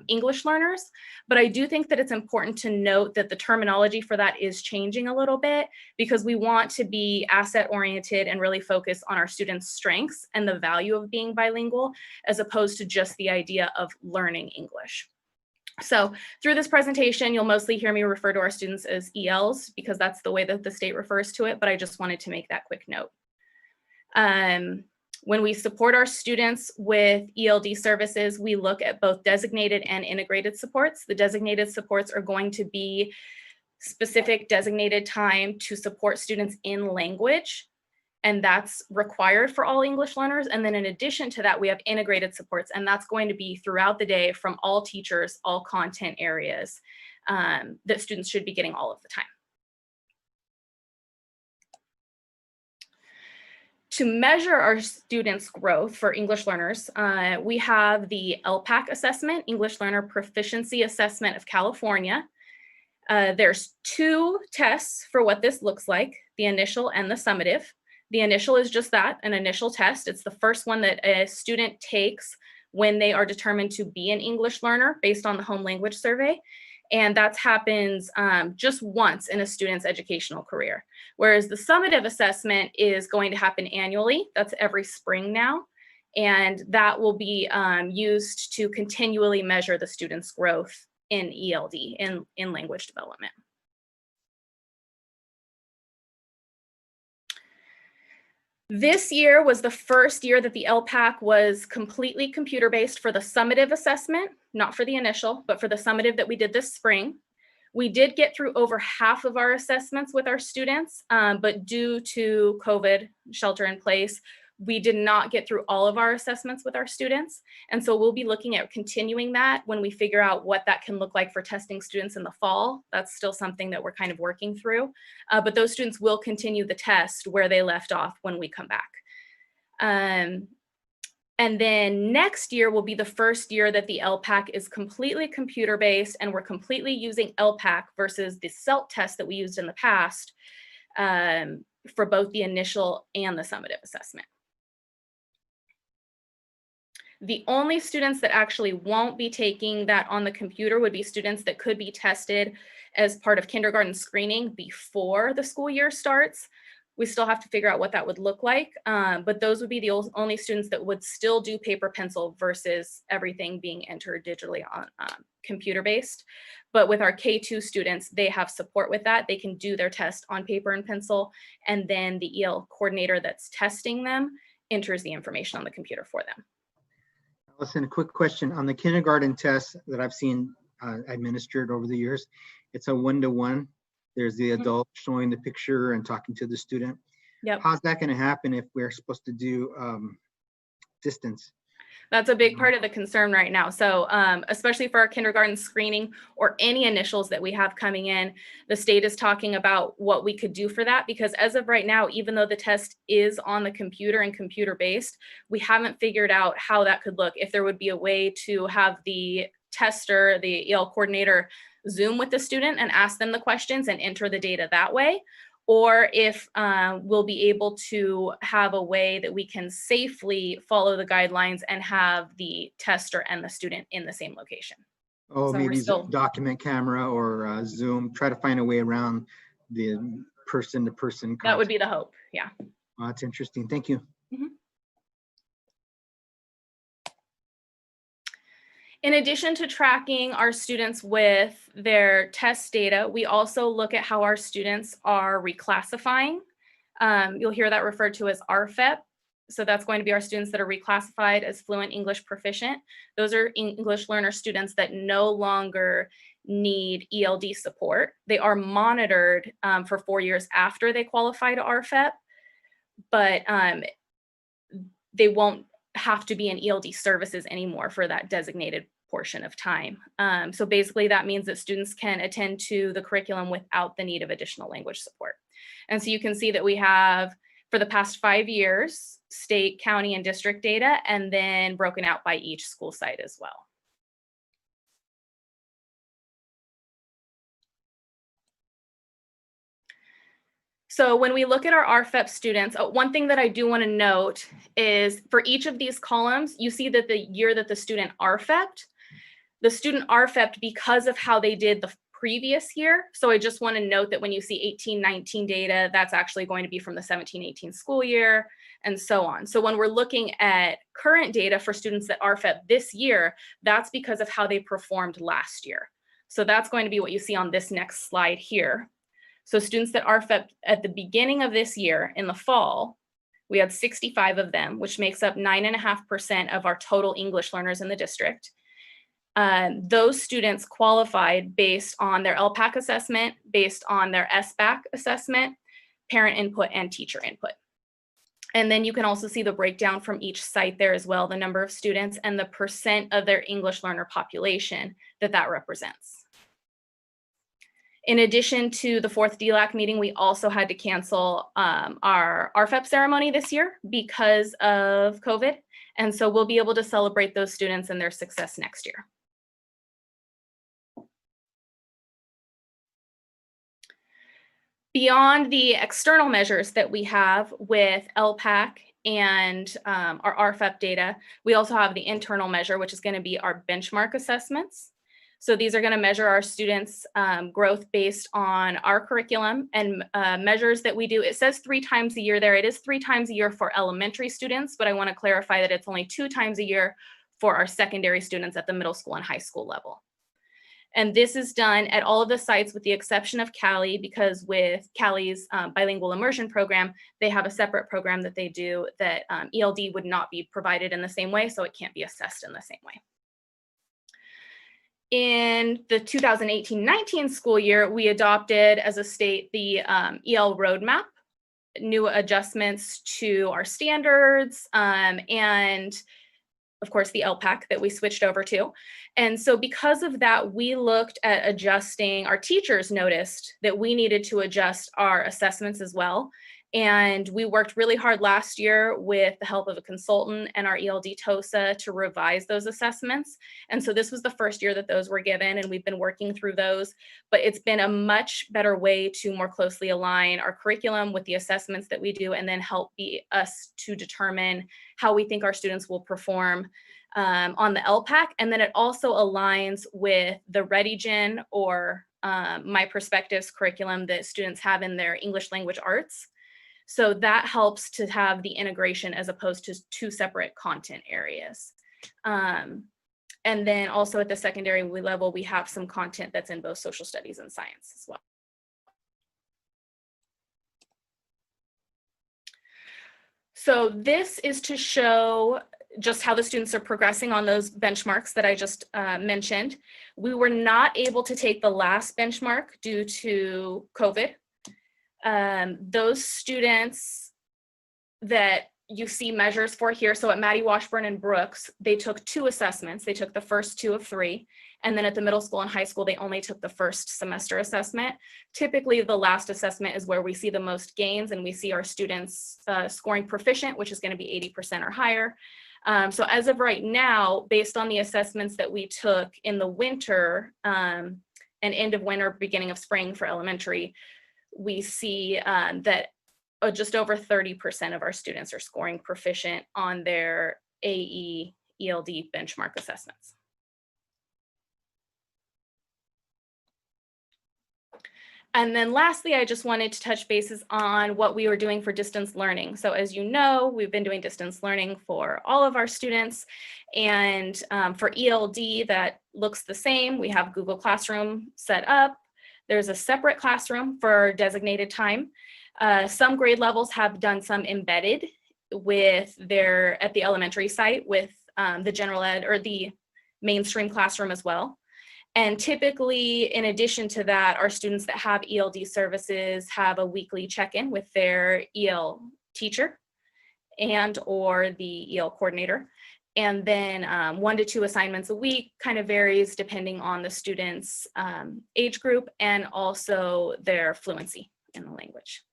English learners, but I do think that it's important to note that the terminology for that is changing a little bit because we want to be asset oriented and really focus on our students' strengths and the value of being bilingual, as opposed to just the idea of learning English. So through this presentation, you'll mostly hear me refer to our students as ELs because that's the way that the state refers to it, but I just wanted to make that quick note. When we support our students with ELD services, we look at both designated and integrated supports. The designated supports are going to be specific designated time to support students in language, and that's required for all English learners. And then in addition to that, we have integrated supports, and that's going to be throughout the day from all teachers, all content areas that students should be getting all of the time. To measure our students' growth for English learners, we have the LPAC assessment, English Learner Proficiency Assessment of California. There's 2 tests for what this looks like, the initial and the summative. The initial is just that, an initial test. It's the first one that a student takes when they are determined to be an English learner based on the home language survey. And that happens just once in a student's educational career. Whereas the summative assessment is going to happen annually. That's every spring now. And that will be used to continually measure the student's growth in ELD, in language development. This year was the first year that the LPAC was completely computer-based for the summative assessment, not for the initial, but for the summative that we did this spring. We did get through over half of our assessments with our students, but due to COVID, shelter in place, we did not get through all of our assessments with our students. And so we'll be looking at continuing that when we figure out what that can look like for testing students in the fall. That's still something that we're kind of working through, but those students will continue the test where they left off when we come back. And then next year will be the first year that the LPAC is completely computer-based and we're completely using LPAC versus the CELT test that we used in the past for both the initial and the summative assessment. The only students that actually won't be taking that on the computer would be students that could be tested as part of kindergarten screening before the school year starts. We still have to figure out what that would look like, but those would be the only students that would still do paper pencil versus everything being entered digitally on computer based. But with our K2 students, they have support with that. They can do their test on paper and pencil, and then the EL coordinator that's testing them enters the information on the computer for them. Listen, a quick question on the kindergarten test that I've seen administered over the years. It's a 1-to-1. There's the adult showing the picture and talking to the student. Yep. How's that going to happen if we're supposed to do distance? That's a big part of the concern right now. So especially for our kindergarten screening or any initials that we have coming in, the state is talking about what we could do for that, because as of right now, even though the test is on the computer and computer based, we haven't figured out how that could look. If there would be a way to have the tester, the EL coordinator, Zoom with the student and ask them the questions and enter the data that way, or if we'll be able to have a way that we can safely follow the guidelines and have the tester and the student in the same location. Oh, So maybe still, document camera or Zoom, try to find a way around the person-to-person. that would be the hope, yeah. Oh, that's interesting, thank you. Mhm. In addition to tracking our students with their test data, we also look at how our students are reclassifying. You'll hear that referred to as RFEP. So that's going to be our students that are reclassified as fluent English proficient. Those are English learner students that no longer need ELD support. They are monitored for 4 years after they qualify to RFEP, but they won't have to be in ELD services anymore for that designated portion of time. So basically that means that students can attend to the curriculum without the need of additional language support. And so you can see that we have, for the past 5 years, state, county, and district data, and then broken out by each school site as well. So when we look at our RFEP students, one thing that I do want to note is for each of these columns, you see that the year that the student RFEP'd, the student RFEP'd because of how they did the previous year. So I just want to note that when you see 18-19 data, that's actually going to be from the 17-18 school year and so on. So when we're looking at current data for students that RFEP this year, that's because of how they performed last year. So that's going to be what you see on this next slide here. So students that RFEP at the beginning of this year in the fall, we had 65 of them, which makes up 9.5% of our total English learners in the district. Those students qualified based on their LPAC assessment, based on their SBAC assessment, parent input, and teacher input. And then you can also see the breakdown from each site there as well, the number of students and the percent of their English learner population that represents. In addition to the 4th DLAC meeting, we also had to cancel our RFEP ceremony this year because of COVID. And so we'll be able to celebrate those students and their success next year. Beyond the external measures that we have with LPAC and our RFEP data, we also have the internal measure, which is going to be our benchmark assessments. So these are going to measure our students' growth based on our curriculum and measures that we do. It says 3 times a year there. It is 3 times a year for elementary students, but I want to clarify that it's only 2 times a year for our secondary students at the middle school and high school level. And this is done at all of the sites with the exception of Cali, because with Cali's bilingual immersion program, they have a separate program that they do that ELD would not be provided in the same way, so it can't be assessed in the same way. In the 2018-19 school year, we adopted as a state the EL roadmap, new adjustments to our standards, and of course the LPAC that we switched over to. And so because of that, we looked at adjusting, our teachers noticed that we needed to adjust our assessments as well. And we worked really hard last year with the help of a consultant and our ELD TOSA to revise those assessments. And so this was the first year that those were given, and we've been working through those, but it's been a much better way to more closely align our curriculum with the assessments that we do, and then help us to determine how we think our students will perform on the LPAC. And then it also aligns with the ReadyGen or My Perspectives curriculum that students have in their English language arts. So that helps to have the integration as opposed to two separate content areas. And then also at the secondary level, we have some content that's in both social studies and science as well. So this is to show just how the students are progressing on those benchmarks that I just mentioned. We were not able to take the last benchmark due to COVID. Those students that you see measures for here, so at Maddie Washburn and Brooks, they took 2 assessments. They took the first 2 of 3. And then at the middle school and high school, they only took the first semester assessment. Typically, the last assessment is where we see the most gains, and we see our students scoring proficient, which is going to be 80% or higher. So as of right now, based on the assessments that we took in the winter and end of winter, beginning of spring for elementary, we see that just over 30% of our students are scoring proficient on their AE ELD benchmark assessments. And then lastly, I just wanted to touch bases on what we were doing for distance learning. So as you know, we've been doing distance learning for all of our students. And for ELD, that looks the same. We have Google Classroom set up. There's a separate classroom for designated time. Some grade levels have done some embedded with at the elementary site with the general ed or the mainstream classroom as well. And typically, in addition to that, our students that have ELD services have a weekly check-in with their EL teacher and or the EL coordinator. And then 1 to 2 assignments a week, kind of varies depending on the student's age group and also their fluency in the language.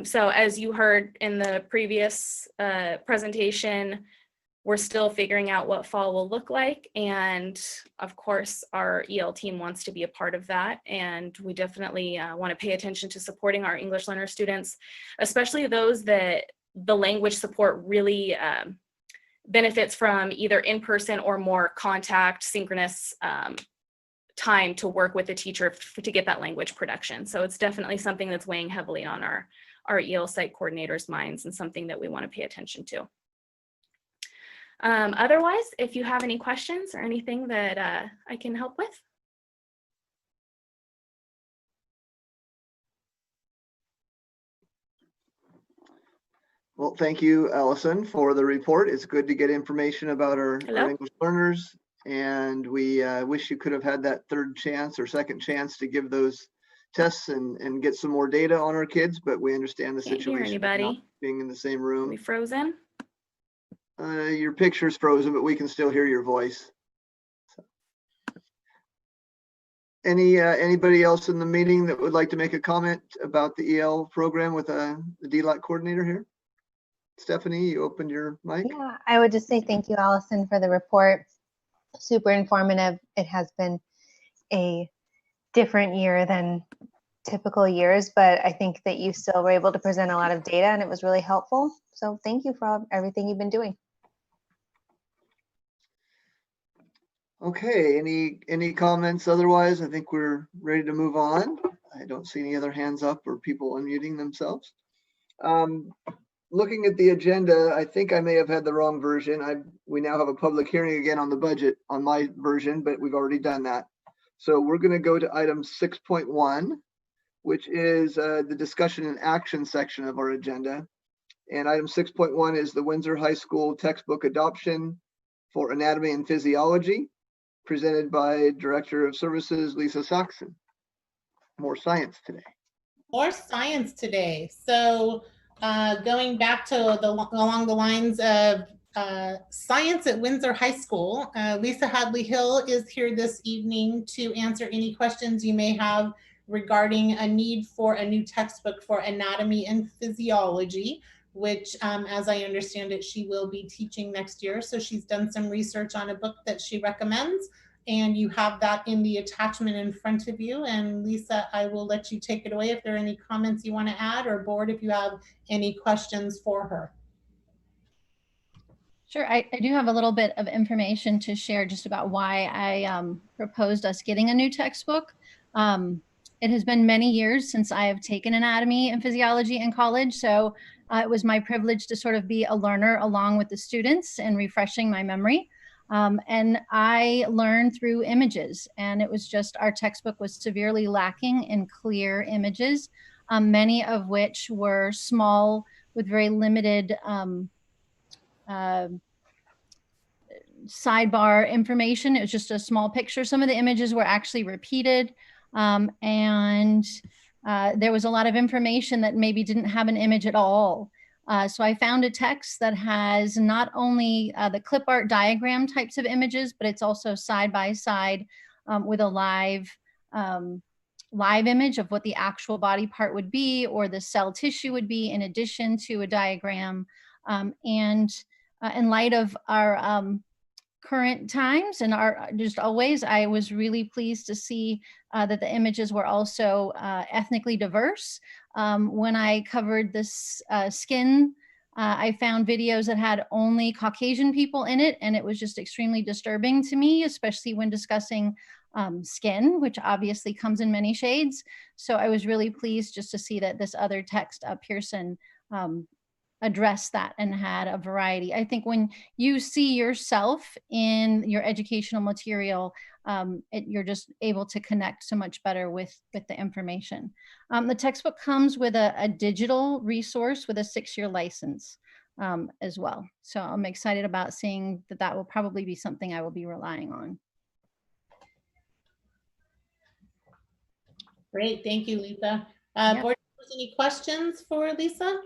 So as you heard in the previous presentation, we're still figuring out what fall will look like. And of course, our EL team wants to be a part of that. And we definitely want to pay attention to supporting our English learner students, especially those that the language support really benefits from either in-person or more contact synchronous time to work with the teacher to get that language production. So it's definitely something that's weighing heavily on our EL site coordinators' minds and something that we want to pay attention to. Otherwise, if you have any questions or anything that I can help with. Well, thank you, Allison, for the report. It's good to get information about our English learners, and we wish you could have had that third chance or second chance to give those tests and get some more data on our kids, but we understand the situation of not being in the same room. Are we frozen? Your picture's frozen, but we can still hear your voice. So. Anybody else in the meeting that would like to make a comment about the EL program with the DLAC coordinator here? Stephanie, you opened your mic. Yeah, I would just say thank you, Allison, for the report. Super informative. It has been a different year than typical years, but I think that you still were able to present a lot of data and it was really helpful. So thank you for everything you've been doing. Okay, any comments otherwise? I think we're ready to move on. I don't see any other hands up or people unmuting themselves. Looking at the agenda, I think I may have had the wrong version. We now have a public hearing again on the budget on my version, but we've already done that. So we're going to go to item 6.1, which is the discussion and action section of our agenda. And item 6.1 is the Windsor High School textbook adoption for anatomy and physiology, presented by Director of Services, Lisa Saxon. More science today. More science today. So going back to along the lines of science at Windsor High School, Lisa Hadley Hill is here this evening to answer any questions you may have regarding a need for a new textbook for anatomy and physiology, which as I understand it, she will be teaching next year. So she's done some research on a book that she recommends, and you have that in the attachment in front of you. And Lisa, I will let you take it away if there are any comments you want to add, or board if you have any questions for her. Sure, I do have a little bit of information to share just about why I proposed us getting a new textbook. It has been many years since I have taken anatomy and physiology in college, so it was my privilege to sort of be a learner along with the students and refreshing my memory. And I learned through images, and it was just our textbook was severely lacking in clear images, many of which were small with very limited sidebar information. It was just a small picture. Some of the images were actually repeated, and there was a lot of information that maybe didn't have an image at all. So I found a text that has not only the clip art diagram types of images, but it's also side by side with a live image of what the actual body part would be or the cell tissue would be in addition to a diagram. And in light of our current times and our just always, I was really pleased to see that the images were also ethnically diverse. When I covered this skin, I found videos that had only Caucasian people in it, and it was just extremely disturbing to me, especially when discussing skin, which obviously comes in many shades. So I was really pleased just to see that this other text, Pearson, addressed that and had a variety. I think when you see yourself in your educational material, you're just able to connect so much better with the information. The textbook comes with a digital resource with a 6-year license as well. So I'm excited about seeing that will probably be something I will be relying on. Great, thank you, Lisa. Yep. Board members, any questions for Lisa?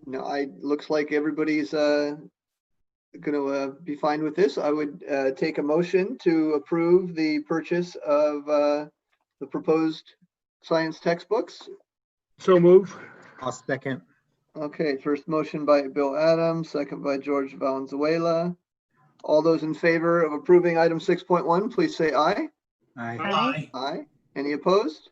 No, looks like everybody's going to be fine with this. I would take a motion to approve the purchase of the proposed science textbooks. So move. I'll second. Okay, first motion by Bill Adams, second by George Valenzuela. All those in favor of approving item 6.1, please say aye. Aye. Aye. Aye. Any opposed?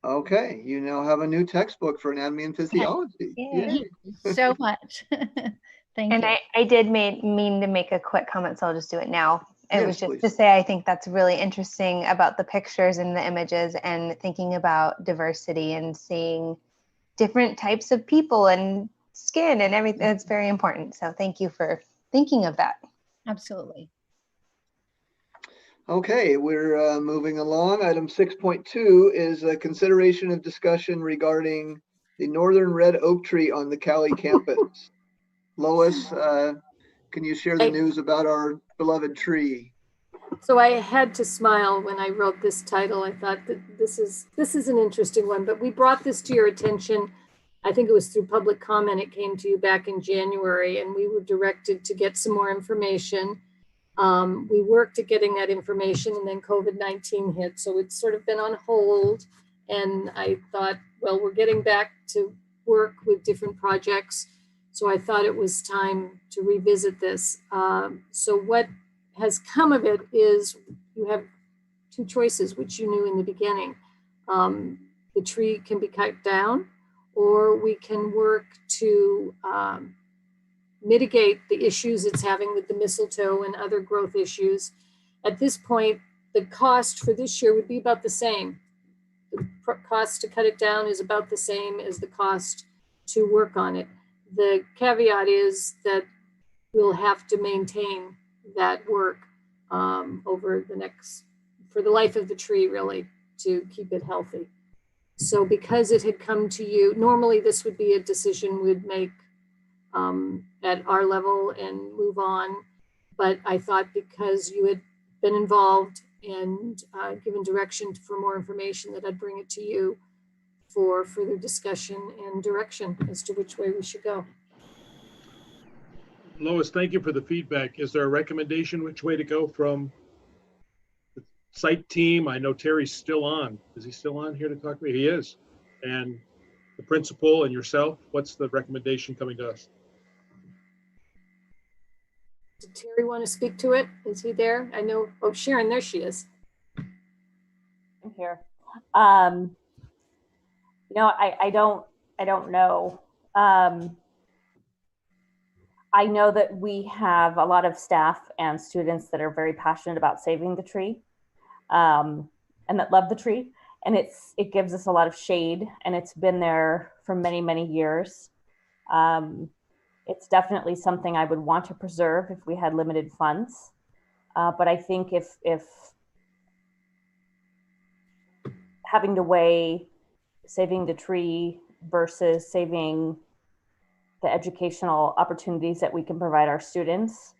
Okay, you now have a new textbook for anatomy and physiology. Thank you so much. Thank And you. I did mean to make a quick comment, so I'll just do it now. It Yes, was just please. to say I think that's really interesting about the pictures and the images and thinking about diversity and seeing different types of people and skin and everything. It's very important. So thank you for thinking of that. Absolutely. Okay, we're moving along. Item 6.2 is a consideration of discussion regarding the northern red oak tree on the Cali campus. Lois, can you share the news about our beloved tree? So I had to smile when I wrote this title. I thought that this is an interesting one, but we brought this to your attention. I think it was through public comment. It came to you back in January, and we were directed to get some more information. We worked at getting that information, and then COVID-19 hit. So it's sort of been on hold. And I thought, well, we're getting back to work with different projects. So I thought it was time to revisit this. So what has come of it is you have two choices, which you knew in the beginning. The tree can be cut down, or we can work to mitigate the issues it's having with the mistletoe and other growth issues. At this point, the cost for this year would be about the same. The cost to cut it down is about the same as the cost to work on it. The caveat is that we'll have to maintain that work over for the life of the tree, really, to keep it healthy. So because it had come to you, normally this would be a decision we'd make at our level and move on. But I thought because you had been involved and given direction for more information, that I'd bring it to you for further discussion and direction as to which way we should go. Lois, thank you for the feedback. Is there a recommendation which way to go from the site team? I know Terry's still on. Is he still on here to talk to me? He is. And the principal and yourself, what's the recommendation coming to us? Did Terry want to speak to it? Is he there? I know, oh, Sharon, there she is. I'm here. I don't know. I know that we have a lot of staff and students that are very passionate about saving the tree, and that love the tree. And it gives us a lot of shade, and it's been there for many, many years. It's definitely something I would want to preserve if we had limited funds. But I think if having to weigh saving the tree versus saving the educational opportunities that we can provide our students,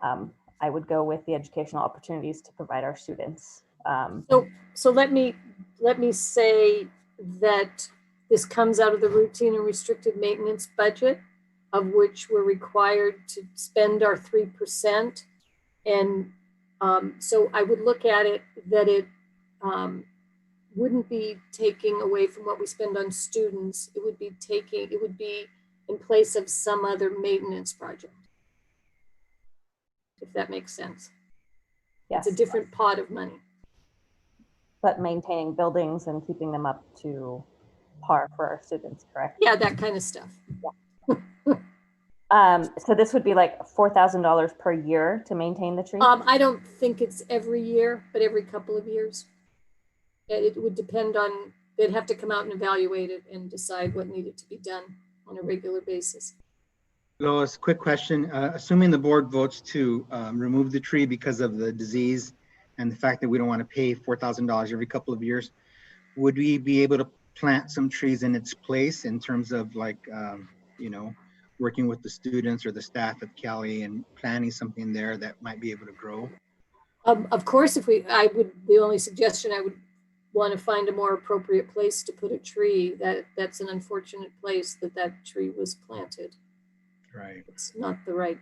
I would go with the educational opportunities to provide our students. So let me say that this comes out of the routine and restricted maintenance budget, of which we're required to spend our 3%. And so I would look at it that it wouldn't be taking away from what we spend on students. It would be in place of some other maintenance project, if that makes sense. Yes. It's a different pot of money. But maintaining buildings and keeping them up to par for our students, correct? Yeah, that kind of stuff. Yeah. So this would be like $4,000 per year to maintain the tree? I don't think it's every year, but every couple of years. It would depend on, they'd have to come out and evaluate it and decide what needed to be done on a regular basis. Lois, quick question. Assuming the board votes to remove the tree because of the disease and the fact that we don't want to pay $4,000 every couple of years, would we be able to plant some trees in its place in terms of like, working with the students or the staff at Cali and planting something there that might be able to grow? Of course, the only suggestion I would want to find a more appropriate place to put a tree. That's an unfortunate place that tree was planted. Right. It's not the right,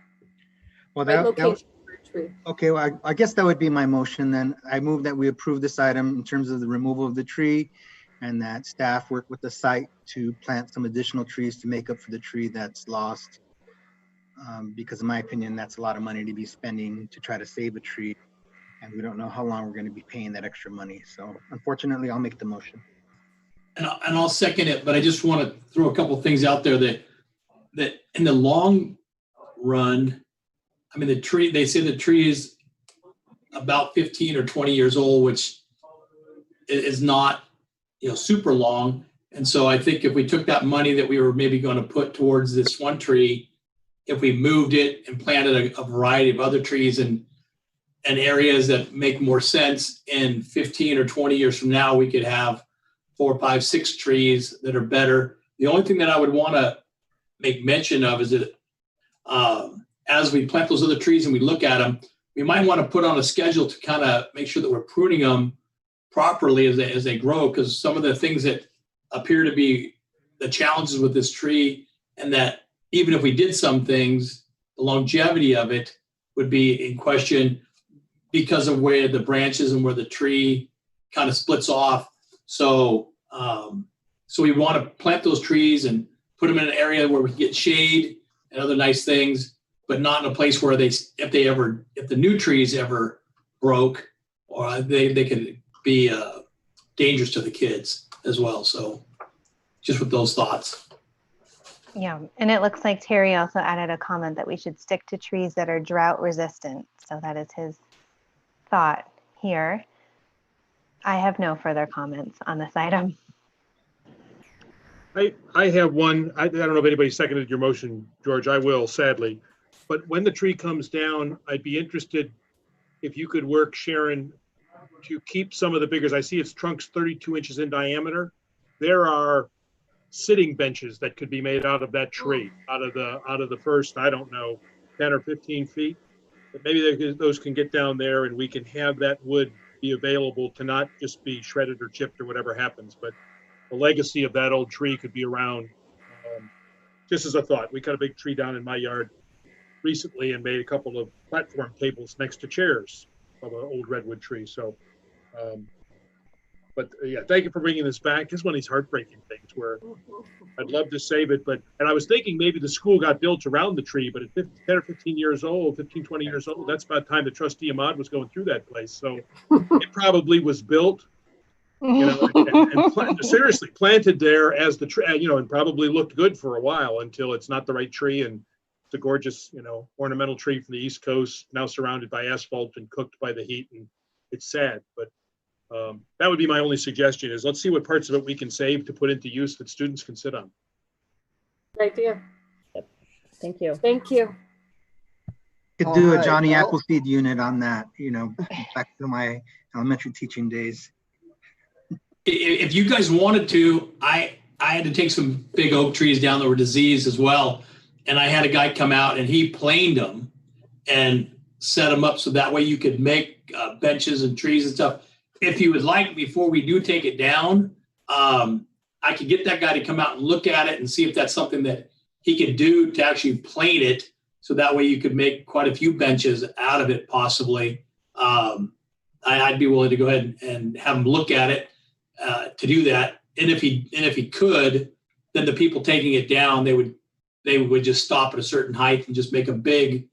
location for a tree. Okay, well, I guess that would be my motion then. I move that we approve this item in terms of the removal of the tree, and that staff work with the site to plant some additional trees to make up for the tree that's lost. Because in my opinion, that's a lot of money to be spending to try to save a tree. And we don't know how long we're going to be paying that extra money. So unfortunately, I'll make the motion. And I'll second it, but I just want to throw a couple of things out there that in the long run, I mean, they say the tree is about 15 or 20 years old, which is not, super long. And so I think if we took that money that we were maybe going to put towards this one tree, if we moved it and planted a variety of other trees and areas that make more sense, in 15 or 20 years from now, we could have 4, 5, 6 trees that are better. The only thing that I would want to make mention of is that as we plant those other trees and we look at them, we might want to put on a schedule to kind of make sure that we're pruning them properly as they grow, because some of the things that appear to be the challenges with this tree, and that even if we did some things, the longevity of it would be in question because of where the branches and where the tree kind of splits off. So we want to plant those trees and put them in an area where we can get shade and other nice things, but not in a place where if the new trees ever broke, or they could be dangerous to the kids as well. So just with those thoughts. Yeah, and it looks like Terry also added a comment that we should stick to trees that are drought resistant. So that is his thought here. I have no further comments on this item. I have one. I don't know if anybody seconded your motion, George. I will, sadly. But when the tree comes down, I'd be interested if you could work, Sharon, to keep some of the bigger. I see its trunk's 32 inches in diameter. There are sitting benches that could be made out of that tree, out of the first, I don't know, 10 or 15 feet. But maybe those can get down there, and we can have that wood be available to not just be shredded or chipped or whatever happens, but the legacy of that old tree could be around. Just as a thought, we cut a big tree down in my yard recently and made a couple of platform tables next to chairs of an old redwood tree. So, but yeah, thank you for bringing this back. This is one of these heartbreaking things where I'd love to save it, and I was thinking maybe the school got built around the tree, but at 10 or 15 years old, 15, 20 years old, that's about the time that Trustee Ahmad was going through that place. So it probably was built, and seriously planted there as the tree, and probably looked good for a while until it's not the right tree. And It's a gorgeous, ornamental tree from the East Coast, now surrounded by asphalt and cooked by the heat, and it's sad. But that would be my only suggestion: is let's see what parts of it we can save to put into use that students can sit on. Good idea. Thank you. Thank you. Could do a Alright, Johnny well- Appleseed unit on that, back to my elementary teaching days. If you guys wanted to, I had to take some big oak trees down that were diseased as well. And I had a guy come out and he planed them and set them up so that way you could make benches and trees and stuff. If you would like, before we do take it down, I could get that guy to come out and look at it and see if that's something that he could do to actually plane it. So that way you could make quite a few benches out of it possibly. I'd be willing to go ahead and have him look at it to do that. And if he could, then the people taking it down, they would just stop at a certain height and just make a big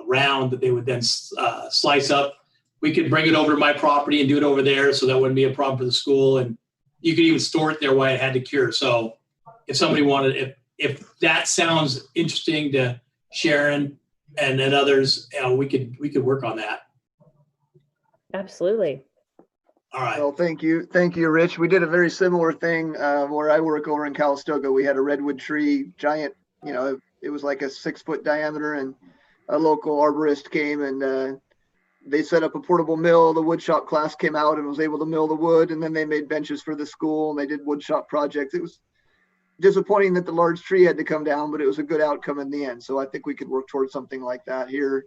round that they would then slice up. We could bring it over to my property and do it over there, so that wouldn't be a problem for the school. And you could even store it there while it had to cure. So if somebody wanted, if that sounds interesting to Sharon and then others, we could work on that. Absolutely. All right. Well, thank you, Rich. We did a very similar thing where I work over in Calistoga. We had a redwood tree, giant. It was like a 6-foot diameter, and a local arborist came and they set up a portable mill. The woodshop class came out and was able to mill the wood, and then they made benches for the school and they did woodshop projects. It was disappointing that the large tree had to come down, but it was a good outcome in the end. So I think we could work towards something like that here.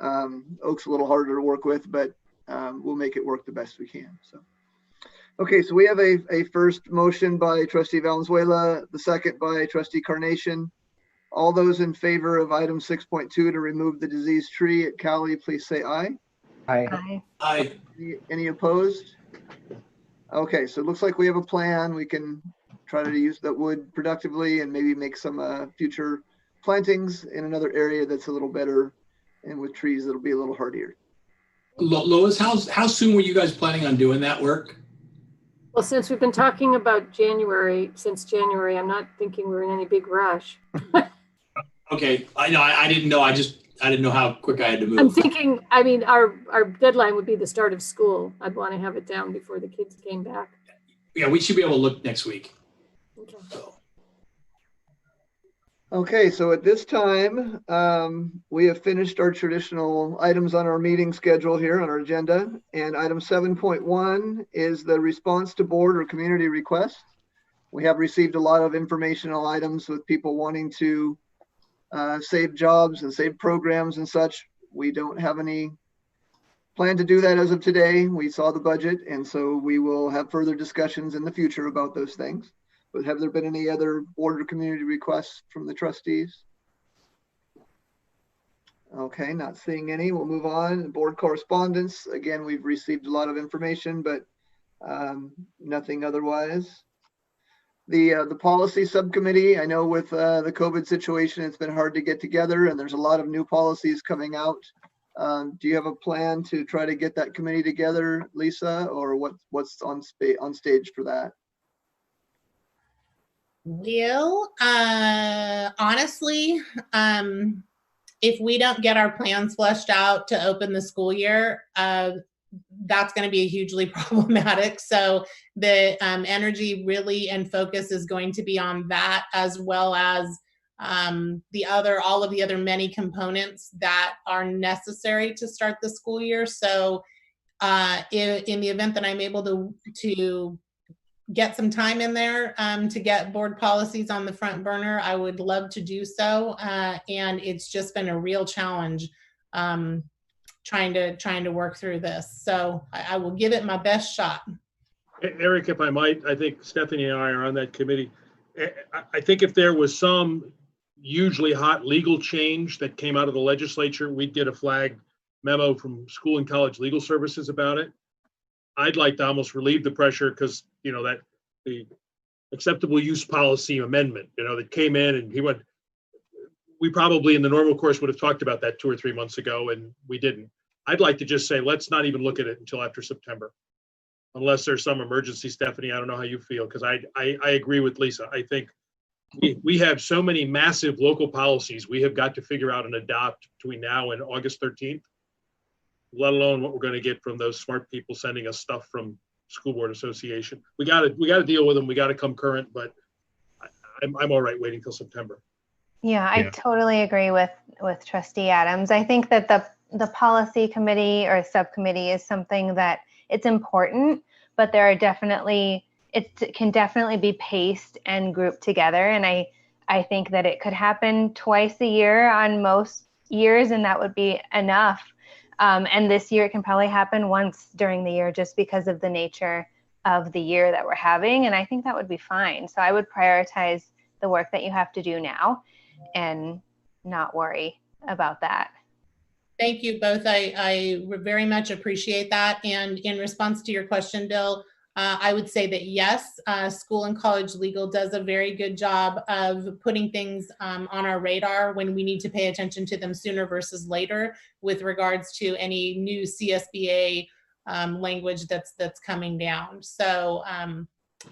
Oak's a little harder to work with, but we'll make it work the best we can. So, okay, so we have a first motion by Trustee Valenzuela, the second by Trustee Carnation. All those in favor of item 6.2 to remove the diseased tree at Cali, please say aye. Aye. Aye. Any opposed? Okay, so it looks like we have a plan. We can try to use that wood productively and maybe make some future plantings in another area that's a little better and with trees that'll be a little hardier. Lois, how soon were you guys planning on doing that work? Well, since we've been talking about since January, I'm not thinking we're in any big rush. Okay, I know. I didn't know. I didn't know how quick I had to move. I'm thinking, our deadline would be the start of school. I'd want to have it down before the kids came back. Yeah, we should be able to look next week. Okay. Okay, so at this time, we have finished our traditional items on our meeting schedule here on our agenda. And item 7.1 is the response to board or community requests. We have received a lot of informational items with people wanting to save jobs and save programs and such. We don't have any plan to do that as of today. We saw the budget, and so we will have further discussions in the future about those things. But have there been any other board or community requests from the trustees? Okay, not seeing any. We'll move on. Board correspondence. Again, we've received a lot of information, but nothing otherwise. The policy subcommittee, I know with the COVID situation, it's been hard to get together and there's a lot of new policies coming out. Do you have a plan to try to get that committee together, Lisa, or what's on stage for that? Well, honestly, if we don't get our plans fleshed out to open the school year, that's going to be hugely problematic. So the energy really and focus is going to be on that, as well as all of the other many components that are necessary to start the school year. So in the event that I'm able to get some time in there to get board policies on the front burner, I would love to do so. And it's just been a real challenge trying to work through this. So I will give it my best shot. Eric, if I might, I think Stephanie and I are on that committee. I think if there was some hugely hot legal change that came out of the legislature, we'd get a flag memo from school and college legal services about it. I'd like to almost relieve the pressure because, that the acceptable use policy amendment, that came in and we probably in the normal course would have talked about that 2 or 3 months ago and we didn't. I'd like to just say, let's not even look at it until after September, unless there's some emergency. Stephanie, I don't know how you feel, because I agree with Lisa. I think we have so many massive local policies we have got to figure out and adopt between now and August 13th, let alone what we're going to get from those smart people sending us stuff from School Board Association. We got to deal with them. We got to come current, but I'm all right waiting till September. Yeah, I totally agree with Trustee Adams. I think that the policy committee or subcommittee is something that it's important, but there are definitely, it can definitely be paced and grouped together. And I think that it could happen twice a year on most years, and that would be enough. And this year it can probably happen once during the year just because of the nature of the year that we're having. And I think that would be fine. So I would prioritize the work that you have to do now and not worry about that. Thank you both. I very much appreciate that. And in response to your question, Bill, I would say that yes, school and college legal does a very good job of putting things on our radar when we need to pay attention to them sooner versus later with regards to any new CSBA language that's coming down. So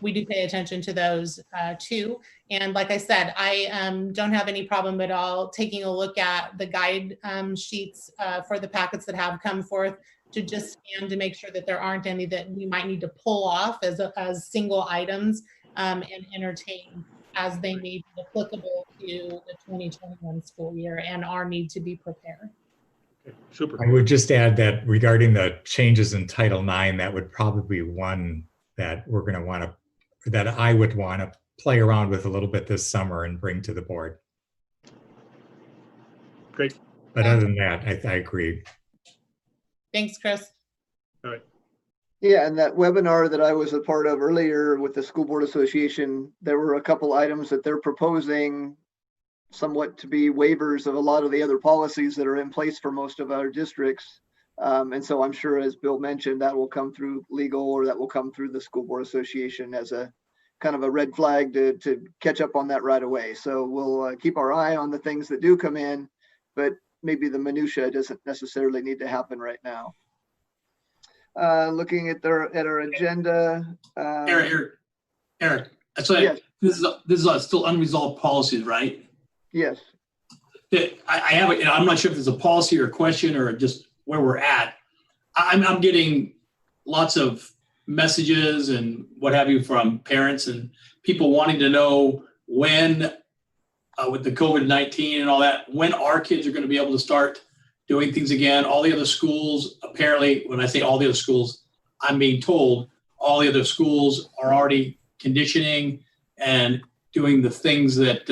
we do pay attention to those too. And like I said, I don't have any problem at all taking a look at the guide sheets for the packets that have come forth to just scan to make sure that there aren't any that we might need to pull off as single items and entertain as they may be applicable to the 2021 school year and our need to be prepared. Okay, super. I would just add that regarding the changes in Title IX, that would probably be one that we're going to want to, that I would want to play around with a little bit this summer and bring to the board. Great. But other than that, I agree. Thanks, Chris. All right. Yeah, and that webinar that I was a part of earlier with the School Board Association, there were a couple items that they're proposing somewhat to be waivers of a lot of the other policies that are in place for most of our districts. And so I'm sure, as Bill mentioned, that will come through legal or that will come through the School Board Association as a kind of a red flag to catch up on that right away. So we'll keep our eye on the things that do come in, but maybe the minutia doesn't necessarily need to happen right now. Looking at our agenda. Eric, that's right. Yes. This is still unresolved policies, right? Yes. I have it. I'm not sure if it's a policy or a question or just where we're at. I'm getting lots of messages and what have you from parents and people wanting to know when, with the COVID-19 and all that, when our kids are going to be able to start doing things again. All the other schools, apparently, when I say all the other schools, I'm being told all the other schools are already conditioning and doing the things that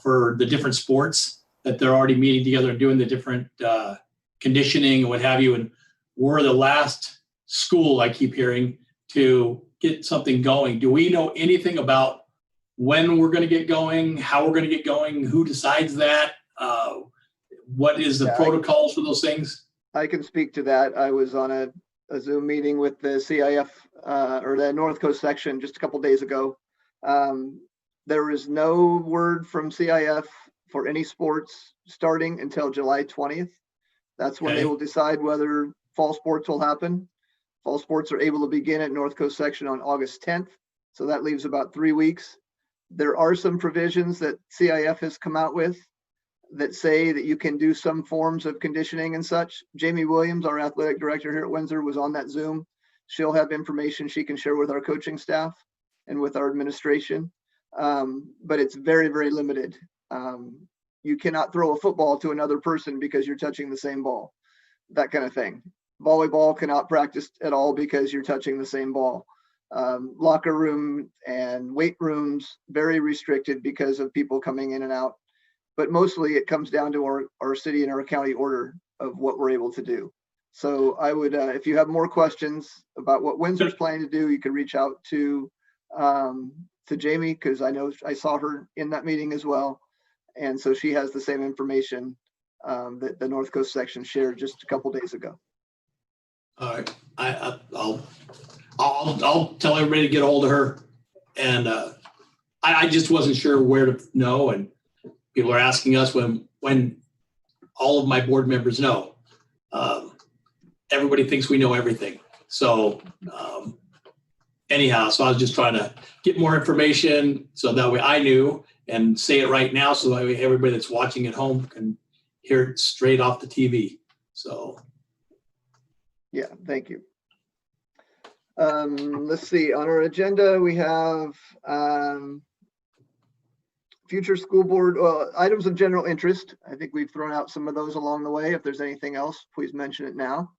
for the different sports that they're already meeting together and doing the different conditioning and what have you. And we're the last school, I keep hearing, to get something going. Do we know anything about when we're going to get going, how we're going to get going, who decides that? What is the protocols for those things? I can speak to that. I was on a Zoom meeting with the CIF or the North Coast section just a couple days ago. There is no word from CIF for any sports starting until July 20th. That's when they will decide whether fall sports will happen. Fall sports are able to begin at North Coast section on August 10th. So that leaves about 3 weeks. There are some provisions that CIF has come out with that say that you can do some forms of conditioning and such. Jamie Williams, our athletic director here at Windsor, was on that Zoom. She'll have information she can share with our coaching staff and with our administration. But it's very, very limited. You cannot throw a football to another person because you're touching the same ball, that kind of thing. Volleyball cannot practice at all because you're touching the same ball. Locker room and weight rooms, very restricted because of people coming in and out. But mostly it comes down to our city and our county order of what we're able to do. So I would, if you have more questions about what Windsor's planning to do, you can reach out to Jamie, because I know I saw her in that meeting as well. And so she has the same information that the North Coast section shared just a couple days ago. All right, I'll tell everybody to get a hold of her, and I just wasn't sure where to know, and people are asking us when all of my board members know. Everybody thinks we know everything, so anyhow, so I was just trying to get more information so that way I knew and say it right now so that way everybody that's watching at home can hear it straight off the TV. So. Yeah, thank you. Let's see, on our agenda, we have future school board items of general interest. I think we've thrown out some of those along the way. If there's anything else, please mention it now.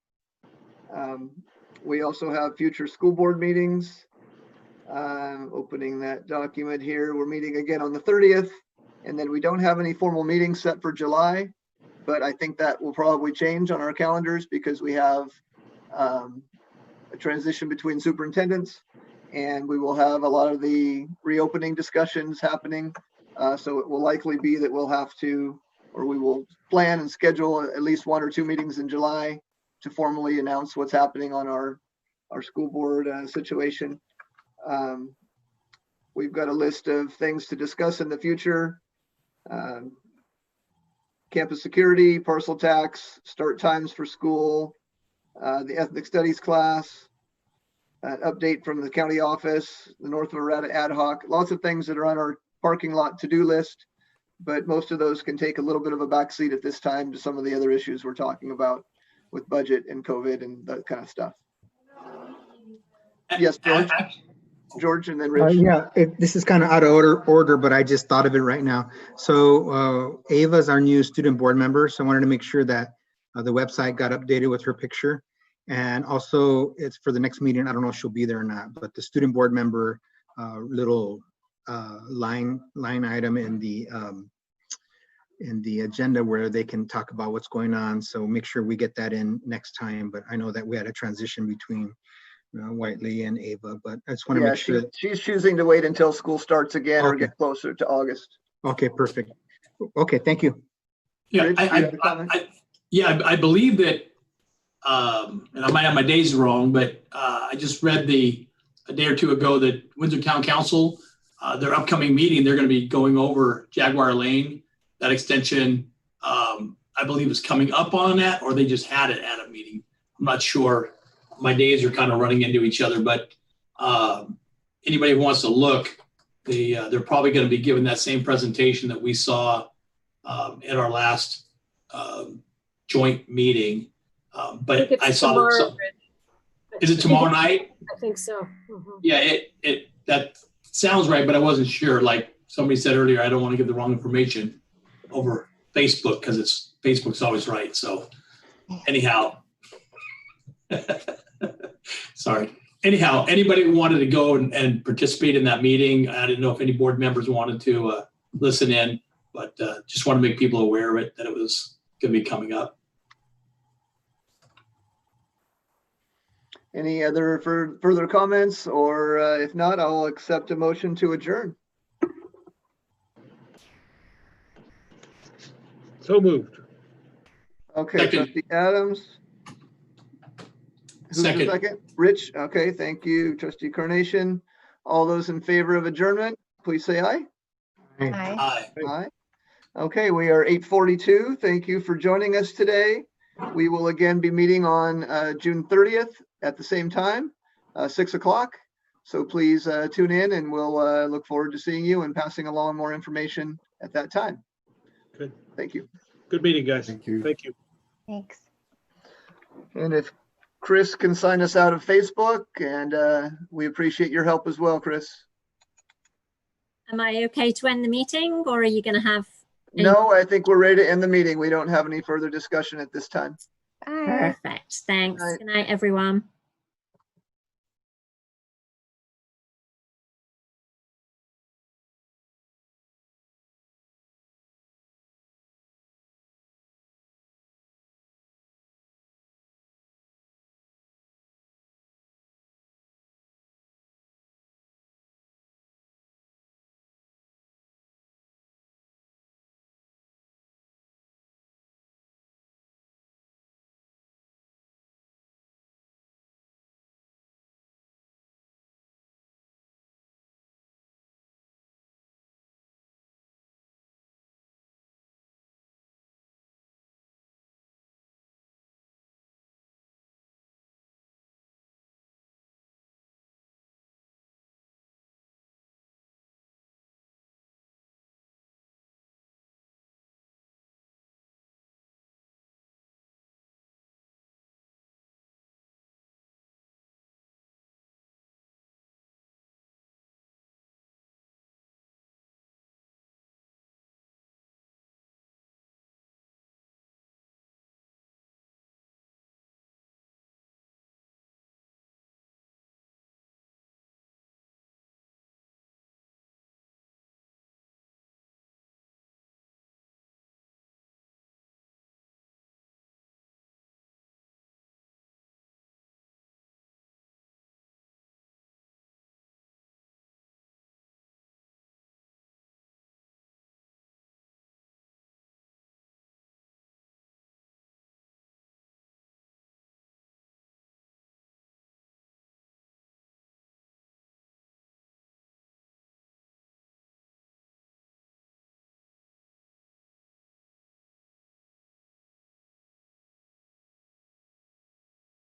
We also have future school board meetings. Opening that document here, we're meeting again on the 30th, and then we don't have any formal meetings set for July, but I think that will probably change on our calendars because we have a transition between superintendents, and we will have a lot of the reopening discussions happening. So it will likely be that we'll have to, or we will plan and schedule at least 1 or 2 meetings in July to formally announce what's happening on our school board situation. We've got a list of things to discuss in the future. Campus security, parcel tax, start times for school, the ethnic studies class, an update from the county office, the North Loretta ad hoc, lots of things that are on our parking lot to-do list, but most of those can take a little bit of a backseat at this time to some of the other issues we're talking about with budget and COVID and that kind of stuff. Yes, George. George and then Rich. Yeah, this is kind of out of order, but I just thought of it right now. So Ava's our new student board member, so I wanted to make sure that the website got updated with her picture. And also it's for the next meeting. I don't know if she'll be there or not, but the student board member little line item in the agenda where they can talk about what's going on. So make sure we get that in next time. But I know that we had a transition between Whiteley and Ava, but I just want to make sure that she's choosing to wait until school starts again or get closer to August. Okay, perfect. Okay, thank you. Yeah, Rich, I believe that, and I might have my days wrong, but I just read a day or two ago that Windsor Town Council, their upcoming meeting, they're going to be going over Jaguar Lane. That extension, I believe, is coming up on that, or they just had it at a meeting. I'm not sure. My days are kind of running into each other, but anybody who wants to look, they're probably going to be given that same presentation that we saw at our last joint meeting. But I saw tomorrow, is it tomorrow night? I think so. Yeah, that sounds right, but I wasn't sure. Like somebody said earlier, I don't want to give the wrong information over Facebook because Facebook's always right. So anyhow. Sorry. Anyhow, anybody who wanted to go and participate in that meeting, I didn't know if any board members wanted to listen in, but just want to make people aware of it, that it was going to be coming up. Any other further comments, or if not, I'll accept a motion to adjourn. So moved. Okay, Second. Trustee Adams. Who's the Second. second? Rich. Okay, thank you, Trustee Carnation. All those in favor of adjournment, please say aye. Aye. Aye. Okay, we are 8:42. Thank you for joining us today. We will again be meeting on June 30th at the same time, 6 o'clock. So please tune in, and we'll look forward to seeing you and passing along more information at that time. Good. Thank you. Good meeting, guys. Thank you. Thank you. Thanks. And if Chris can sign us out of Facebook, and we appreciate your help as well, Chris. Am I okay to end the meeting, or are you going to have? No, I think we're ready to end the meeting. We don't have any further discussion at this time. Bye. Perfect. Thanks. All right. Good night, everyone.